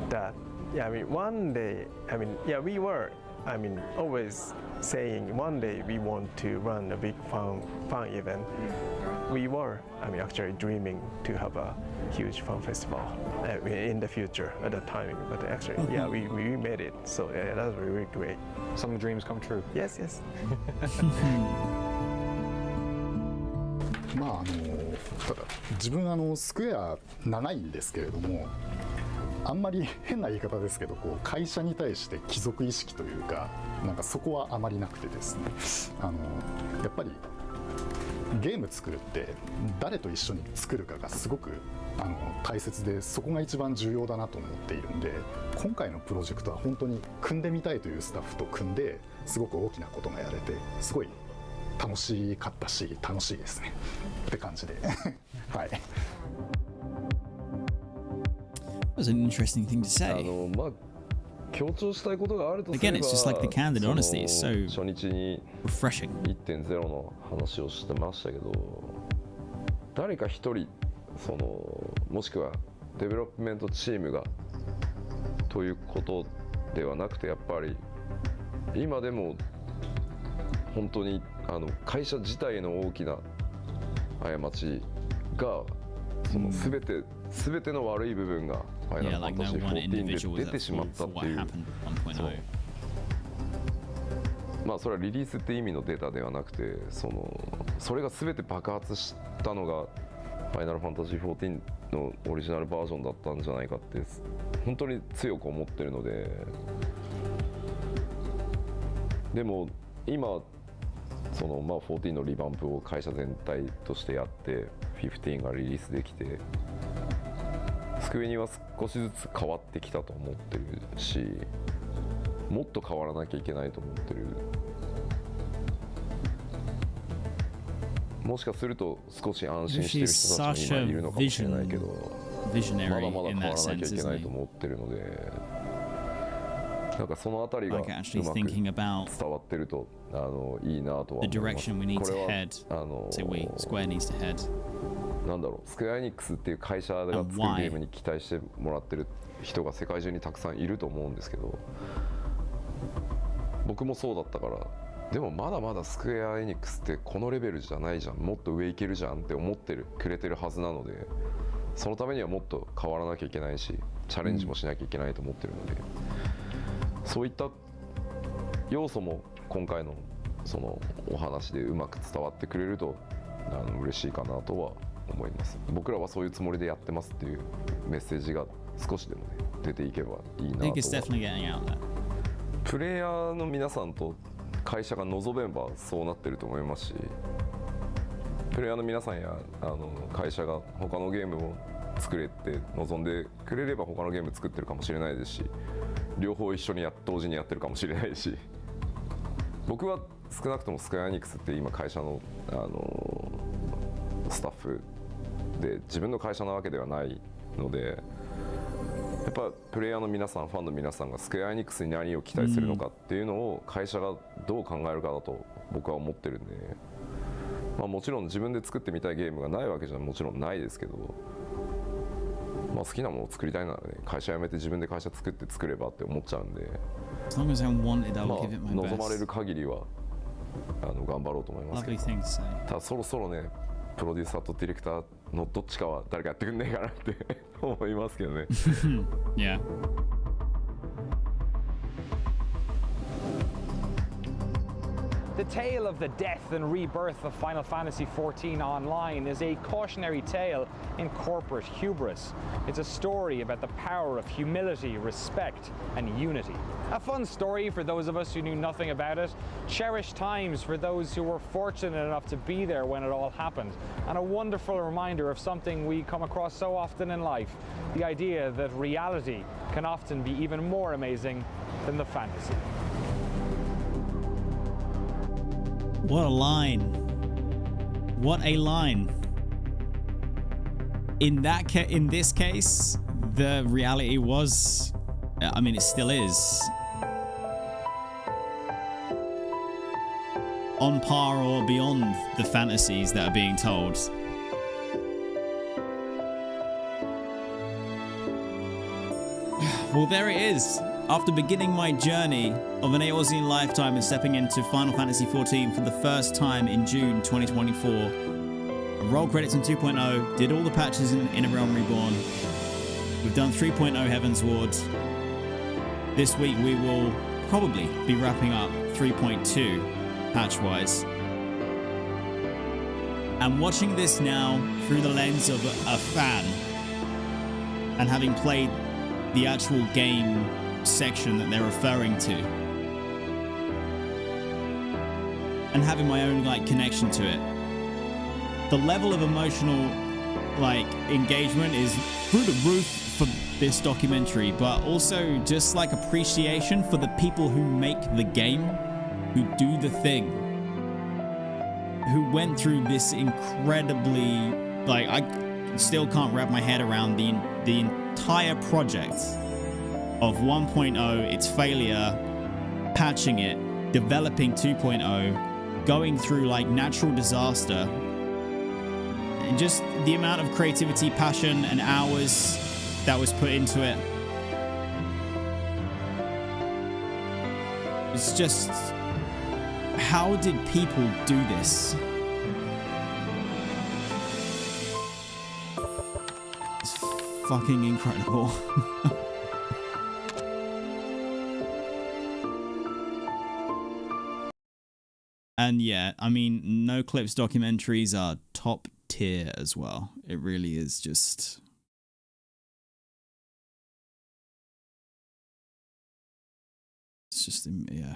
that. Yeah, I mean, one day, we were, always saying one day we want to run a big fun event. We were, actually dreaming to have a huge fun festival in the future at that timing. But actually, yeah, we made it. So yeah, that was really great. Some dreams come true. Yes, yes. ただ自分スクエア長いんですけれども、あんまり変な言い方ですけど、会社に対して帰属意識というか、なんかそこはあまりなくてですね、やっぱりゲーム作るって誰と一緒に作るかがすごく大切で、そこが一番重要だなと思っているんで、今回のプロジェクトは本当に組んでみたいというスタッフと組んで、すごく大きなことがやれて、すごい楽しかったし楽しいですねって感じではい。That was an interesting thing to say. 強調したいことがあるとすれば、 Again, it's just like the candid honesty. It's so 初日に refreshing. 1.0 の話をしてましたけど、誰か一人もしくはデベロップメントチームがということではなくて、やっぱり今でも本当に会社自体の大きな過ちが全ての悪い部分がファイナルファンタジー14で出てしまったっていう。まあそれはリリースって意味のデータではなくて、それが全て爆発したのがファイナルファンタジー14のオリジナルバージョンだったんじゃないかって本当に強く思ってるので、でも今14のリバンプを会社全体としてやって15がリリースできて、スクエニは少しずつ変わってきたと思ってるし、もっと変わらなきゃいけないと思ってる。もしかすると少し安心してる人たちも今いるのかもしれないけど、まだまだ変わらなきゃいけないと思ってるので、なんかそのあたりがうまく伝わってるといいなとは思います。これはなんだろう、スクエアエニックスっていう会社が作るゲームに期待してもらってる人が世界中にたくさんいると思うんですけど、僕もそうだったから、でもまだまだスクエアエニックスってこのレベルじゃないじゃん、もっと上いけるじゃんって思ってくれてるはずなので、そのためにはもっと変わらなきゃいけないし、チャレンジもしなきゃいけないと思ってるので、そういった要素も今回のそのお話でうまく伝わってくれると嬉しいかなとは思います。僕らはそういうつもりでやってますっていうメッセージが少しでもね出ていけばいいなとは。プレイヤーの皆さんと会社が望めばそうなってると思いますし、プレイヤーの皆さんや会社が他のゲームを作れって望んでくれれば他のゲーム作ってるかもしれないですし、両方一緒に同時にやってるかもしれないし、僕は少なくともスクエアエニックスって今会社の、スタッフで自分の会社なわけではないので、やっぱプレイヤーの皆さん、ファンの皆さんがスクエアエニックスに何を期待するのかっていうのを会社がどう考えるかだと僕は思ってるんで、もちろん自分で作ってみたいゲームがないわけじゃもちろんないですけど、好きなものを作りたいならね、会社辞めて自分で会社作ればって思っちゃうんで、As long as I want it, I'll give it my 望まれ best. る限りは頑張ろうと思いますけ Lovely ど thing to say. ただそろそろねプロデューサーとディレクターのどっちかは誰かやってくんねえかなって思いますけどねYeah. The tale of the death and rebirth of Final Fantasy XIV Online is a cautionary tale in corporate hubris. It's a story about the power of humility, respect, and unity. A fun story for those of us who knew nothing about it, cherished times for those who were fortunate enough to be there when it all happened, and a wonderful reminder of something we come across so often in life, the idea that reality can often be even more amazing than the fantasy. What a line. What a line. In this case, the reality was, I mean, it still is, on par or beyond the fantasies that are being told. Well, there it is. After beginning my journey of an Eorzean lifetime and stepping into Final Fantasy XIV for the first time in June 2024, I rolled credits in 2.0, did all the patches in a Realm Reborn. We've done 3.0 Heavensward. This week we will probably be wrapping up 3.2 patch-wise. And watching this now through the lens of a fan and having played the actual game section that they're referring to and having my own like connection to it, the level of emotional like engagement is through the roof for this documentary, but also just like appreciation for the people who make the game, who do the thing, who went through this incredibly, like, I still can't wrap my head around the entire project of 1.0, its failure, patching it, developing 2.0, going through like natural disaster, and just the amount of creativity, passion, and hours that was put into it. It's just, how did people do this? It's fucking incredible. And yeah, I mean, NOCLIP's documentaries are top tier as well. It really is just... It's just, yeah.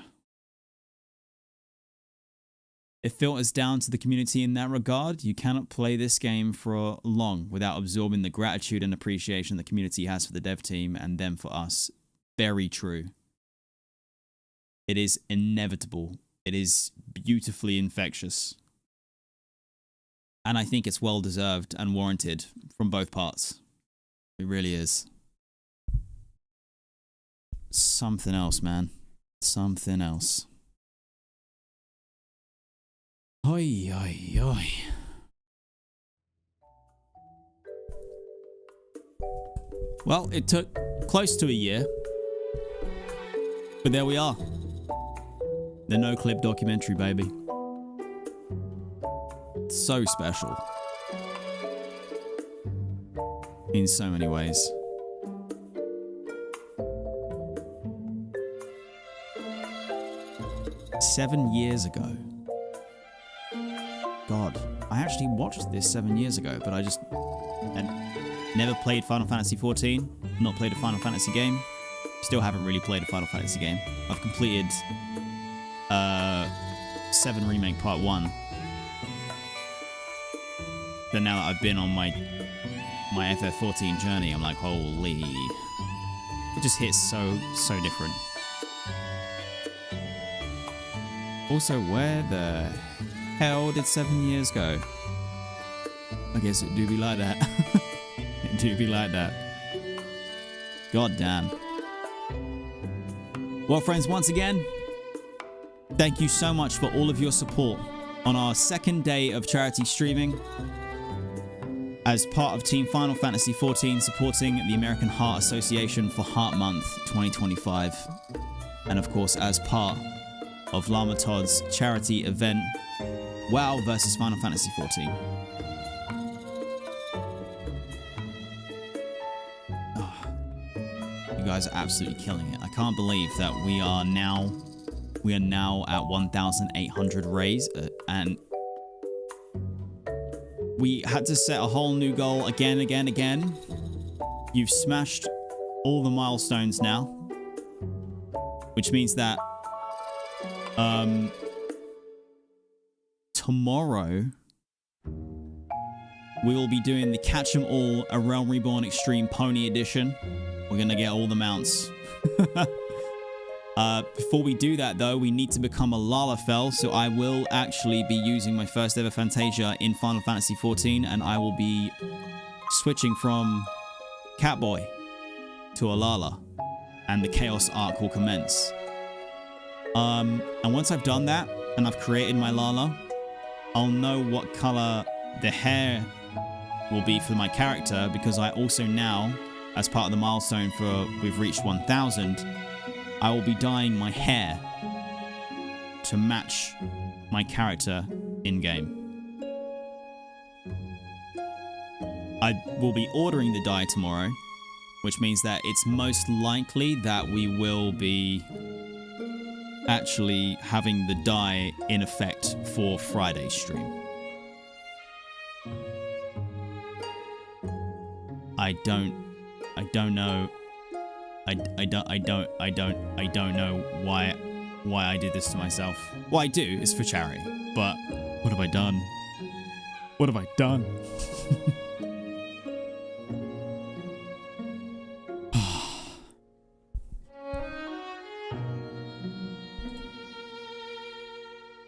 It filters down to the community in that regard. You cannot play this game for long without absorbing the gratitude and appreciation the community has for the dev team and them for us. Very true. It is inevitable. It is beautifully infectious. And I think it's well deserved and warranted from both parts. It really is. Something else, man. Something else. Oi, oi, oi. Well, it took close to a year. But there we are. The NOCLIP documentary, baby. So special. In so many ways. Seven years ago. God, I actually watched this 7 years ago, but I just never played Final Fantasy XIV, not played a Final Fantasy game. Still haven't really played a Final Fantasy game. I've completed 7 Remake Part 1. But now that I've been on my FF14 journey, I'm like, holy. It just hits so different. Also, where the hell did 7 years go? I guess it do be like that. It do be like that. God damn. Well, friends, once again, thank you so much for all of your support on our second day of charity streaming as part of Team Final Fantasy XIV supporting the American Heart Association for Heart Month 2025. And of course, as part of Llama Todd's charity event, WoW versus Final Fantasy XIV. Oh, you guys are absolutely killing it. I can't believe that we are now at 1,800 rays, and we had to set a whole new goal again. You've smashed all the milestones now, which means that tomorrow we will be doing the Catch 'em All, a Realm Reborn Extreme Pony Edition. We're gonna get all the mounts. Before we do that, though, we need to become a Lalafell, so I will actually be using my first ever Fantasia in Final Fantasy XIV, and I will be switching from Catboy to a Lala, and the Chaos arc will commence. And once I've done that, and I've created my Lala, I'll know what color the hair will be for my character, because I also now, as part of the milestone for we've reached 1,000, I will be dyeing my hair to match my character in-game. I will be ordering the dye tomorrow, which means that it's most likely that we will be actually having the dye in effect for Friday's stream. I don't know. I don't know why I did this to myself. Well, I do. It's for charity. But what have I done? What have I done?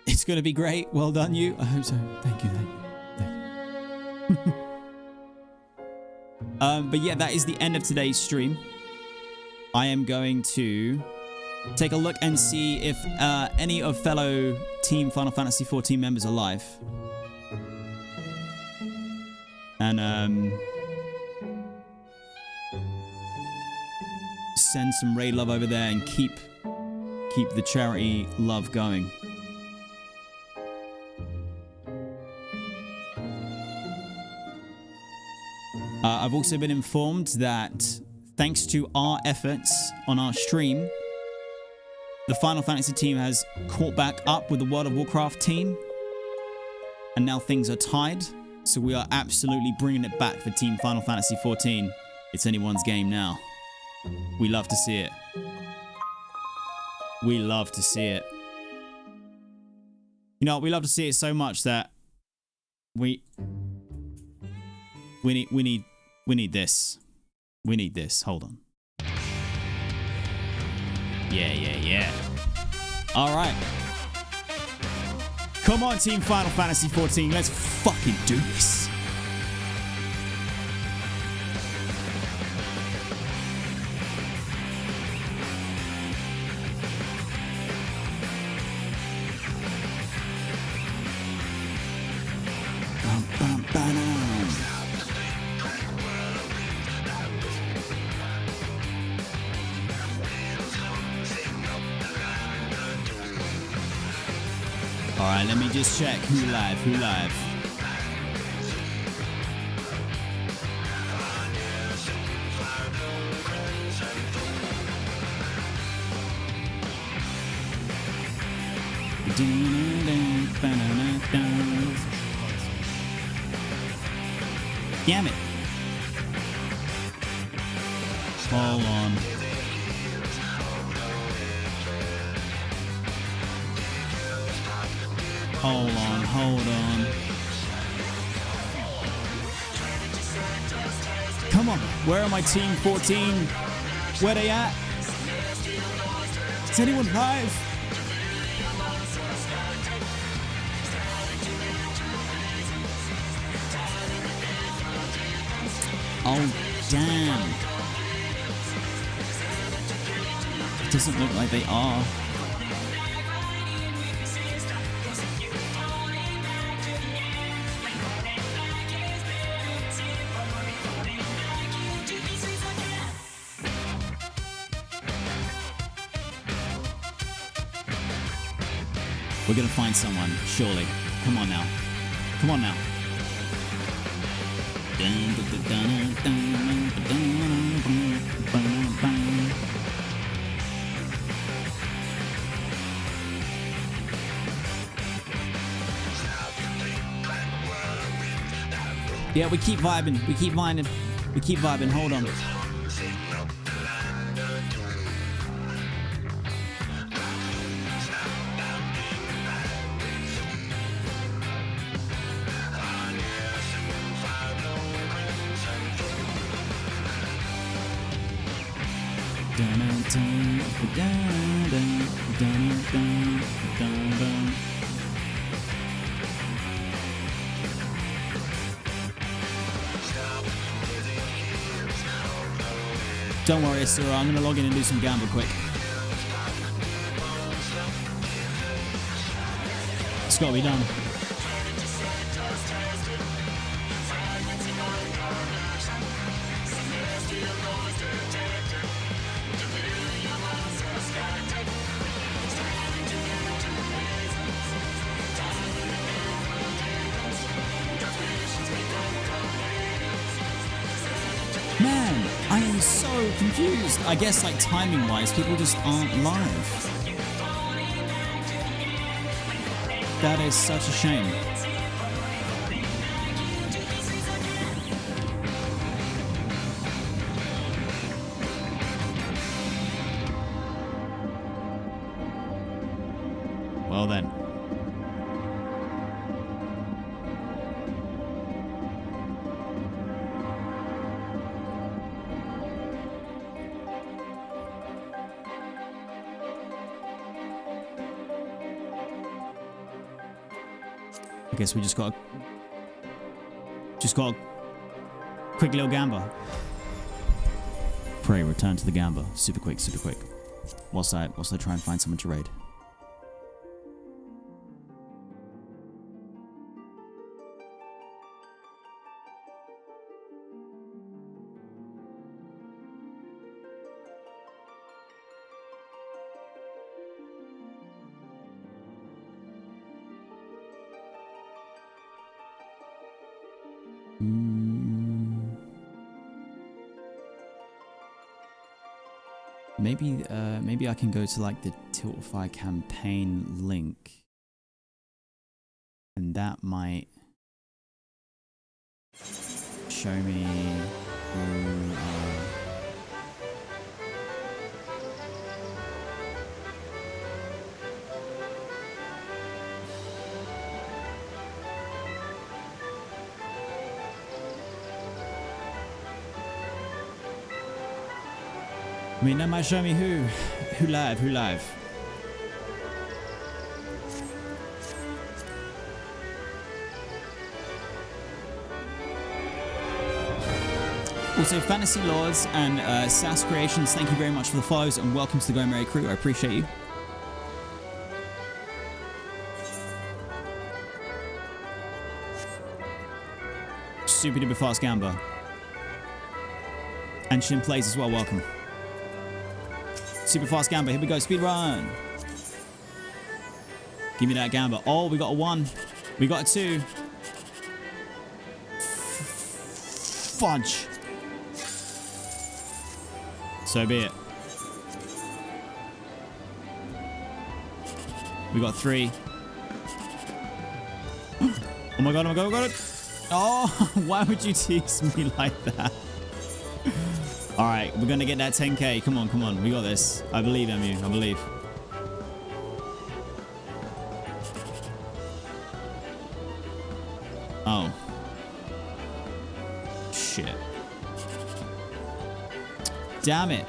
It's going to be great. Well done, you. I hope so. Thank you. But yeah, that is the end of today's stream. I am going to take a look and see if any of fellow Team Final Fantasy XIV members are live. And send some raid love over there and keep the charity love going. I've also been informed that thanks to our efforts on our stream, the Final Fantasy team has caught back up with the World of Warcraft team, and now things are tied, so we are absolutely bringing it back for Team Final Fantasy XIV. It's anyone's game now. We love to see it. We love to see it. You know, we love to see it so much that we need this. We need this. Hold on. Yeah. All right. Come on, Team Final Fantasy XIV. Let's fucking do this. Alright, let me just check who live. Damn it. Hold on. Hold on. Come on, where are my Team 14? Where they at? Is anyone live? Oh, damn. It doesn't look like they are. We're gonna find someone, surely. Come on now. Come on now. Yeah, we keep vibing. We keep vibing. We keep vibing. Hold on. Don't worry, Asura. I'm gonna log in and do some gamble quick. It's gotta be done. Man, I am so confused. I guess like timing wise, people just aren't live. That is such a shame. Well then. I guess we just got a quick little gamba. Pray, return to the gamba. Super quick, super quick. Whilst I try and find someone to raid. Maybe I can go to like the Tiltify campaign link, and that might show me who I mean, that might show me who live. Also, Fantasy Lords and SAS Creations, thank you very much for the follows and welcome to the Go Merry crew. I appreciate you. Super duper fast gamba. And Shin Plays as well, welcome. Super fast gamba, here we go, speed run. Give me that gamba. Oh, we got a 1. We got a 2. Fudge. So be it. We got 3. Oh my god, oh my god, oh my god. Oh, why would you tease me like that? All right, we're going to get that 10K. Come on, come on. We got this. I believe, MU. I believe. Oh. Shit. Damn it.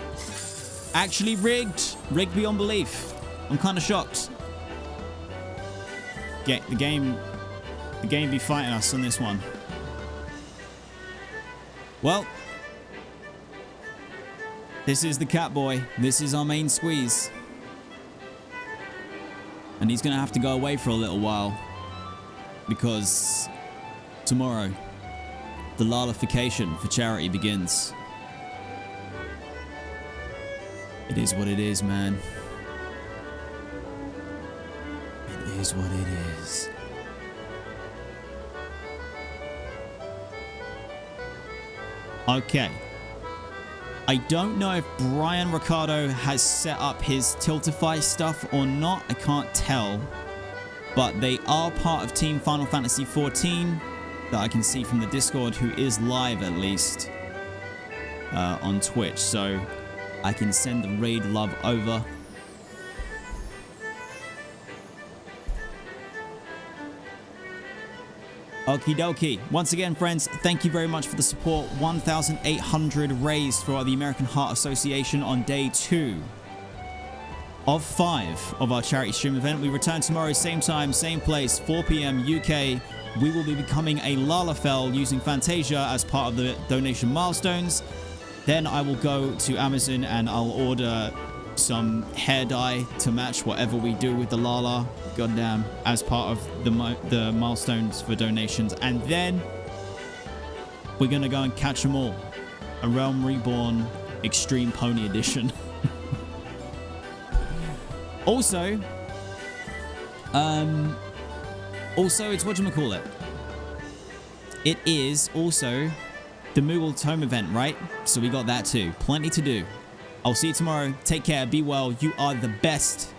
Actually rigged. Rigged beyond belief. I'm kind of shocked. The game be fighting us on this one. Well. This is the cat boy. This is our main squeeze. And he's going to have to go away for a little while. Because tomorrow, the Lalification for charity begins. It is what it is, man. It is what it is. Okay. I don't know if Brian Ricardo has set up his Tiltify stuff or not. I can't tell. But they are part of Team Final Fantasy XIV that I can see from the Discord, who is live at least on Twitch. So I can send the raid love over. Okie dokie. Once again, friends, thank you very much for the support. 1,800 raised for the American Heart Association on day 2 of 5 of our charity stream event. We return tomorrow, same time, same place, 4 p.m. UK. We will be becoming a Lalafell using Fantasia as part of the donation milestones. Then I will go to Amazon and I'll order some hair dye to match whatever we do with the Lala, goddamn, as part of the milestones for donations. And then we're gonna go and catch them all. A Realm Reborn Extreme Pony Edition. Also, it's whatchamacallit. It is also the Moogle Tome event, right? So we got that too. Plenty to do. I'll see you tomorrow. Take care. Be well. You are the best.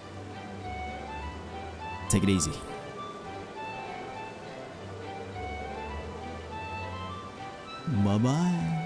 Take it easy. Bye-bye.